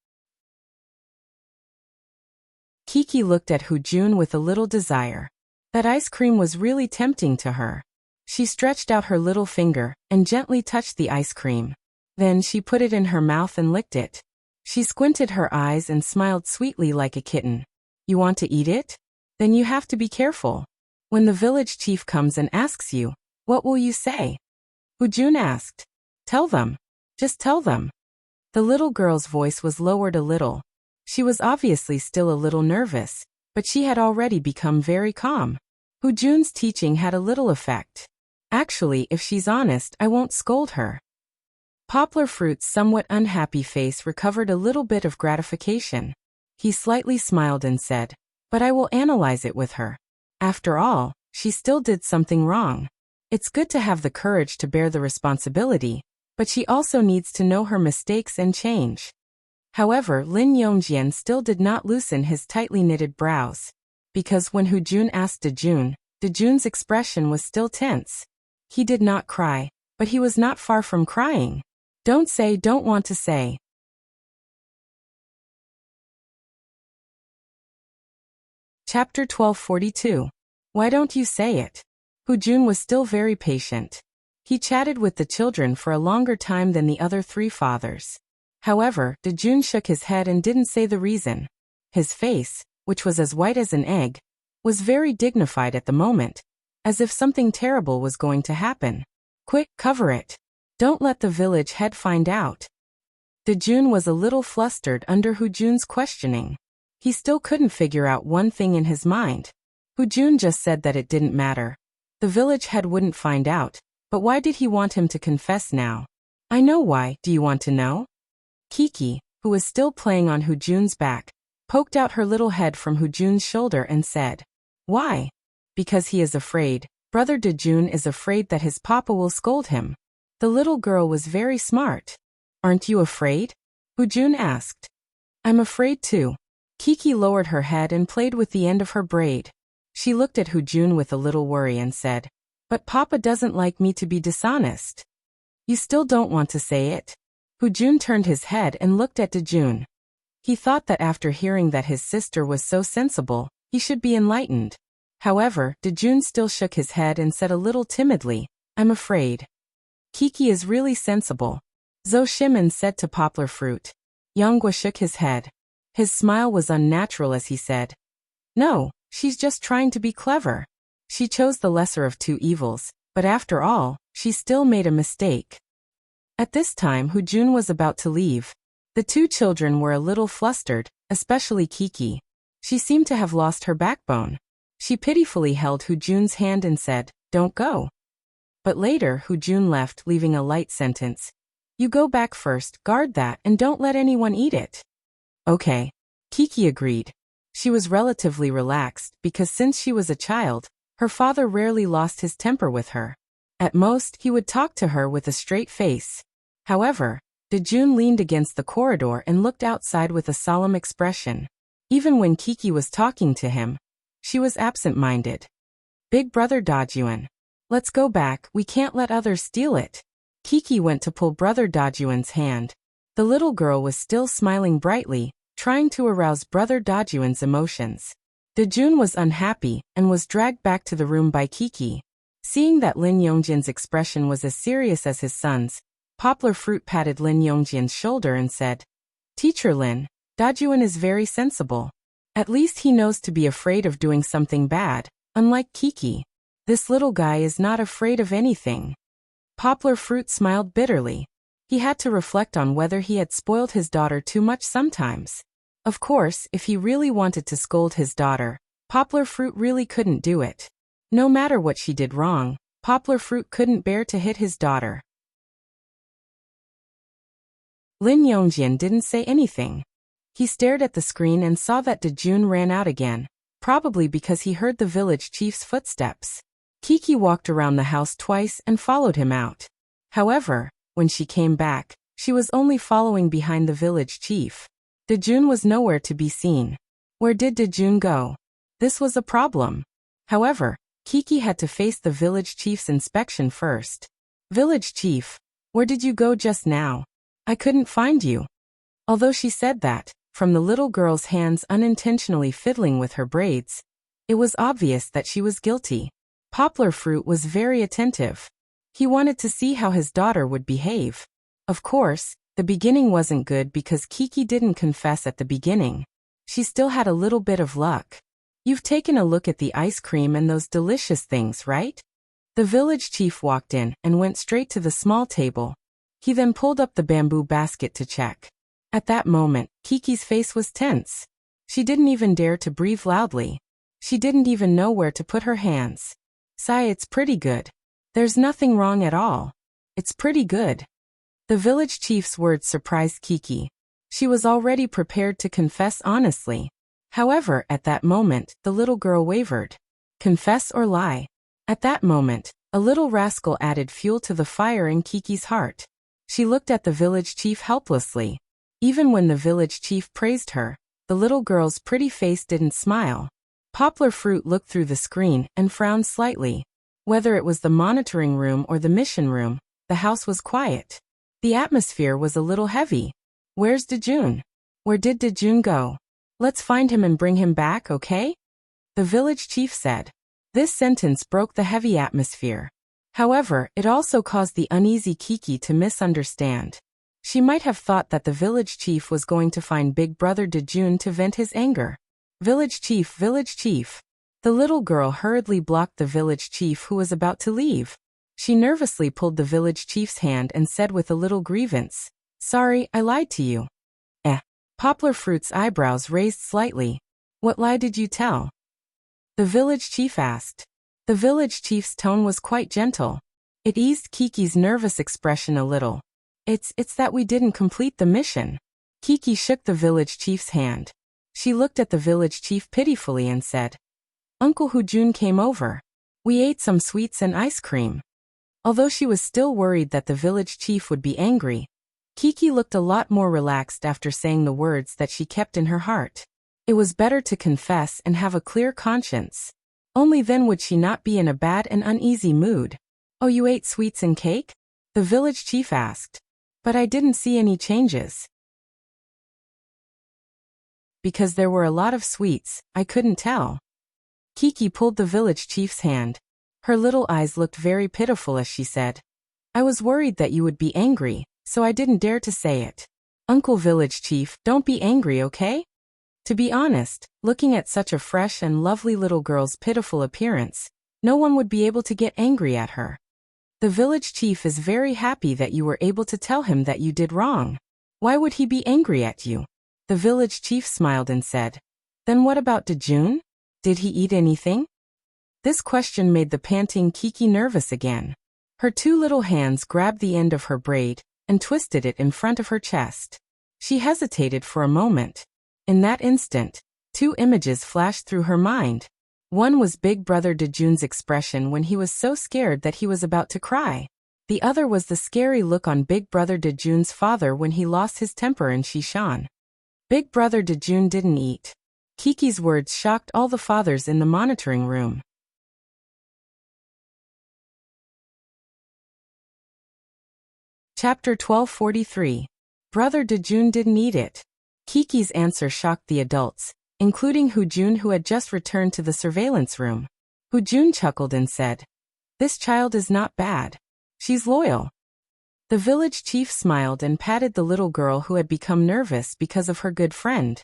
Kiki looked at Hu Jun with a little desire. That ice cream was really tempting to her. She stretched out her little finger and gently touched the ice cream. Then she put it in her mouth and licked it. She squinted her eyes and smiled sweetly like a kitten. You want to eat it? Then you have to be careful. When the village chief comes and asks you, what will you say? Hu Jun asked. Tell them. Just tell them. The little girl's voice was lowered a little. She was obviously still a little nervous, but she had already become very calm. Hu Jun's teaching had a little effect. Actually, if she's honest, I won't scold her. Poplar Fruit's somewhat unhappy face recovered a little bit of gratification. He slightly smiled and said, but I will analyze it with her. After all, she still did something wrong. It's good to have the courage to bear the responsibility, but she also needs to know her mistakes and change. However, Lin Yongjian still did not loosen his tightly knitted brows, because when Hu Jun asked De Jun's expression was still tense. He did not cry, but he was not far from crying. Don't say, don't want to say. Chapter 1242. Why don't you say it? Hu Jun was still very patient. He chatted with the children for a longer time than the other 3 fathers. However, De Jun shook his head and didn't say the reason. His face, which was as white as an egg, was very dignified at the moment, as if something terrible was going to happen. Quick, cover it. Don't let the village head find out. De Jun was a little flustered under Hu Jun's questioning. He still couldn't figure out one thing in his mind. Hu Jun just said that it didn't matter. The village head wouldn't find out, but why did he want him to confess now? I know why, do you want to know? Kiki, who was still playing on Hu Jun's back, poked out her little head from Hu Jun's shoulder and said, why? Because he is afraid. Brother De Jun is afraid that his papa will scold him. The little girl was very smart. Aren't you afraid? Hu Jun asked. I'm afraid too. Kiki lowered her head and played with the end of her braid. She looked at Hu Jun with a little worry and said, but Papa doesn't like me to be dishonest. You still don't want to say it? Hu Jun turned his head and looked at De Jun. He thought that after hearing that his sister was so sensible, he should be enlightened. However, Dejun still shook his head and said a little timidly, "I'm afraid. Kiki is really sensible," Zhou Shimin said to Poplar Fruit. Yanghua shook his head. His smile was unnatural as he said, "No, she's just trying to be clever. She chose the lesser of two evils, but after all, she still made a mistake." At this time Hu Jun was about to leave. The two children were a little flustered, especially Kiki. She seemed to have lost her backbone. She pitifully held Hu Jun's hand and said, "Don't go." But later Hu Jun left, leaving a light sentence. "You go back first, guard that, and don't let anyone eat it." "Okay." Kiki agreed. She was relatively relaxed because since she was a child, her father rarely lost his temper with her. At most, he would talk to her with a straight face. However, Dejun leaned against the corridor and looked outside with a solemn expression. Even when Kiki was talking to him, she was absent-minded. "Big brother Dajuan. Let's go back, we can't let others steal it." Kiki went to pull brother Dajuan's hand. The little girl was still smiling brightly, trying to arouse brother Dajuan's emotions. Dejun was unhappy and was dragged back to the room by Kiki. Seeing that Lin Yongjin's expression was as serious as his son's, Poplar Fruit patted Lin Yongjin's shoulder and said, "Teacher Lin, Dajuan is very sensible. At least he knows to be afraid of doing something bad, unlike Kiki. This little guy is not afraid of anything." Poplar Fruit smiled bitterly. He had to reflect on whether he had spoiled his daughter too much sometimes. Of course, if he really wanted to scold his daughter, Poplar Fruit really couldn't do it. No matter what she did wrong, Poplar Fruit couldn't bear to hit his daughter. Lin Yongjin didn't say anything. He stared at the screen and saw that Dejun ran out again, probably because he heard the village chief's footsteps. Kiki walked around the house twice and followed him out. However, when she came back, she was only following behind the village chief. Dejun was nowhere to be seen. Where did Dejun go? This was a problem. However, Kiki had to face the village chief's inspection first. "Village chief, where did you go just now? I couldn't find you." Although she said that, from the little girl's hands unintentionally fiddling with her braids, it was obvious that she was guilty. Poplar Fruit was very attentive. He wanted to see how his daughter would behave. Of course, the beginning wasn't good because Kiki didn't confess at the beginning. She still had a little bit of luck. "You've taken a look at the ice cream and those delicious things, right?" The village chief walked in and went straight to the small table. He then pulled up the bamboo basket to check. At that moment, Kiki's face was tense. She didn't even dare to breathe loudly. She didn't even know where to put her hands. "Sai, it's pretty good. There's nothing wrong at all. It's pretty good." The village chief's words surprised Kiki. She was already prepared to confess honestly. However, at that moment, the little girl wavered. Confess or lie? At that moment, a little rascal added fuel to the fire in Kiki's heart. She looked at the village chief helplessly. Even when the village chief praised her, the little girl's pretty face didn't smile. Poplar Fruit looked through the screen and frowned slightly. Whether it was the monitoring room or the mission room, the house was quiet. The atmosphere was a little heavy. "Where's Dejun? Where did Dejun go? Let's find him and bring him back, okay?" the village chief said. This sentence broke the heavy atmosphere. However, it also caused the uneasy Kiki to misunderstand. She might have thought that the village chief was going to find Big Brother Dejun to vent his anger. "Village chief, village chief." The little girl hurriedly blocked the village chief who was about to leave. She nervously pulled the village chief's hand and said with a little grievance, "Sorry, I lied to you." Poplar Fruit's eyebrows raised slightly. "What lie did you tell?" the village chief asked. The village chief's tone was quite gentle. It eased Kiki's nervous expression a little. It's that we didn't complete the mission." Kiki shook the village chief's hand. She looked at the village chief pitifully and said, "Uncle Hu Jun came over. We ate some sweets and ice cream." Although she was still worried that the village chief would be angry, Kiki looked a lot more relaxed after saying the words that she kept in her heart. It was better to confess and have a clear conscience. Only then would she not be in a bad and uneasy mood. "Oh, you ate sweets and cake?" the village chief asked. "But I didn't see any changes." because there were a lot of sweets, I couldn't tell. Kiki pulled the village chief's hand. Her little eyes looked very pitiful as she said, I was worried that you would be angry, so I didn't dare to say it. Uncle Village Chief, don't be angry, okay? To be honest, looking at such a fresh and lovely little girl's pitiful appearance, no one would be able to get angry at her. The village chief is very happy that you were able to tell him that you did wrong. Why would he be angry at you? The village chief smiled and said, Then what about Dejun? Did he eat anything? This question made the panting Kiki nervous again. Her two little hands grabbed the end of her braid and twisted it in front of her chest. She hesitated for a moment. In that instant, two images flashed through her mind. One was Big Brother Dejun's expression when he was so scared that he was about to cry. The other was the scary look on Big Brother Dejun's father when he lost his temper in Shishan. Big Brother Dejun didn't eat. Kiki's words shocked all the fathers in the monitoring room. Chapter 1243. Brother Dejun didn't eat it. Kiki's answer shocked the adults, including Hujun, who had just returned to the surveillance room. Hujun chuckled and said, This child is not bad. She's loyal. The village chief smiled and patted the little girl who had become nervous because of her good friend.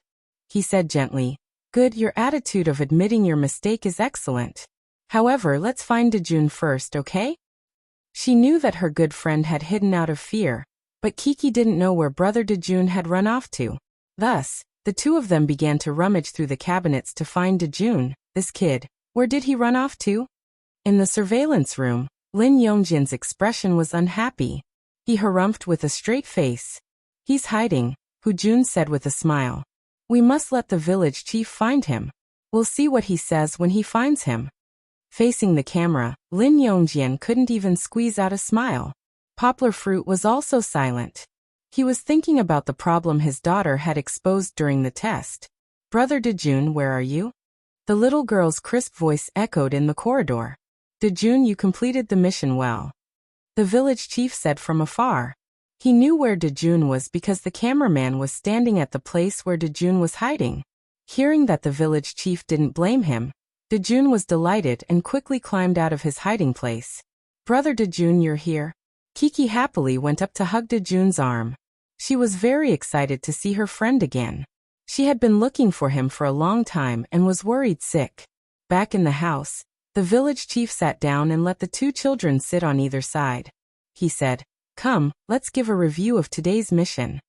He said gently, Good, your attitude of admitting your mistake is excellent. However, let's find Dejun first, okay? She knew that her good friend had hidden out of fear, but Kiki didn't know where Brother Dejun had run off to. Thus, the two of them began to rummage through the cabinets to find Dejun. This kid, where did he run off to? In the surveillance room, Lin Yongjin's expression was unhappy. He harumphed with a straight face. He's hiding, Hujun said with a smile. We must let the village chief find him. We'll see what he says when he finds him. Facing the camera, Lin Yongjin couldn't even squeeze out a smile. Poplar Fruit was also silent. He was thinking about the problem his daughter had exposed during the test. Brother Dejun, where are you? The little girl's crisp voice echoed in the corridor. Dejun, you completed the mission well. The village chief said from afar. He knew where Dejun was because the cameraman was standing at the place where Dejun was hiding. Hearing that the village chief didn't blame him, Dejun was delighted and quickly climbed out of his hiding place. Brother Dejun, you're here. Kiki happily went up to hug Dejun's arm. She was very excited to see her friend again. She had been looking for him for a long time and was worried sick. Back in the house, the village chief sat down and let the two children sit on either side. He said, Come, let's give a review of today's mission.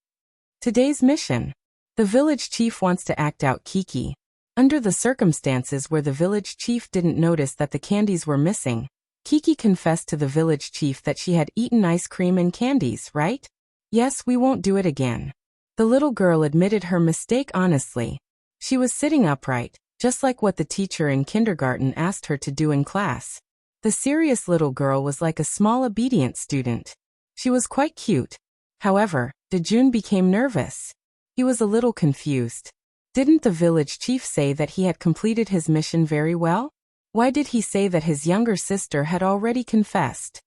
Today's mission. The village chief wants to act out Kiki. Under the circumstances where the village chief didn't notice that the candies were missing, Kiki confessed to the village chief that she had eaten ice cream and candies, right? Yes, we won't do it again. The little girl admitted her mistake honestly. She was sitting upright, just like what the teacher in kindergarten asked her to do in class. The serious little girl was like a small obedient student. She was quite cute. However, Dejun became nervous. He was a little confused. Didn't the village chief say that he had completed his mission very well? Why did he say that his younger sister had already confessed?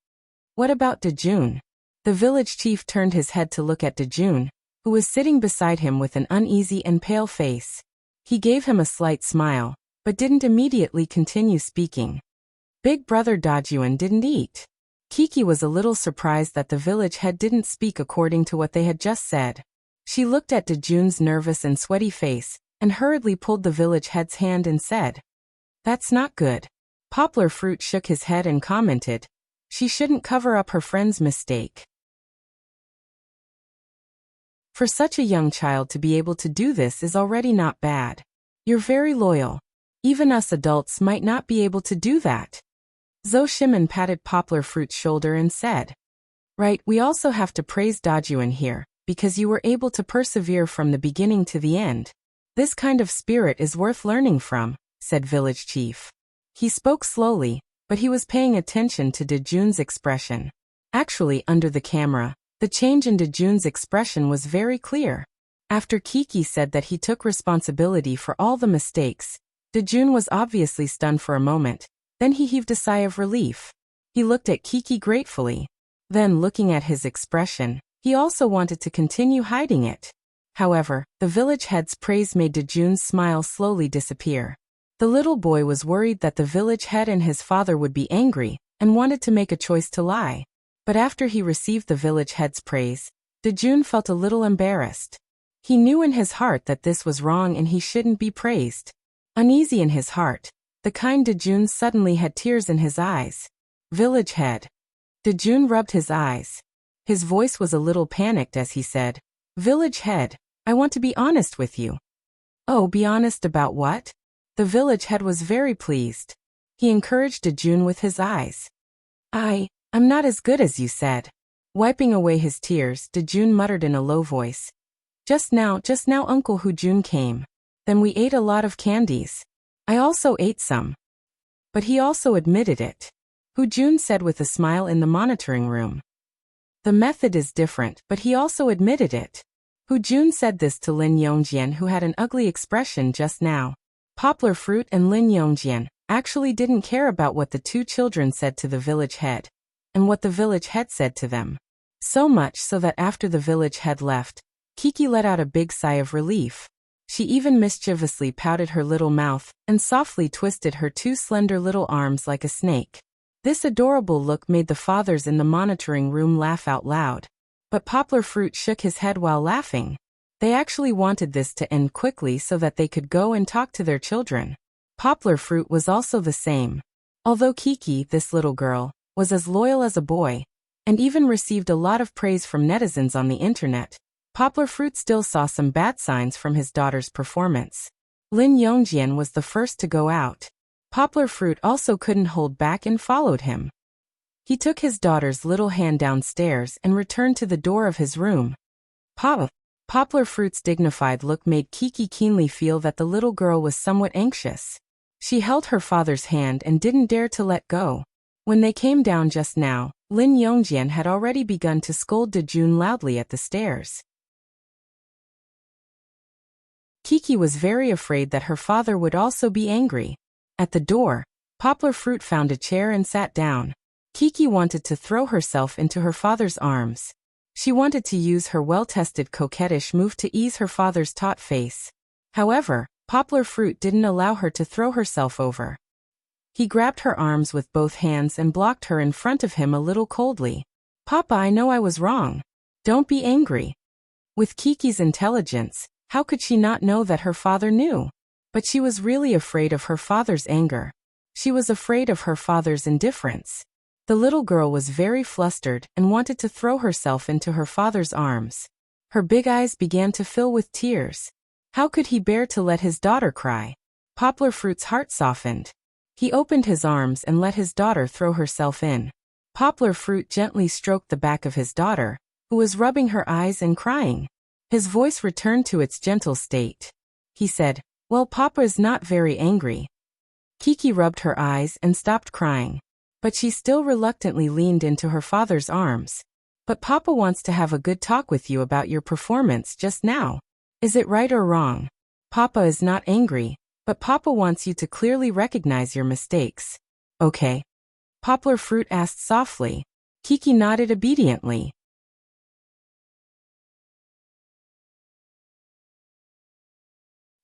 What about Dejun? The village chief turned his head to look at Dejun, who was sitting beside him with an uneasy and pale face. He gave him a slight smile, but didn't immediately continue speaking. Big Brother Dajun didn't eat. Kiki was a little surprised that the village head didn't speak according to what they had just said. She looked at Dejun's nervous and sweaty face, and hurriedly pulled the village head's hand and said, That's not good. Poplar Fruit shook his head and commented, She shouldn't cover up her friend's mistake. For such a young child to be able to do this is already not bad. You're very loyal. Even us adults might not be able to do that. Zhou Shimin patted Poplar Fruit's shoulder and said, Right, we also have to praise Dajuan here, because you were able to persevere from the beginning to the end. This kind of spirit is worth learning from, said Village Chief. He spoke slowly, but he was paying attention to Dejun's expression. Actually, under the camera, the change in Dejun's expression was very clear. After Kiki said that he took responsibility for all the mistakes, Dejun was obviously stunned for a moment. Then he heaved a sigh of relief. He looked at Kiki gratefully. Then, looking at his expression, he also wanted to continue hiding it. However, the village head's praise made Dejun's smile slowly disappear. The little boy was worried that the village head and his father would be angry, and wanted to make a choice to lie. But after he received the village head's praise, Dejun felt a little embarrassed. He knew in his heart that this was wrong and he shouldn't be praised. Uneasy in his heart, the kind Dejun suddenly had tears in his eyes. Village head. Dejun rubbed his eyes. His voice was a little panicked as he said, "Village head, I want to be honest with you." "Oh, be honest about what?" The village head was very pleased. He encouraged Dejun with his eyes. I'm not as good as you said." Wiping away his tears, Dejun muttered in a low voice. Just now Uncle Hujun came. Then we ate a lot of candies. I also ate some." But he also admitted it. Hujun said with a smile in the monitoring room. "The method is different, but he also admitted it." Hujun said this to Lin Yongjian, who had an ugly expression just now. Poplar Fruit and Lin Yongjian actually didn't care about what the two children said to the village head, and what the village head said to them. So much so that after the village head left, Kiki let out a big sigh of relief. She even mischievously pouted her little mouth, and softly twisted her two slender little arms like a snake. This adorable look made the fathers in the monitoring room laugh out loud. But Poplar Fruit shook his head while laughing. They actually wanted this to end quickly so that they could go and talk to their children. Poplar Fruit was also the same. Although Kiki, this little girl, was as loyal as a boy, and even received a lot of praise from netizens on the internet, Poplar Fruit still saw some bad signs from his daughter's performance. Lin Yongjian was the first to go out. Poplar Fruit also couldn't hold back and followed him. He took his daughter's little hand downstairs and returned to the door of his room. Poplar Fruit's dignified look made Kiki keenly feel that the little girl was somewhat anxious. She held her father's hand and didn't dare to let go. When they came down just now, Lin Yongjian had already begun to scold Dejun loudly at the stairs. Kiki was very afraid that her father would also be angry. At the door, Poplar Fruit found a chair and sat down. Kiki wanted to throw herself into her father's arms. She wanted to use her well-tested coquettish move to ease her father's taut face. However, Poplar Fruit didn't allow her to throw herself over. He grabbed her arms with both hands and blocked her in front of him a little coldly. "Papa, I know I was wrong. Don't be angry." With Kiki's intelligence, how could she not know that her father knew? But she was really afraid of her father's anger. She was afraid of her father's indifference. The little girl was very flustered and wanted to throw herself into her father's arms. Her big eyes began to fill with tears. How could he bear to let his daughter cry? Poplar Fruit's heart softened. He opened his arms and let his daughter throw herself in. Poplar Fruit gently stroked the back of his daughter, who was rubbing her eyes and crying. His voice returned to its gentle state. He said, "Well, Papa is not very angry." Kiki rubbed her eyes and stopped crying. But she still reluctantly leaned into her father's arms. "But Papa wants to have a good talk with you about your performance just now. Is it right or wrong? Papa is not angry, but Papa wants you to clearly recognize your mistakes. Okay?" Poplar Fruit asked softly. Kiki nodded obediently.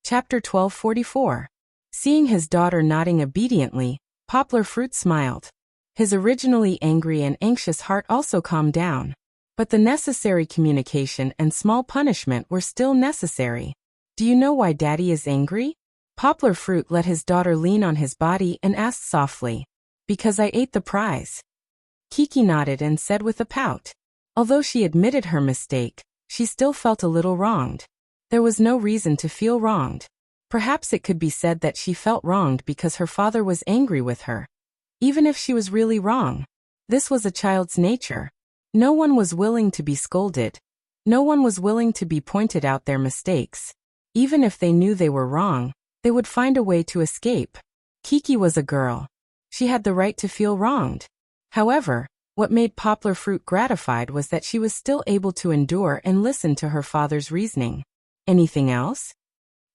Chapter 1244. Seeing his daughter nodding obediently, Poplar Fruit smiled. His originally angry and anxious heart also calmed down. But the necessary communication and small punishment were still necessary. "Do you know why Daddy is angry?" Poplar Fruit let his daughter lean on his body and asked softly. "Because I ate the prize." Kiki nodded and said with a pout. Although she admitted her mistake, she still felt a little wronged. There was no reason to feel wronged. Perhaps it could be said that she felt wronged because her father was angry with her. Even if she was really wrong, this was a child's nature. No one was willing to be scolded. No one was willing to be pointed out their mistakes. Even if they knew they were wrong, they would find a way to escape. Kiki was a girl. She had the right to feel wronged. However, what made Poplar Fruit gratified was that she was still able to endure and listen to her father's reasoning. "Anything else?"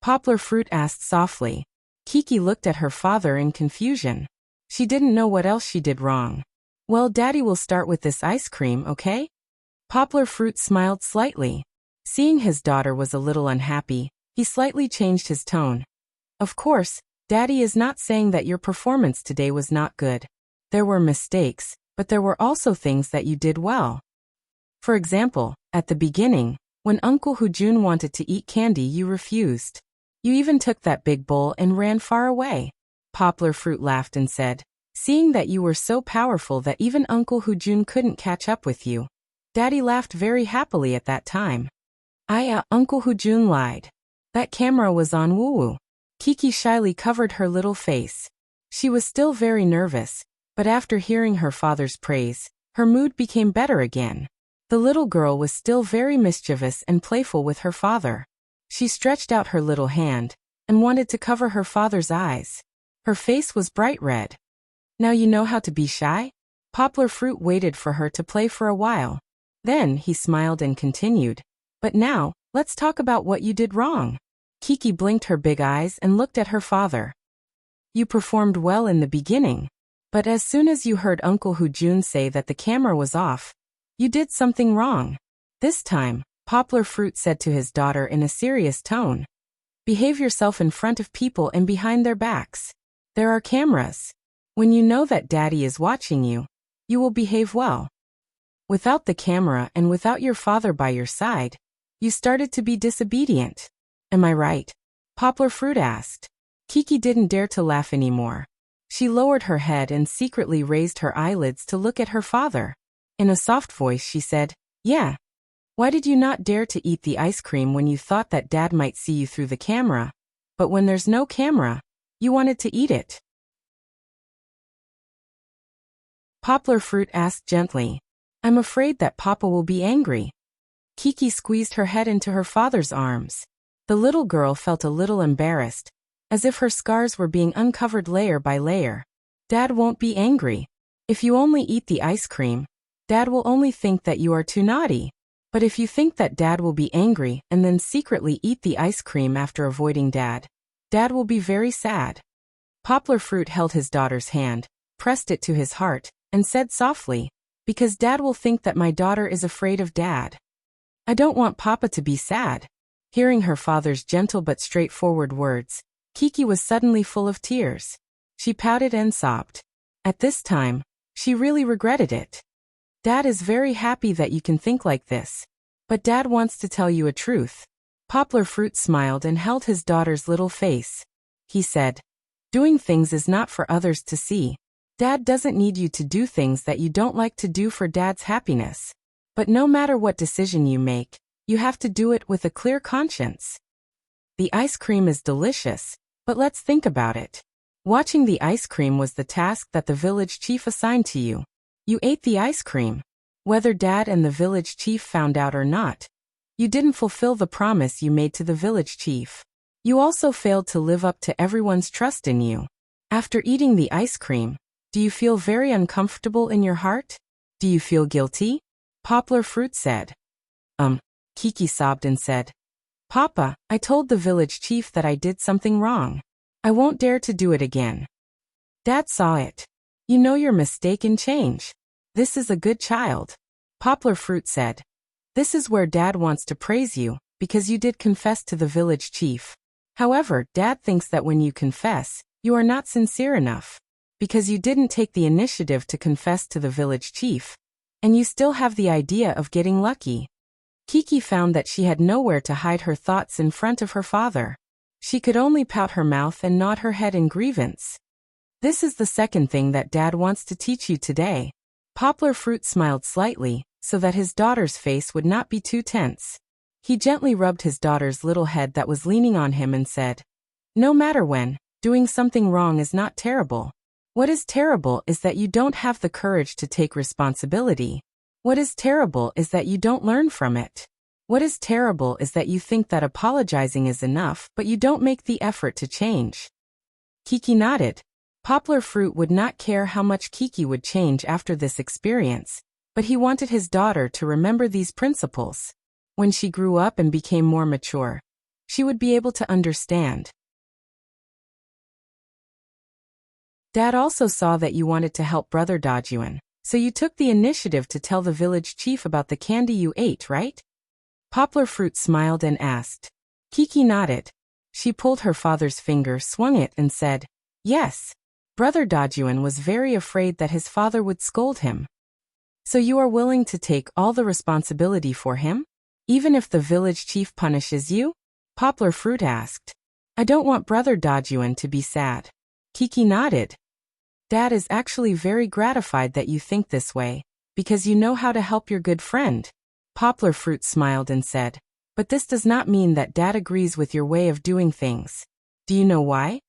Poplar Fruit asked softly. Kiki looked at her father in confusion. She didn't know what else she did wrong. "Well, Daddy will start with this ice cream, okay?" Poplar Fruit smiled slightly. Seeing his daughter was a little unhappy, he slightly changed his tone. Of course, Daddy is not saying that your performance today was not good. There were mistakes, but there were also things that you did well. For example, at the beginning, when Uncle Hujun wanted to eat candy, you refused. You even took that big bowl and ran far away. Poplar Fruit laughed and said, seeing that you were so powerful that even Uncle Hujun couldn't catch up with you. Daddy laughed very happily at that time. Uncle Hujun lied. That camera was on Wuwu. Kiki shyly covered her little face. She was still very nervous, but after hearing her father's praise, her mood became better again. The little girl was still very mischievous and playful with her father. She stretched out her little hand and wanted to cover her father's eyes. Her face was bright red. Now you know how to be shy? Poplar Fruit waited for her to play for a while. Then he smiled and continued. But now, let's talk about what you did wrong. Kiki blinked her big eyes and looked at her father. You performed well in the beginning. But as soon as you heard Uncle Hujun say that the camera was off, you did something wrong. This time, Poplar Fruit said to his daughter in a serious tone. Behave yourself in front of people and behind their backs. There are cameras. When you know that Daddy is watching you, you will behave well. Without the camera and without your father by your side, you started to be disobedient. Am I right? Poplar Fruit asked. Kiki didn't dare to laugh anymore. She lowered her head and secretly raised her eyelids to look at her father. In a soft voice she said, yeah. Why did you not dare to eat the ice cream when you thought that Dad might see you through the camera? But when there's no camera, you wanted to eat it. Poplar Fruit asked gently. I'm afraid that Papa will be angry. Kiki squeezed her head into her father's arms. The little girl felt a little embarrassed, as if her scars were being uncovered layer by layer. Dad won't be angry. If you only eat the ice cream, Dad will only think that you are too naughty. But if you think that Dad will be angry and then secretly eat the ice cream after avoiding Dad, Dad will be very sad. Poplar Fruit held his daughter's hand, pressed it to his heart, and said softly, because Dad will think that my daughter is afraid of Dad. I don't want Papa to be sad. Hearing her father's gentle but straightforward words, Kiki was suddenly full of tears. She pouted and sobbed. At this time, she really regretted it. Dad is very happy that you can think like this. But Dad wants to tell you a truth. Poplar Fruit smiled and held his daughter's little face. He said, doing things is not for others to see. Dad doesn't need you to do things that you don't like to do for Dad's happiness. But no matter what decision you make, you have to do it with a clear conscience. The ice cream is delicious, but let's think about it. Watching the ice cream was the task that the village chief assigned to you. You ate the ice cream. Whether Dad and the village chief found out or not, you didn't fulfill the promise you made to the village chief. You also failed to live up to everyone's trust in you. After eating the ice cream, do you feel very uncomfortable in your heart? Do you feel guilty? Poplar Fruit said. Kiki sobbed and said, Papa, I told the village chief that I did something wrong. I won't dare to do it again. Dad saw it. You know your mistake and change. This is a good child. Poplar Fruit said. This is where Dad wants to praise you, because you did confess to the village chief. However, Dad thinks that when you confess, you are not sincere enough. Because you didn't take the initiative to confess to the village chief. And you still have the idea of getting lucky. Kiki found that she had nowhere to hide her thoughts in front of her father. She could only pout her mouth and nod her head in grievance. This is the second thing that Dad wants to teach you today. Poplar Fruit smiled slightly, so that his daughter's face would not be too tense. He gently rubbed his daughter's little head that was leaning on him and said, no matter when, doing something wrong is not terrible. What is terrible is that you don't have the courage to take responsibility. What is terrible is that you don't learn from it. What is terrible is that you think that apologizing is enough, but you don't make the effort to change. Kiki nodded. Poplar Fruit would not care how much Kiki would change after this experience, but he wanted his daughter to remember these principles. When she grew up and became more mature, she would be able to understand. Dad also saw that you wanted to help Brother Dajuan, so you took the initiative to tell the village chief about the candy you ate, right? Poplar Fruit smiled and asked. Kiki nodded. She pulled her father's finger, swung it, and said, yes. Brother Dajuan was very afraid that his father would scold him. So you are willing to take all the responsibility for him? Even if the village chief punishes you? Poplar Fruit asked. I don't want Brother Dajuan to be sad. Kiki nodded. Dad is actually very gratified that you think this way, because you know how to help your good friend. Poplar Fruit smiled and said, but this does not mean that Dad agrees with your way of doing things. Do you know why?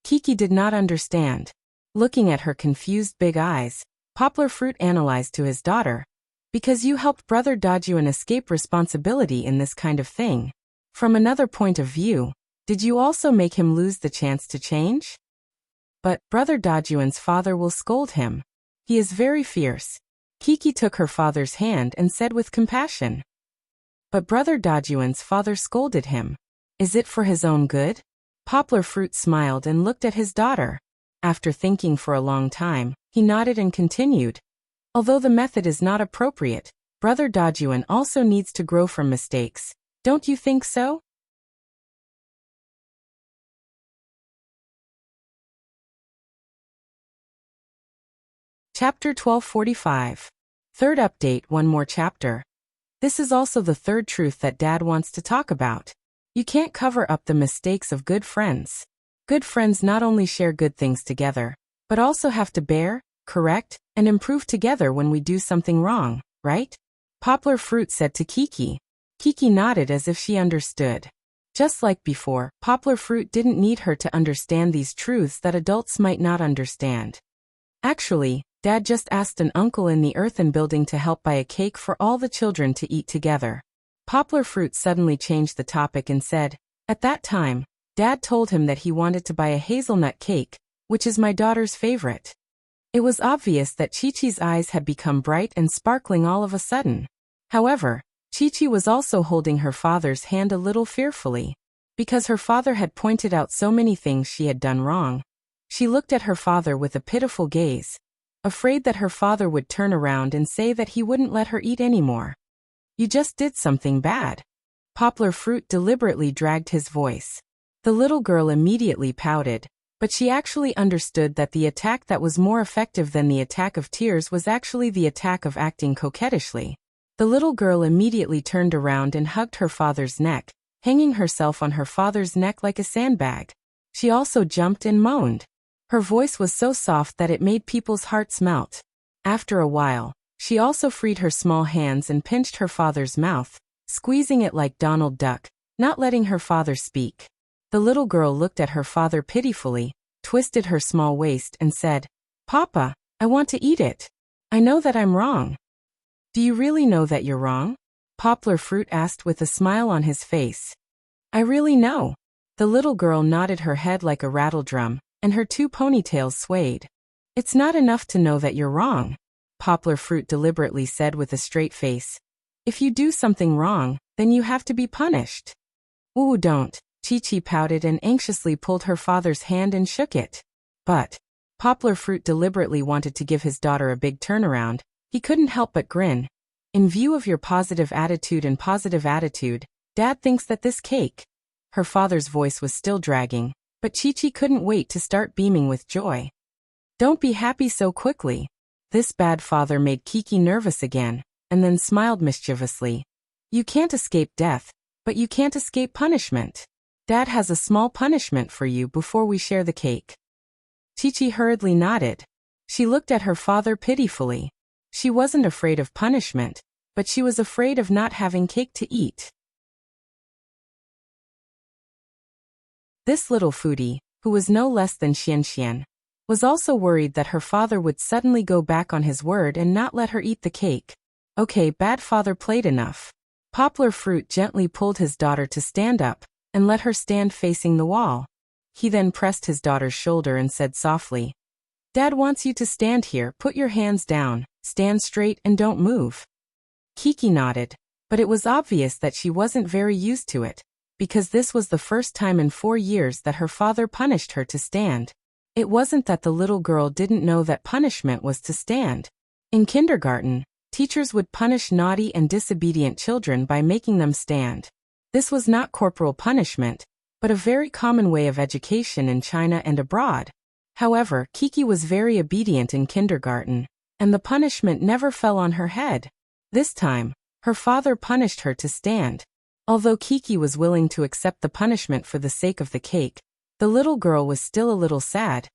Kiki did not understand. Looking at her confused big eyes, Poplar Fruit analyzed to his daughter. Because you helped Brother Dajuan escape responsibility in this kind of thing. From another point of view, did you also make him lose the chance to change? But Brother Dajuan's father will scold him. He is very fierce. Kiki took her father's hand and said with compassion. But Brother Dajuan's father scolded him. Is it for his own good? Poplar Fruit smiled and looked at his daughter. After thinking for a long time, he nodded and continued. Although the method is not appropriate, Brother Dajuan also needs to grow from mistakes. Don't you think so? Chapter 1245. Third update, one more chapter. This is also the third truth that Dad wants to talk about. You can't cover up the mistakes of good friends. Good friends not only share good things together, but also have to bear, correct, and improve together when we do something wrong, right? Poplar Fruit said to Kiki. Kiki nodded as if she understood. Just like before, Poplar Fruit didn't need her to understand these truths that adults might not understand. Actually, Dad just asked an uncle in the earthen building to help buy a cake for all the children to eat together. Poplar Fruit suddenly changed the topic and said, at that time, Dad told him that he wanted to buy a hazelnut cake, which is my daughter's favorite. It was obvious that Chi-Chi's eyes had become bright and sparkling all of a sudden. However, Chi-Chi was also holding her father's hand a little fearfully. Because her father had pointed out so many things she had done wrong. She looked at her father with a pitiful gaze, afraid that her father would turn around and say that he wouldn't let her eat anymore. You just did something bad. Poplar Fruit deliberately dragged his voice. The little girl immediately pouted, but she actually understood that the attack that was more effective than the attack of tears was actually the attack of acting coquettishly. The little girl immediately turned around and hugged her father's neck, hanging herself on her father's neck like a sandbag. She also jumped and moaned. Her voice was so soft that it made people's hearts melt. After a while, she also freed her small hands and pinched her father's mouth, squeezing it like Donald Duck, not letting her father speak. The little girl looked at her father pitifully, twisted her small waist and said, Papa, I want to eat it. I know that I'm wrong. Do you really know that you're wrong? Poplar Fruit asked with a smile on his face. I really know. The little girl nodded her head like a rattledrum, and her two ponytails swayed. It's not enough to know that you're wrong, Poplar Fruit deliberately said with a straight face. If you do something wrong, then you have to be punished. Ooh, don't. Chi-Chi pouted and anxiously pulled her father's hand and shook it. But Poplar Fruit deliberately wanted to give his daughter a big turnaround. He couldn't help but grin. In view of your positive attitude and positive attitude, Dad thinks that this cake. Her father's voice was still dragging, but Chi-Chi couldn't wait to start beaming with joy. Don't be happy so quickly. This bad father made Kiki nervous again, and then smiled mischievously. You can't escape death, but you can't escape punishment. Dad has a small punishment for you before we share the cake. Chi-Chi hurriedly nodded. She looked at her father pitifully. She wasn't afraid of punishment, but she was afraid of not having cake to eat. This little foodie, who was no less than Xian, was also worried that her father would suddenly go back on his word and not let her eat the cake. Okay, bad father played enough. Poplar Fruit gently pulled his daughter to stand up, and let her stand facing the wall. He then pressed his daughter's shoulder and said softly, Dad wants you to stand here, put your hands down, stand straight and don't move. Kiki nodded, but it was obvious that she wasn't very used to it, because this was the first time in 4 years that her father punished her to stand. It wasn't that the little girl didn't know that punishment was to stand. In kindergarten, Teachers would punish naughty and disobedient children by making them stand. This was not corporal punishment, but a very common way of education in China and abroad. However, Kiki was very obedient in kindergarten, and the punishment never fell on her head. This time, her father punished her to stand. Although Kiki was willing to accept the punishment for the sake of the cake, the little girl was still a little sad,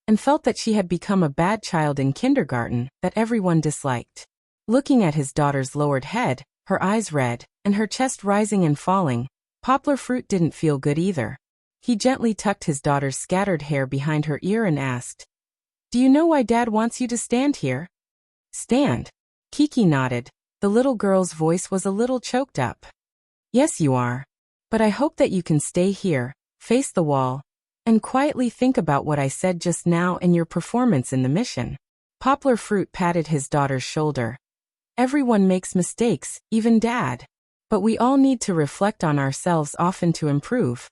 and felt that she had become a bad child in kindergarten that everyone disliked. Looking at his daughter's lowered head, her eyes red, and her chest rising and falling, Poplar Fruit didn't feel good either. He gently tucked his daughter's scattered hair behind her ear and asked, "Do you know why Dad wants you to stand here?" "Stand?" Kiki nodded. The little girl's voice was a little choked up. "Yes, you are. But I hope that you can stay here, face the wall, and quietly think about what I said just now and your performance in the mission." Poplar Fruit patted his daughter's shoulder. "Everyone makes mistakes, even Dad. But we all need to reflect on ourselves often to improve.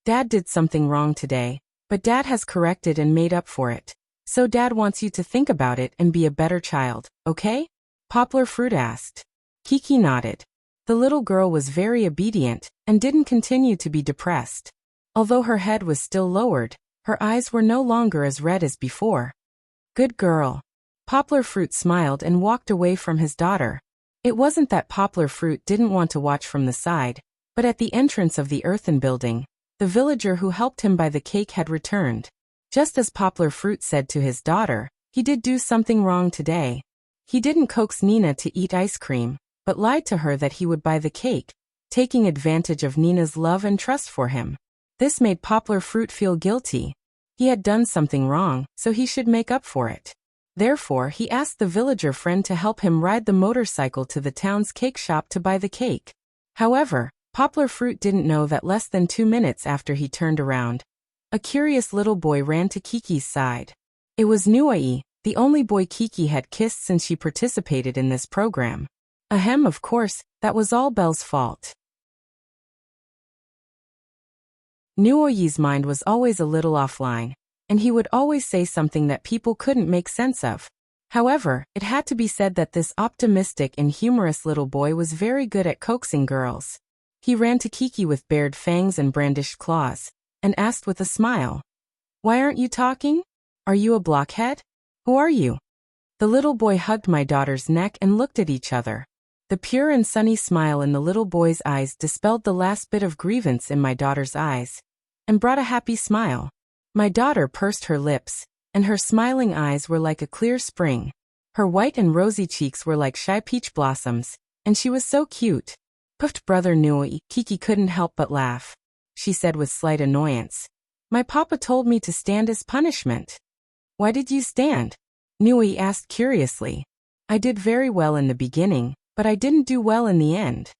Dad did something wrong today, but Dad has corrected and made up for it. So Dad wants you to think about it and be a better child, okay?" Poplar Fruit asked. Kiki nodded. The little girl was very obedient and didn't continue to be depressed. Although her head was still lowered, her eyes were no longer as red as before. "Good girl." Poplar Fruit smiled and walked away from his daughter. It wasn't that Poplar Fruit didn't want to watch from the side, but at the entrance of the earthen building, the villager who helped him buy the cake had returned. Just as Poplar Fruit said to his daughter, he did do something wrong today. He didn't coax Nina to eat ice cream, but lied to her that he would buy the cake, taking advantage of Nina's love and trust for him. This made Poplar Fruit feel guilty. He had done something wrong, so he should make up for it. Therefore, he asked the villager friend to help him ride the motorcycle to the town's cake shop to buy the cake. However, Poplar Fruit didn't know that less than 2 minutes after he turned around, a curious little boy ran to Kiki's side. It was Nuai, the only boy Kiki had kissed since she participated in this program. Ahem, of course, that was all Belle's fault. Nuoyi's mind was always a little offline, and he would always say something that people couldn't make sense of. However, it had to be said that this optimistic and humorous little boy was very good at coaxing girls. He ran to Kiki with bared fangs and brandished claws, and asked with a smile, "Why aren't you talking? Are you a blockhead? Who are you?" The little boy hugged my daughter's neck and looked at each other. The pure and sunny smile in the little boy's eyes dispelled the last bit of grievance in my daughter's eyes, and brought a happy smile. My daughter pursed her lips, and her smiling eyes were like a clear spring. Her white and rosy cheeks were like shy peach blossoms, and she was so cute. "Puffed brother Nui," Kiki couldn't help but laugh. She said with slight annoyance, "My papa told me to stand as punishment." "Why did you stand?" Nui asked curiously. "I did very well in the beginning, but I didn't do well in the end,"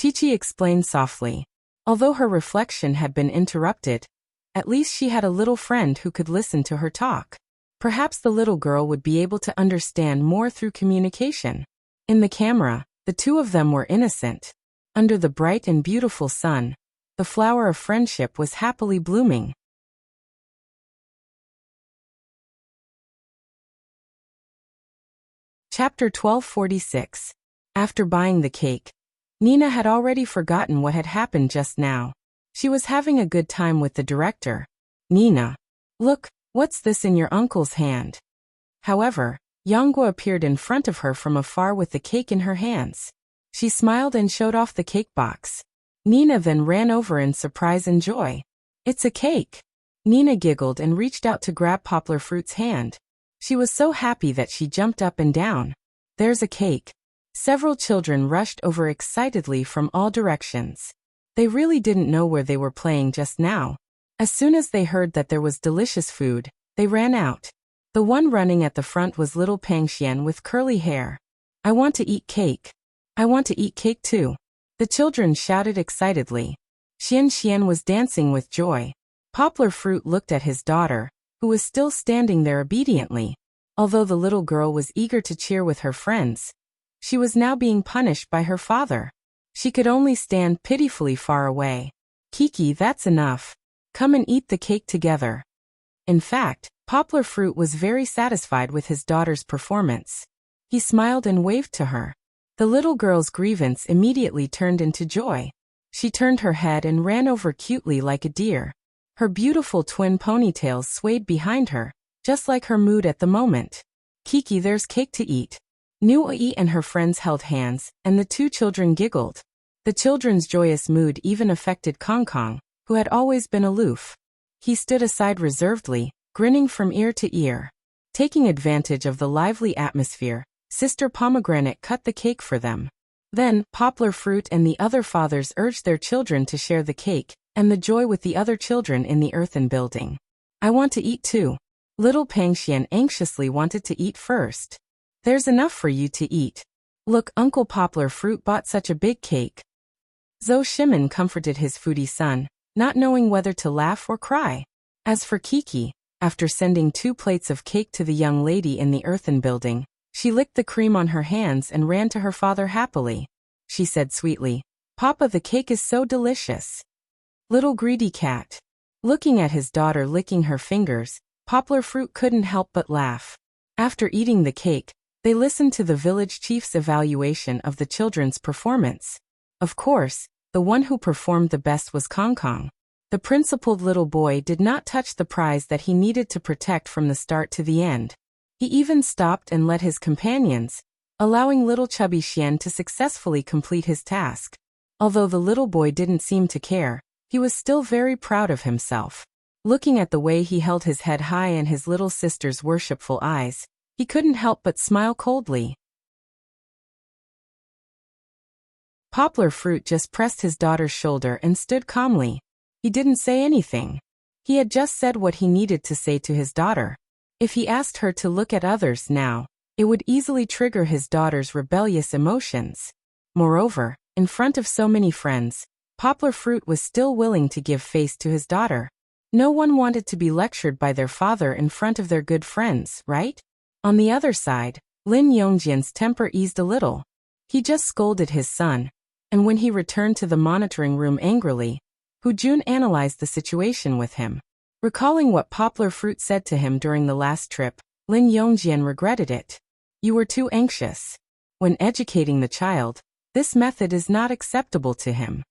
Chi-Chi explained softly. Although her reflection had been interrupted, at least she had a little friend who could listen to her talk. Perhaps the little girl would be able to understand more through communication. In the camera, the two of them were innocent. Under the bright and beautiful sun, the flower of friendship was happily blooming. Chapter 1246. After buying the cake, Nina had already forgotten what had happened just now. She was having a good time with the director. "Nina, look, what's this in your uncle's hand?" However, Yangguo appeared in front of her from afar with the cake in her hands. She smiled and showed off the cake box. Nina then ran over in surprise and joy. "It's a cake!" Nina giggled and reached out to grab Poplar Fruit's hand. She was so happy that she jumped up and down. "There's a cake." Several children rushed over excitedly from all directions. They really didn't know where they were playing just now. As soon as they heard that there was delicious food, they ran out. The one running at the front was little Pang Xian with curly hair. "I want to eat cake. I want to eat cake too." The children shouted excitedly. Xian was dancing with joy. Poplar Fruit looked at his daughter, who was still standing there obediently. Although the little girl was eager to cheer with her friends, she was now being punished by her father. She could only stand pitifully far away. "Kiki, that's enough. Come and eat the cake together." In fact, Poplar Fruit was very satisfied with his daughter's performance. He smiled and waved to her. The little girl's grievance immediately turned into joy. She turned her head and ran over cutely like a deer. Her beautiful twin ponytails swayed behind her, just like her mood at the moment. Kiki, there's cake to eat. Nui and her friends held hands, and the two children giggled. The children's joyous mood even affected Kong Kong, who had always been aloof. He stood aside reservedly, grinning from ear to ear. Taking advantage of the lively atmosphere, Sister Pomegranate cut the cake for them. Then, Poplar Fruit and the other fathers urged their children to share the cake, and the joy with the other children in the earthen building. I want to eat too. Little Pangxian anxiously wanted to eat first. There's enough for you to eat. Look, Uncle Poplar Fruit bought such a big cake. Zhou Shimin comforted his foodie son, not knowing whether to laugh or cry. As for Kiki, after sending 2 plates of cake to the young lady in the earthen building, she licked the cream on her hands and ran to her father happily. She said sweetly, "Papa, the cake is so delicious." Little greedy cat. Looking at his daughter licking her fingers, Poplar Fruit couldn't help but laugh. After eating the cake, they listened to the village chief's evaluation of the children's performance. Of course, the one who performed the best was Kong Kong. The principled little boy did not touch the prize that he needed to protect from the start to the end. He even stopped and led his companions, allowing little chubby Xian to successfully complete his task. Although the little boy didn't seem to care, he was still very proud of himself. Looking at the way he held his head high in his little sister's worshipful eyes, he couldn't help but smile coldly. Poplar Fruit just pressed his daughter's shoulder and stood calmly. He didn't say anything. He had just said what he needed to say to his daughter. If he asked her to look at others now, it would easily trigger his daughter's rebellious emotions. Moreover, in front of so many friends, Poplar Fruit was still willing to give face to his daughter. No one wanted to be lectured by their father in front of their good friends, right? On the other side, Lin Yongjian's temper eased a little. He just scolded his son, and when he returned to the monitoring room angrily, Hu Jun analyzed the situation with him. Recalling what Poplar Fruit said to him during the last trip, Lin Yongjian regretted it. You were too anxious. When educating the child, this method is not acceptable to him.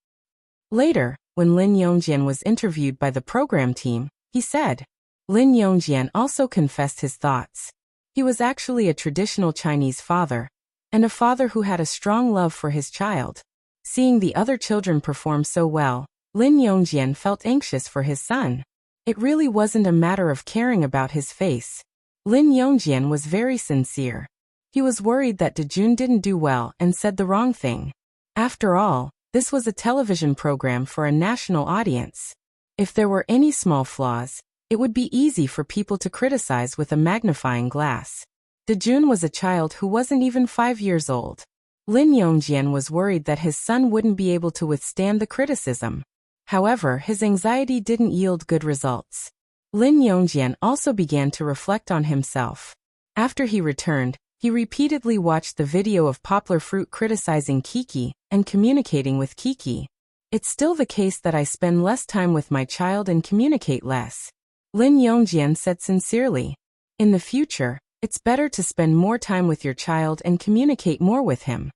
Later, when Lin Yongjian was interviewed by the program team, he said. Lin Yongjian also confessed his thoughts. He was actually a traditional Chinese father, and a father who had a strong love for his child. Seeing the other children perform so well, Lin Yongjian felt anxious for his son. It really wasn't a matter of caring about his face. Lin Yongjian was very sincere. He was worried that Dejun didn't do well and said the wrong thing. After all, this was a television program for a national audience. If there were any small flaws, it would be easy for people to criticize with a magnifying glass. Dejun was a child who wasn't even 5 years old. Lin Yongjian was worried that his son wouldn't be able to withstand the criticism. However, his anxiety didn't yield good results. Lin Yongjian also began to reflect on himself. After he returned, he repeatedly watched the video of Poplar Fruit criticizing Kiki and communicating with Kiki. It's still the case that I spend less time with my child and communicate less. Lin Yongjian said sincerely. In the future, it's better to spend more time with your child and communicate more with him.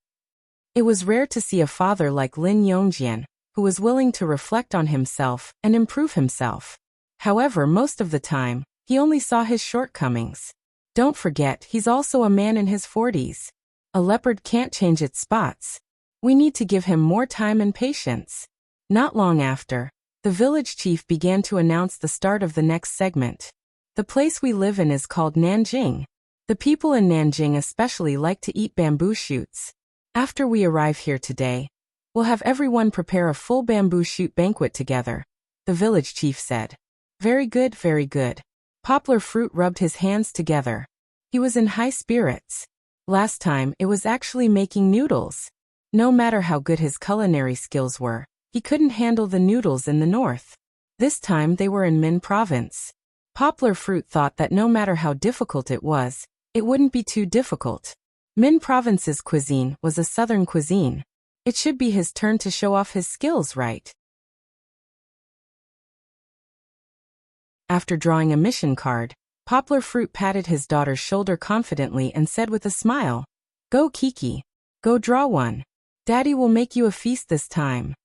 It was rare to see a father like Lin Yongjian, who was willing to reflect on himself and improve himself. However, most of the time, he only saw his shortcomings. Don't forget, he's also a man in his 40s. A leopard can't change its spots. We need to give him more time and patience. Not long after, the village chief began to announce the start of the next segment. The place we live in is called Nanjing. The people in Nanjing especially like to eat bamboo shoots. After we arrive here today, we'll have everyone prepare a full bamboo shoot banquet together, the village chief said. Very good, very good. Poplar Fruit rubbed his hands together. He was in high spirits. Last time, it was actually making noodles. No matter how good his culinary skills were, he couldn't handle the noodles in the north. This time they were in Min province. Poplar Fruit thought that no matter how difficult it was, it wouldn't be too difficult. Min province's cuisine was a southern cuisine. It should be his turn to show off his skills, right? After drawing a mission card, Poplar Fruit patted his daughter's shoulder confidently and said with a smile, Go, Kiki. Go draw one. Daddy will make you a feast this time.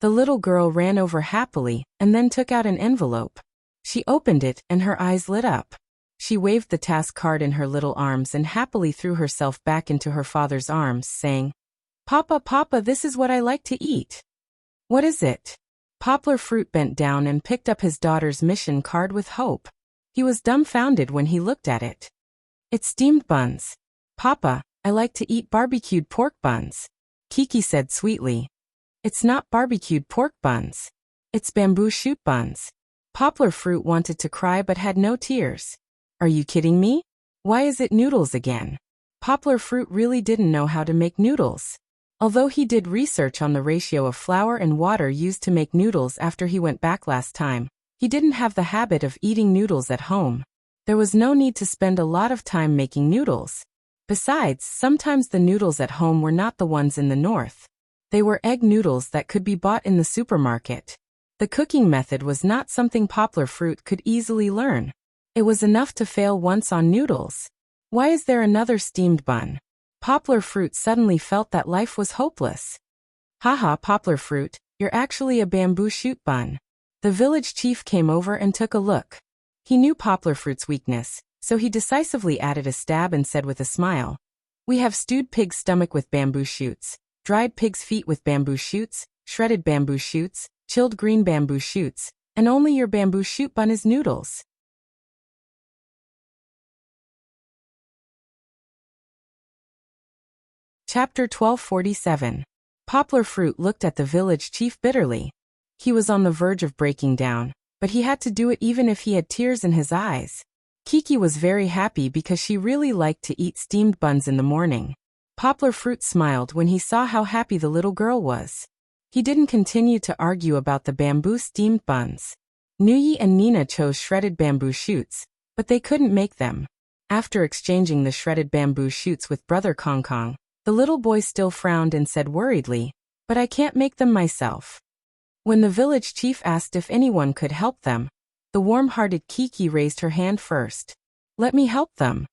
The little girl ran over happily and then took out an envelope. She opened it and her eyes lit up. She waved the task card in her little arms and happily threw herself back into her father's arms, saying, Papa, Papa, this is what I like to eat. What is it? Poplar Fruit bent down and picked up his daughter's mission card with hope. He was dumbfounded when he looked at it. It's steamed buns. Papa, I like to eat barbecued pork buns. Kiki said sweetly. It's not barbecued pork buns. It's bamboo shoot buns. Poplar Fruit wanted to cry but had no tears. Are you kidding me? Why is it noodles again? Poplar Fruit really didn't know how to make noodles. Although he did research on the ratio of flour and water used to make noodles after he went back last time, he didn't have the habit of eating noodles at home. There was no need to spend a lot of time making noodles. Besides, sometimes the noodles at home were not the ones in the north. They were egg noodles that could be bought in the supermarket. The cooking method was not something Poplar Fruit could easily learn. It was enough to fail once on noodles. Why is there another steamed bun? Poplar Fruit suddenly felt that life was hopeless. Haha, Poplar Fruit, you're actually a bamboo shoot bun. The village chief came over and took a look. He knew Poplar Fruit's weakness, so he decisively added a stab and said with a smile, We have stewed pig's stomach with bamboo shoots, dried pig's feet with bamboo shoots, shredded bamboo shoots, chilled green bamboo shoots, and only your bamboo shoot bun is noodles. Chapter 1247. Poplar Fruit looked at the village chief bitterly. He was on the verge of breaking down, but he had to do it even if he had tears in his eyes. Kiki was very happy because she really liked to eat steamed buns in the morning. Poplar Fruit smiled when he saw how happy the little girl was. He didn't continue to argue about the bamboo steamed buns. Nuyi and Nina chose shredded bamboo shoots, but they couldn't make them. After exchanging the shredded bamboo shoots with Brother Kong Kong, the little boy still frowned and said worriedly, But I can't make them myself. When the village chief asked if anyone could help them, the warm-hearted Kiki raised her hand first. Let me help them.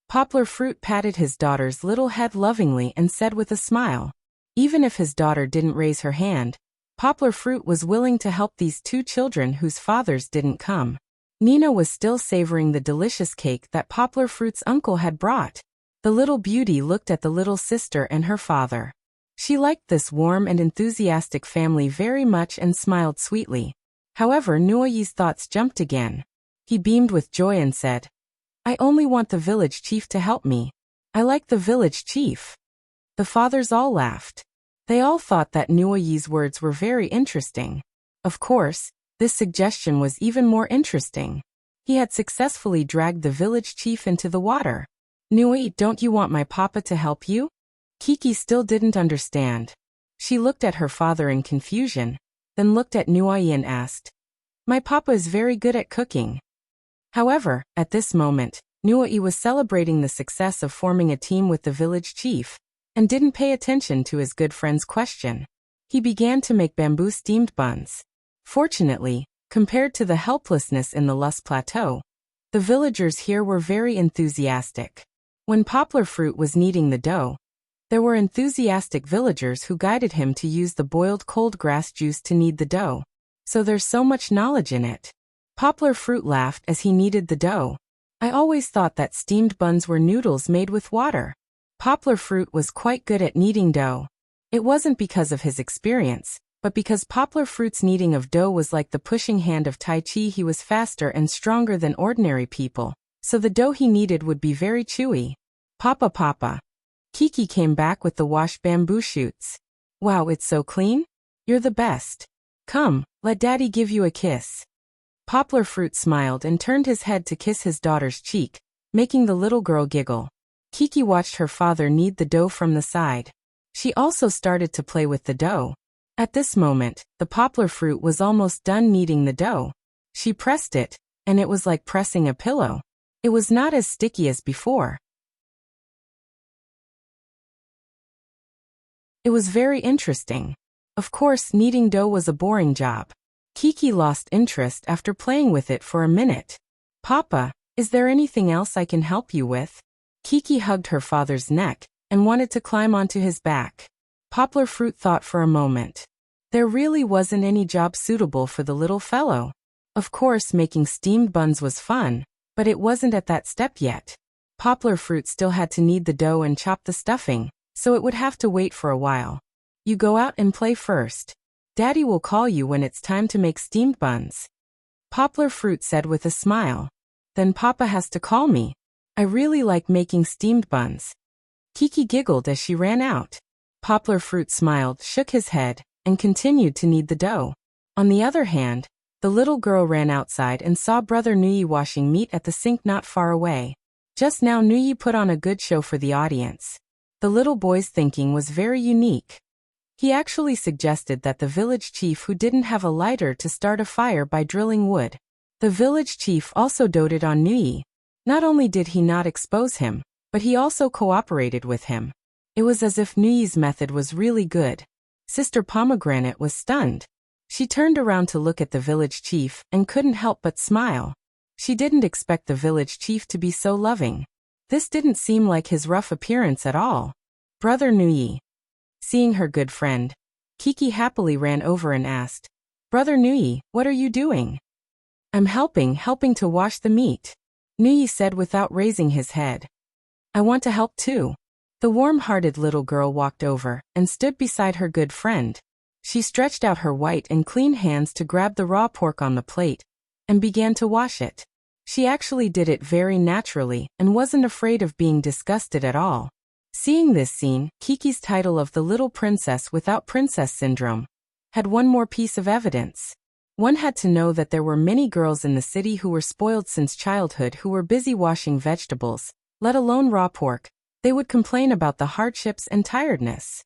Poplar Fruit patted his daughter's little head lovingly and said with a smile. Even if his daughter didn't raise her hand, Poplar Fruit was willing to help these two children whose fathers didn't come. Nina was still savoring the delicious cake that Poplar Fruit's uncle had brought. The little beauty looked at the little sister and her father. She liked this warm and enthusiastic family very much and smiled sweetly. However, Nuoyi's thoughts jumped again. He beamed with joy and said, I only want the village chief to help me. I like the village chief. The fathers all laughed. They all thought that Nuoyi's words were very interesting. Of course, this suggestion was even more interesting. He had successfully dragged the village chief into the water. Nuoyi, don't you want my papa to help you? Kiki still didn't understand. She looked at her father in confusion, then looked at Nuoyi and asked, My papa is very good at cooking. However, at this moment, Nuoyi was celebrating the success of forming a team with the village chief, and didn't pay attention to his good friend's question. He began to make bamboo steamed buns. Fortunately, compared to the helplessness in the Lus Plateau, the villagers here were very enthusiastic. When Poplar Fruit was kneading the dough, there were enthusiastic villagers who guided him to use the boiled cold grass juice to knead the dough. So there's so much knowledge in it. Poplar Fruit laughed as he kneaded the dough. I always thought that steamed buns were noodles made with water. Poplar Fruit was quite good at kneading dough. It wasn't because of his experience, but because Poplar Fruit's kneading of dough was like the pushing hand of Tai Chi. He was faster and stronger than ordinary people, so the dough he kneaded would be very chewy. Papa. Kiki came back with the washed bamboo shoots. Wow, it's so clean. You're the best. Come, let Daddy give you a kiss. Poplar Fruit smiled and turned his head to kiss his daughter's cheek, making the little girl giggle. Kiki watched her father knead the dough from the side. She also started to play with the dough. At this moment, the Poplar Fruit was almost done kneading the dough. She pressed it, and it was like pressing a pillow. It was not as sticky as before. It was very interesting. Of course, kneading dough was a boring job. Kiki lost interest after playing with it for a minute. Papa, is there anything else I can help you with? Kiki hugged her father's neck, and wanted to climb onto his back. Poplar Fruit thought for a moment. There really wasn't any job suitable for the little fellow. Of course, making steamed buns was fun, but it wasn't at that step yet. Poplar Fruit still had to knead the dough and chop the stuffing, so it would have to wait for a while. You go out and play first. Daddy will call you when it's time to make steamed buns. Poplar Fruit said with a smile. Then Papa has to call me. I really like making steamed buns. Kiki giggled as she ran out. Poplar Fruit smiled, shook his head, and continued to knead the dough. On the other hand, the little girl ran outside and saw Brother Nuyi washing meat at the sink not far away. Just now Nuyi put on a good show for the audience. The little boy's thinking was very unique. He actually suggested that the village chief who didn't have a lighter to start a fire by drilling wood. The village chief also doted on Nuyi. Not only did he not expose him, but he also cooperated with him. It was as if Nuyi's method was really good. Sister Pomegranate was stunned. She turned around to look at the village chief and couldn't help but smile. She didn't expect the village chief to be so loving. This didn't seem like his rough appearance at all. Brother Nuyi. Seeing her good friend, Kiki happily ran over and asked, Brother Nuyi, what are you doing? I'm helping to wash the meat, Nuyi said without raising his head. I want to help too. The warm-hearted little girl walked over and stood beside her good friend. She stretched out her white and clean hands to grab the raw pork on the plate and began to wash it. She actually did it very naturally and wasn't afraid of being disgusted at all. Seeing this scene, Kiki's title of the little princess without princess syndrome had one more piece of evidence. One had to know that there were many girls in the city who were spoiled since childhood who were busy washing vegetables, let alone raw pork. They would complain about the hardships and tiredness.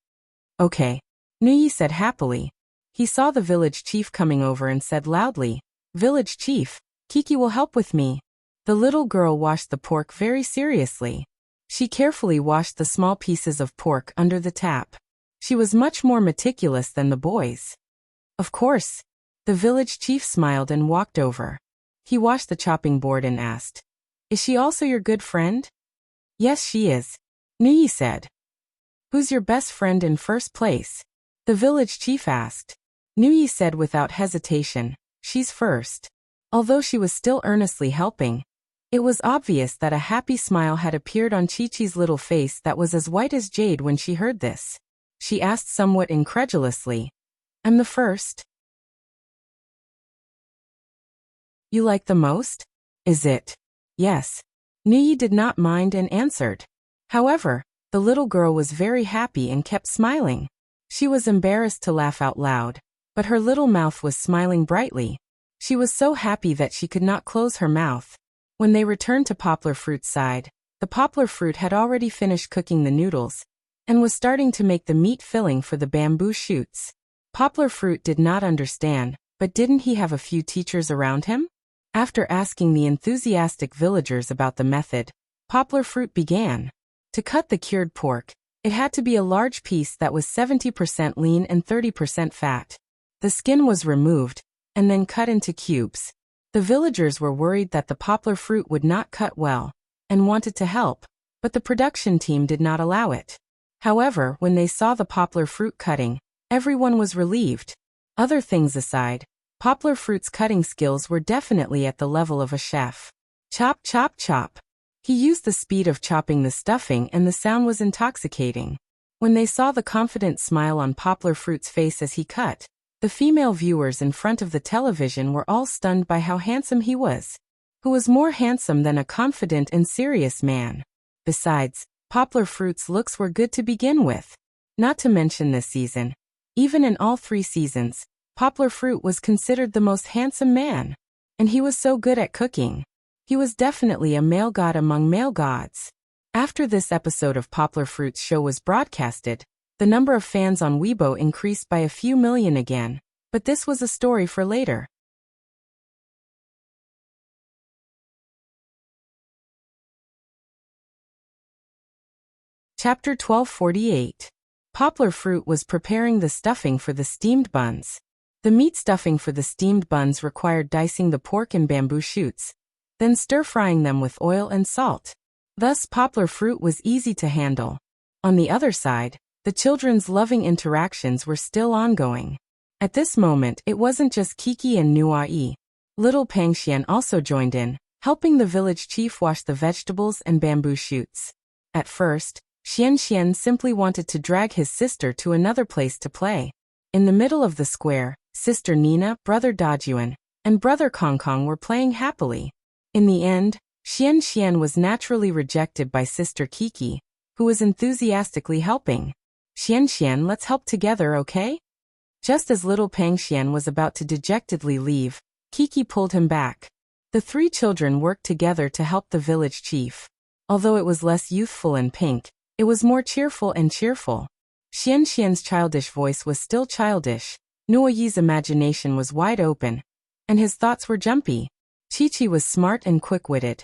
Okay, Nuyi said happily. He saw the village chief coming over and said loudly, Village chief, Kiki will help with me. The little girl washed the pork very seriously. She carefully washed the small pieces of pork under the tap. She was much more meticulous than the boys. Of course. The village chief smiled and walked over. He washed the chopping board and asked, Is she also your good friend? Yes, she is, Nuyi said. Who's your best friend in first place? The village chief asked. Nuyi said without hesitation, She's first. Although she was still earnestly helping, it was obvious that a happy smile had appeared on Chi-Chi's little face that was as white as jade when she heard this. She asked somewhat incredulously, I'm the first? You like the most? Is it? Yes. Nuyi did not mind and answered. However, the little girl was very happy and kept smiling. She was embarrassed to laugh out loud, but her little mouth was smiling brightly. She was so happy that she could not close her mouth. When they returned to Poplar Fruit's side, the Poplar Fruit had already finished cooking the noodles and was starting to make the meat filling for the bamboo shoots. Poplar Fruit did not understand, but didn't he have a few teachers around him? After asking the enthusiastic villagers about the method, Poplar Fruit began. To cut the cured pork, it had to be a large piece that was 70% lean and 30% fat. The skin was removed and then cut into cubes. The villagers were worried that the Poplar Fruit would not cut well and wanted to help, but the production team did not allow it. However, when they saw the Poplar Fruit cutting, everyone was relieved. Other things aside, Poplar Fruit's cutting skills were definitely at the level of a chef. Chop, chop, chop. He used the speed of chopping the stuffing and the sound was intoxicating. When they saw the confident smile on Poplar Fruit's face as he cut, the female viewers in front of the television were all stunned by how handsome he was. Who was more handsome than a confident and serious man? Besides, Poplar Fruit's looks were good to begin with. Not to mention this season. Even in all 3 seasons, Poplar Fruit was considered the most handsome man. And he was so good at cooking. He was definitely a male god among male gods. After this episode of Poplar Fruit's show was broadcasted, the number of fans on Weibo increased by a few million again, but this was a story for later. Chapter 1248. Poplar Fruit was preparing the stuffing for the steamed buns. The meat stuffing for the steamed buns required dicing the pork in bamboo shoots, then stir-frying them with oil and salt. Thus Poplar Fruit was easy to handle. On the other side, the children's loving interactions were still ongoing. At this moment, it wasn't just Kiki and Nuai. Little Pangxian also joined in, helping the village chief wash the vegetables and bamboo shoots. At first, Xian simply wanted to drag his sister to another place to play. In the middle of the square, Sister Nina, Brother Dajuan, and Brother Kongkong were playing happily. In the end, Xian was naturally rejected by Sister Kiki, who was enthusiastically helping. Xian, let's help together, okay? Just as little Pangxian was about to dejectedly leave, Kiki pulled him back. The three children worked together to help the village chief. Although it was less youthful and pink, it was more cheerful and cheerful. Xian's childish voice was still childish, Nuoyi's imagination was wide open, and his thoughts were jumpy. Chi was smart and quick-witted,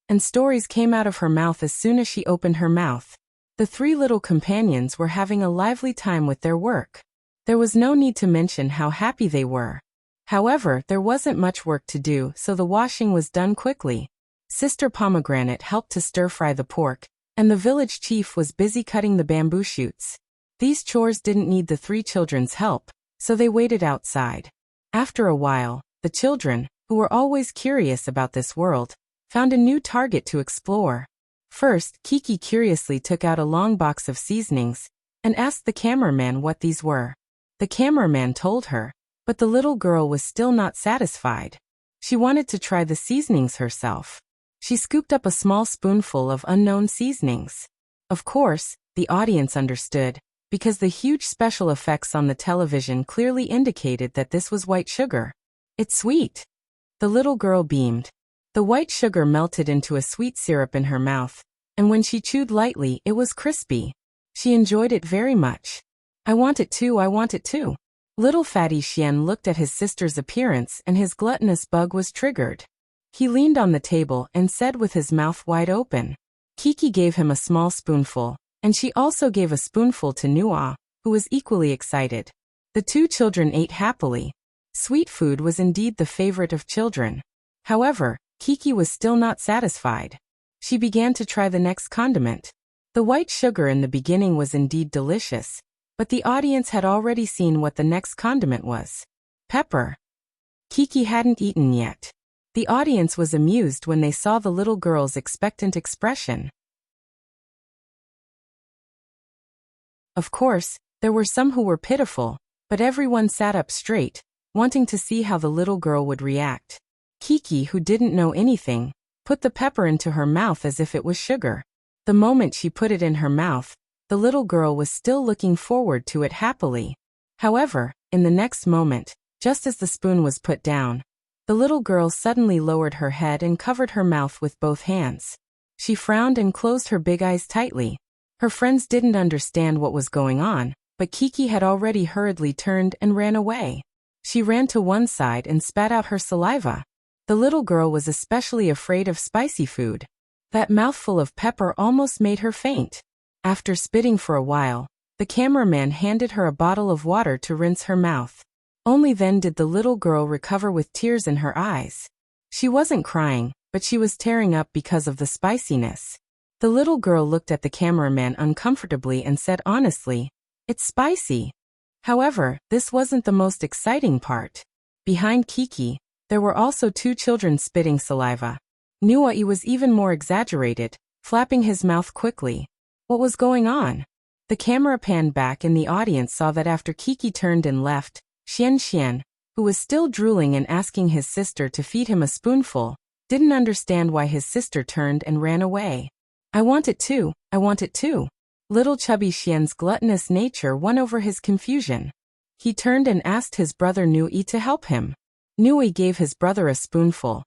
and stories came out of her mouth as soon as she opened her mouth. The three little companions were having a lively time with their work. There was no need to mention how happy they were. However, there wasn't much work to do, so the washing was done quickly. Sister Pomegranate helped to stir-fry the pork, and the village chief was busy cutting the bamboo shoots. These chores didn't need the three children's help, so they waited outside. After a while, the children, who were always curious about this world, found a new target to explore. First, Kiki curiously took out a long box of seasonings and asked the cameraman what these were. The cameraman told her, but the little girl was still not satisfied. She wanted to try the seasonings herself. She scooped up a small spoonful of unknown seasonings. Of course, the audience understood, because the huge special effects on the television clearly indicated that this was white sugar. It's sweet. The little girl beamed. The white sugar melted into a sweet syrup in her mouth, and when she chewed lightly, it was crispy. She enjoyed it very much. I want it too, I want it too. Little Fatty Xian looked at his sister's appearance and his gluttonous bug was triggered. He leaned on the table and said with his mouth wide open. Kiki gave him a small spoonful, and she also gave a spoonful to Nua, who was equally excited. The two children ate happily. Sweet food was indeed the favorite of children. However, Kiki was still not satisfied. She began to try the next condiment. The white sugar in the beginning was indeed delicious, but the audience had already seen what the next condiment was. Pepper. Kiki hadn't eaten yet. The audience was amused when they saw the little girl's expectant expression. Of course, there were some who were pitiful, but everyone sat up straight, wanting to see how the little girl would react. Kiki, who didn't know anything, put the pepper into her mouth as if it was sugar. The moment she put it in her mouth, the little girl was still looking forward to it happily. However, in the next moment, just as the spoon was put down, the little girl suddenly lowered her head and covered her mouth with both hands. She frowned and closed her big eyes tightly. Her friends didn't understand what was going on, but Kiki had already hurriedly turned and ran away. She ran to one side and spat out her saliva. The little girl was especially afraid of spicy food. That mouthful of pepper almost made her faint. After spitting for a while, the cameraman handed her a bottle of water to rinse her mouth. Only then did the little girl recover with tears in her eyes. She wasn't crying, but she was tearing up because of the spiciness. The little girl looked at the cameraman uncomfortably and said honestly, "It's spicy." However, this wasn't the most exciting part. Behind Kiki, there were also two children spitting saliva. Nuai was even more exaggerated, flapping his mouth quickly. What was going on? The camera panned back and the audience saw that after Kiki turned and left, Xian, who was still drooling and asking his sister to feed him a spoonful, didn't understand why his sister turned and ran away. I want it too, I want it too. Little chubby Xian's gluttonous nature won over his confusion. He turned and asked his brother Nui to help him. Nui gave his brother a spoonful,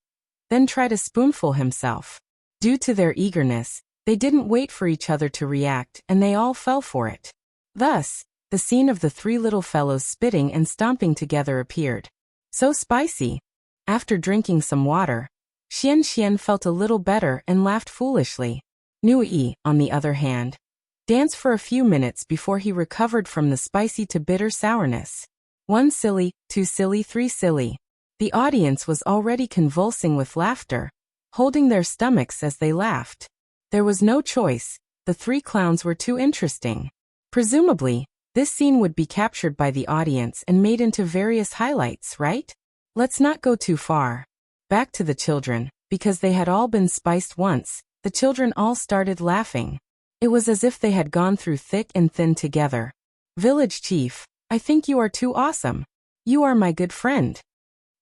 then tried a spoonful himself. Due to their eagerness, they didn't wait for each other to react and they all fell for it. Thus, the scene of the three little fellows spitting and stomping together appeared. So spicy. After drinking some water, Xian felt a little better and laughed foolishly. Nui, on the other hand, danced for a few minutes before he recovered from the spicy to bitter sourness. 1 silly, 2 silly, 3 silly. The audience was already convulsing with laughter, holding their stomachs as they laughed. There was no choice. the three clowns were too interesting. Presumably, this scene would be captured by the audience and made into various highlights, right? Let's not go too far. Back to the children, because they had all been spiced once, the children all started laughing. It was as if they had gone through thick and thin together. Village Chief, I think you are too awesome. You are my good friend.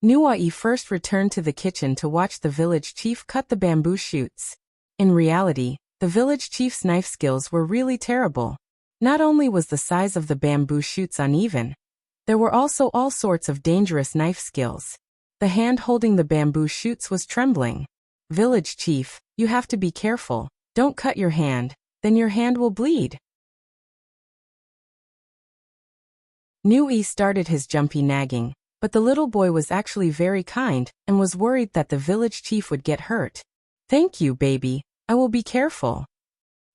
Nuai first returned to the kitchen to watch the village chief cut the bamboo shoots. In reality, the village chief's knife skills were really terrible. Not only was the size of the bamboo shoots uneven, there were also all sorts of dangerous knife skills. The hand holding the bamboo shoots was trembling. Village Chief, you have to be careful. Don't cut your hand, then your hand will bleed. Nui started his jumpy nagging, but the little boy was actually very kind and was worried that the village chief would get hurt. Thank you, baby. I will be careful,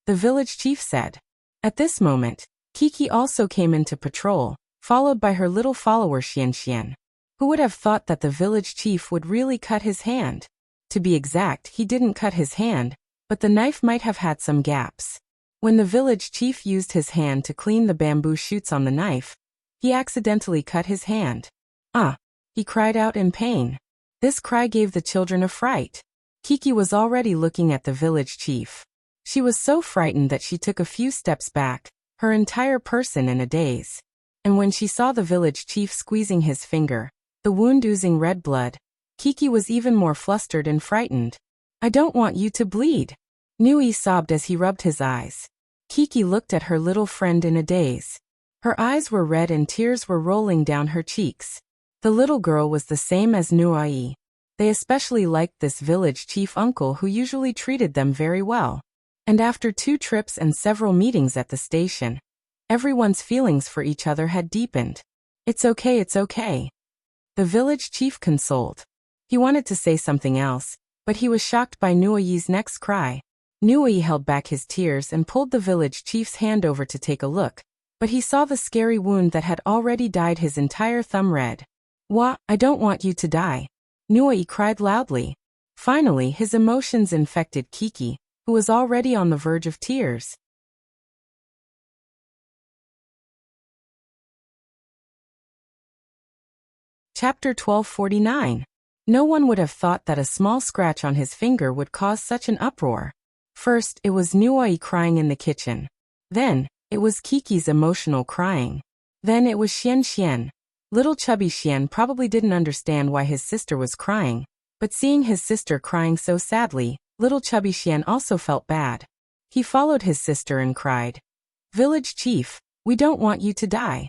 the village chief said. At this moment, Kiki also came into patrol, followed by her little follower Xian Xian. Who would have thought that the village chief would really cut his hand? To be exact, he didn't cut his hand, but the knife might have had some gaps. When the village chief used his hand to clean the bamboo shoots on the knife, he accidentally cut his hand. Ah! He cried out in pain. This cry gave the children a fright. Kiki was already looking at the village chief. She was so frightened that she took a few steps back, her entire person in a daze. And when she saw the village chief squeezing his finger, the wound oozing red blood, Kiki was even more flustered and frightened. I don't want you to bleed. Nui sobbed as he rubbed his eyes. Kiki looked at her little friend in a daze. Her eyes were red and tears were rolling down her cheeks. The little girl was the same as Nui. They especially liked this village chief uncle who usually treated them very well. And after 2 trips and several meetings at the station, everyone's feelings for each other had deepened. It's okay, it's okay. The village chief consoled. He wanted to say something else, but he was shocked by Nui's next cry. Nui held back his tears and pulled the village chief's hand over to take a look, but he saw the scary wound that had already dyed his entire thumb red. Wah, I don't want you to die. Nui cried loudly. Finally, his emotions infected Kiki, who was already on the verge of tears. Chapter 1249. No one would have thought that a small scratch on his finger would cause such an uproar. First, it was Nui crying in the kitchen. Then, it was Kiki's emotional crying. Then it was Xian Xian. Little chubby Xian probably didn't understand why his sister was crying, but seeing his sister crying so sadly, little chubby Xian also felt bad. He followed his sister and cried, Village Chief, we don't want you to die.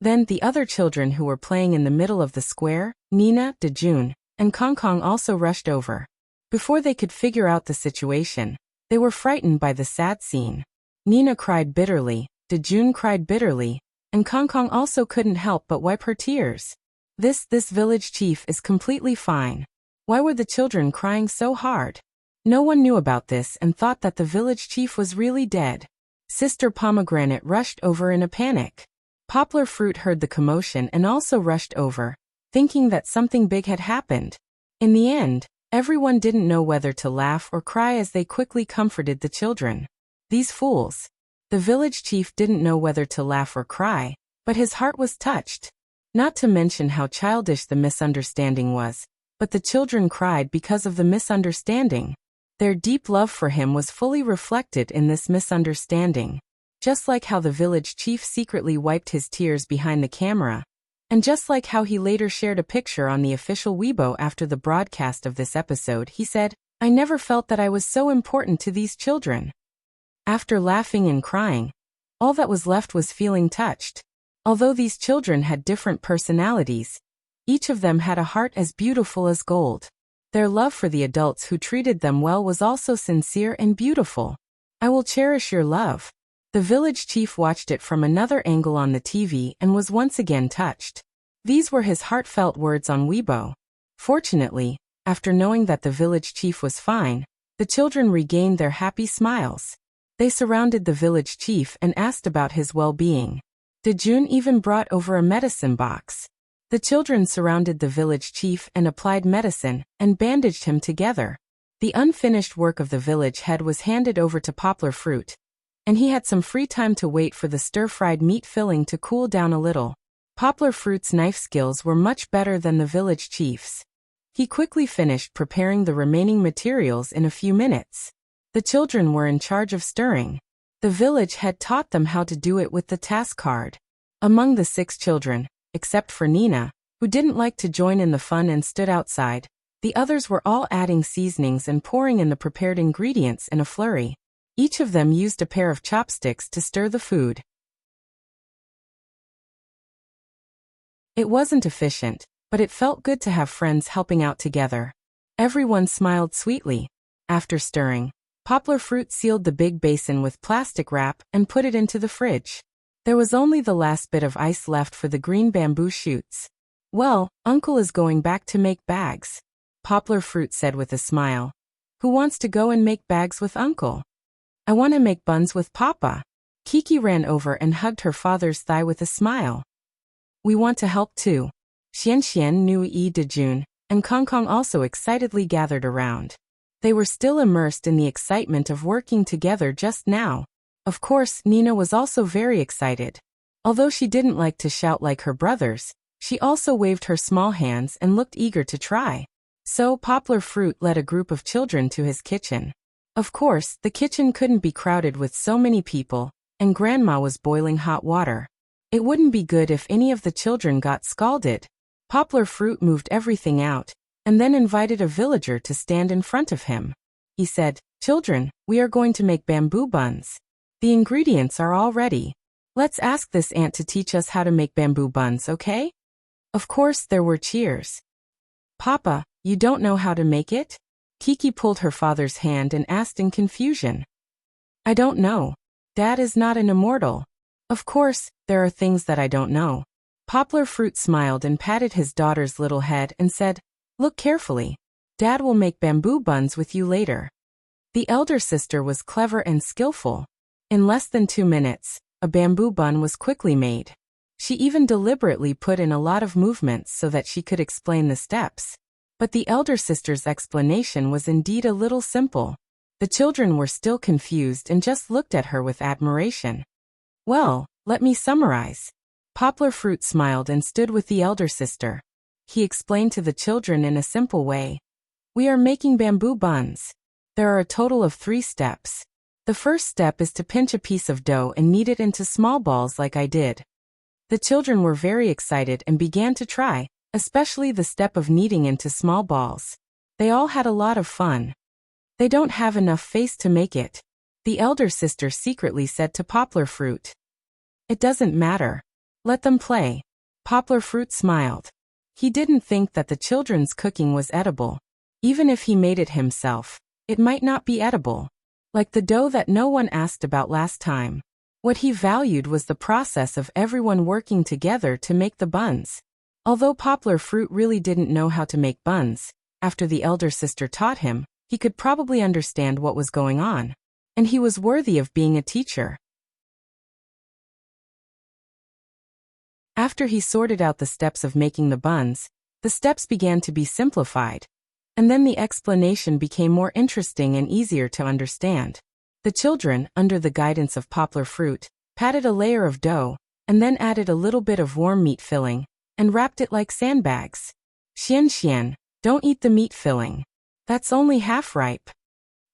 Then the other children who were playing in the middle of the square, Nina, Dejun, and Kong Kong also rushed over. Before they could figure out the situation, they were frightened by the sad scene. Nina cried bitterly, Dejun cried bitterly, and Kong Kong also couldn't help but wipe her tears. This village chief is completely fine. Why were the children crying so hard? No one knew about this and thought that the village chief was really dead. Sister Pomegranate rushed over in a panic. Poplar Fruit heard the commotion and also rushed over, thinking that something big had happened. In the end, everyone didn't know whether to laugh or cry as they quickly comforted the children. These fools. The village chief didn't know whether to laugh or cry, but his heart was touched. Not to mention how childish the misunderstanding was, but the children cried because of the misunderstanding. Their deep love for him was fully reflected in this misunderstanding. Just like how the village chief secretly wiped his tears behind the camera, and just like how he later shared a picture on the official Weibo after the broadcast of this episode, he said, I never felt that I was so important to these children. After laughing and crying, all that was left was feeling touched. Although these children had different personalities, each of them had a heart as beautiful as gold. Their love for the adults who treated them well was also sincere and beautiful. I will cherish your love. The village chief watched it from another angle on the TV and was once again touched. These were his heartfelt words on Weibo. Fortunately, after knowing that the village chief was fine, the children regained their happy smiles. They surrounded the village chief and asked about his well-being. Dejun even brought over a medicine box. The children surrounded the village chief and applied medicine and bandaged him together. The unfinished work of the village head was handed over to Poplar Fruit, and he had some free time to wait for the stir-fried meat filling to cool down a little. Poplar Fruit's knife skills were much better than the village chief's. He quickly finished preparing the remaining materials in a few minutes. The children were in charge of stirring. The village had taught them how to do it with the task card. Among the 6 children, except for Nina, who didn't like to join in the fun and stood outside, the others were all adding seasonings and pouring in the prepared ingredients in a flurry. Each of them used a pair of chopsticks to stir the food. It wasn't efficient, but it felt good to have friends helping out together. Everyone smiled sweetly. After stirring, Poplar Fruit sealed the big basin with plastic wrap and put it into the fridge. There was only the last bit of ice left for the green bamboo shoots. "Well, Uncle is going back to make bags," Poplar Fruit said with a smile. "Who wants to go and make bags with Uncle?" "I want to make buns with Papa." Kiki ran over and hugged her father's thigh with a smile. "We want to help too." Xian Xian, Nui Dejun, and Kong Kong also excitedly gathered around. They were still immersed in the excitement of working together just now. Of course, Nina was also very excited. Although she didn't like to shout like her brothers, she also waved her small hands and looked eager to try. So Poplar Fruit led a group of children to his kitchen. Of course, the kitchen couldn't be crowded with so many people, and Grandma was boiling hot water. It wouldn't be good if any of the children got scalded. Poplar Fruit moved everything out, and then invited a villager to stand in front of him. He said, "Children, we are going to make bamboo buns. The ingredients are all ready. Let's ask this ant to teach us how to make bamboo buns, okay?" Of course, there were cheers. "Papa, you don't know how to make it?" Kiki pulled her father's hand and asked in confusion. "I don't know. Dad is not an immortal. Of course, there are things that I don't know." Poplar Fruit smiled and patted his daughter's little head and said, "Look carefully. Dad will make bamboo buns with you later." The elder sister was clever and skillful. In less than 2 minutes, a bamboo bun was quickly made. She even deliberately put in a lot of movements so that she could explain the steps. But the elder sister's explanation was indeed a little simple. The children were still confused and just looked at her with admiration. "Well, let me summarize." Poplar Fruit smiled and stood with the elder sister. He explained to the children in a simple way. "We are making bamboo buns. There are a total of 3 steps. The first step is to pinch a piece of dough and knead it into small balls like I did." The children were very excited and began to try, especially the step of kneading into small balls. They all had a lot of fun. "They don't have enough face to make it," the elder sister secretly said to Poplar Fruit. "It doesn't matter. Let them play." Poplar Fruit smiled. He didn't think that the children's cooking was edible. Even if he made it himself, it might not be edible. Like the dough that no one asked about last time. What he valued was the process of everyone working together to make the buns. Although Poplar Fruit really didn't know how to make buns, after the elder sister taught him, he could probably understand what was going on. And he was worthy of being a teacher. After he sorted out the steps of making the buns, the steps began to be simplified. And then the explanation became more interesting and easier to understand. The children, under the guidance of Poplar Fruit, patted a layer of dough, and then added a little bit of warm meat filling, and wrapped it like sandbags. "Xian Xian, don't eat the meat filling. That's only half ripe."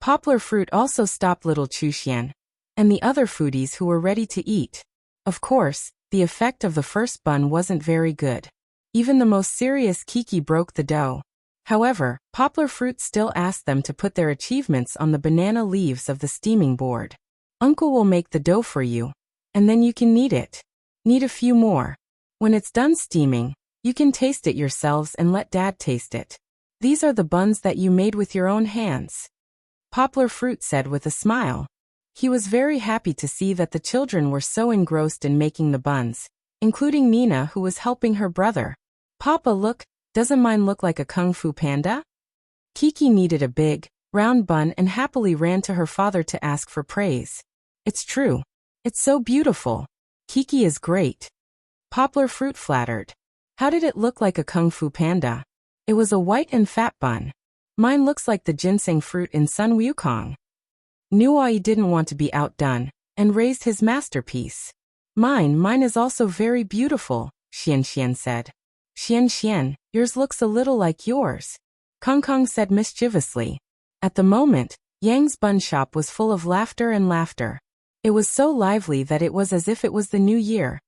Poplar Fruit also stopped little Chu Xian, and the other foodies who were ready to eat. Of course, the effect of the first bun wasn't very good. Even the most serious Kiki broke the dough. However, Poplar Fruit still asked them to put their achievements on the banana leaves of the steaming board. "Uncle will make the dough for you, and then you can knead it. Knead a few more. When it's done steaming, you can taste it yourselves and let Dad taste it. These are the buns that you made with your own hands," Poplar Fruit said with a smile. He was very happy to see that the children were so engrossed in making the buns, including Nina, who was helping her brother. "Papa, look, doesn't mine look like a kung fu panda?" Kiki kneaded a big, round bun and happily ran to her father to ask for praise. "It's true. It's so beautiful. Kiki is great." Poplar Fruit flattered. "How did it look like a kung fu panda?" "It was a white and fat bun. Mine looks like the ginseng fruit in Sun Wukong." Nuai didn't want to be outdone, and raised his masterpiece. Mine is also very beautiful, Xian said. Xian, yours looks a little like yours, Kong said mischievously. At the moment, Yang's bun shop was full of laughter and laughter. It was so lively that it was as if it was the new year.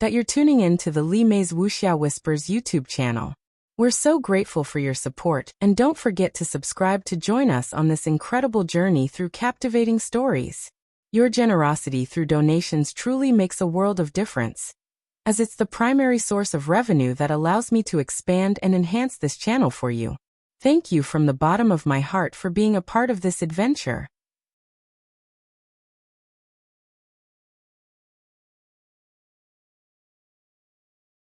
That you're tuning in to the Li Mei's Wuxia Whispers YouTube channel. We're so grateful for your support, and don't forget to subscribe to join us on this incredible journey through captivating stories. Your generosity through donations truly makes a world of difference, as it's the primary source of revenue that allows me to expand and enhance this channel for you. Thank you from the bottom of my heart for being a part of this adventure.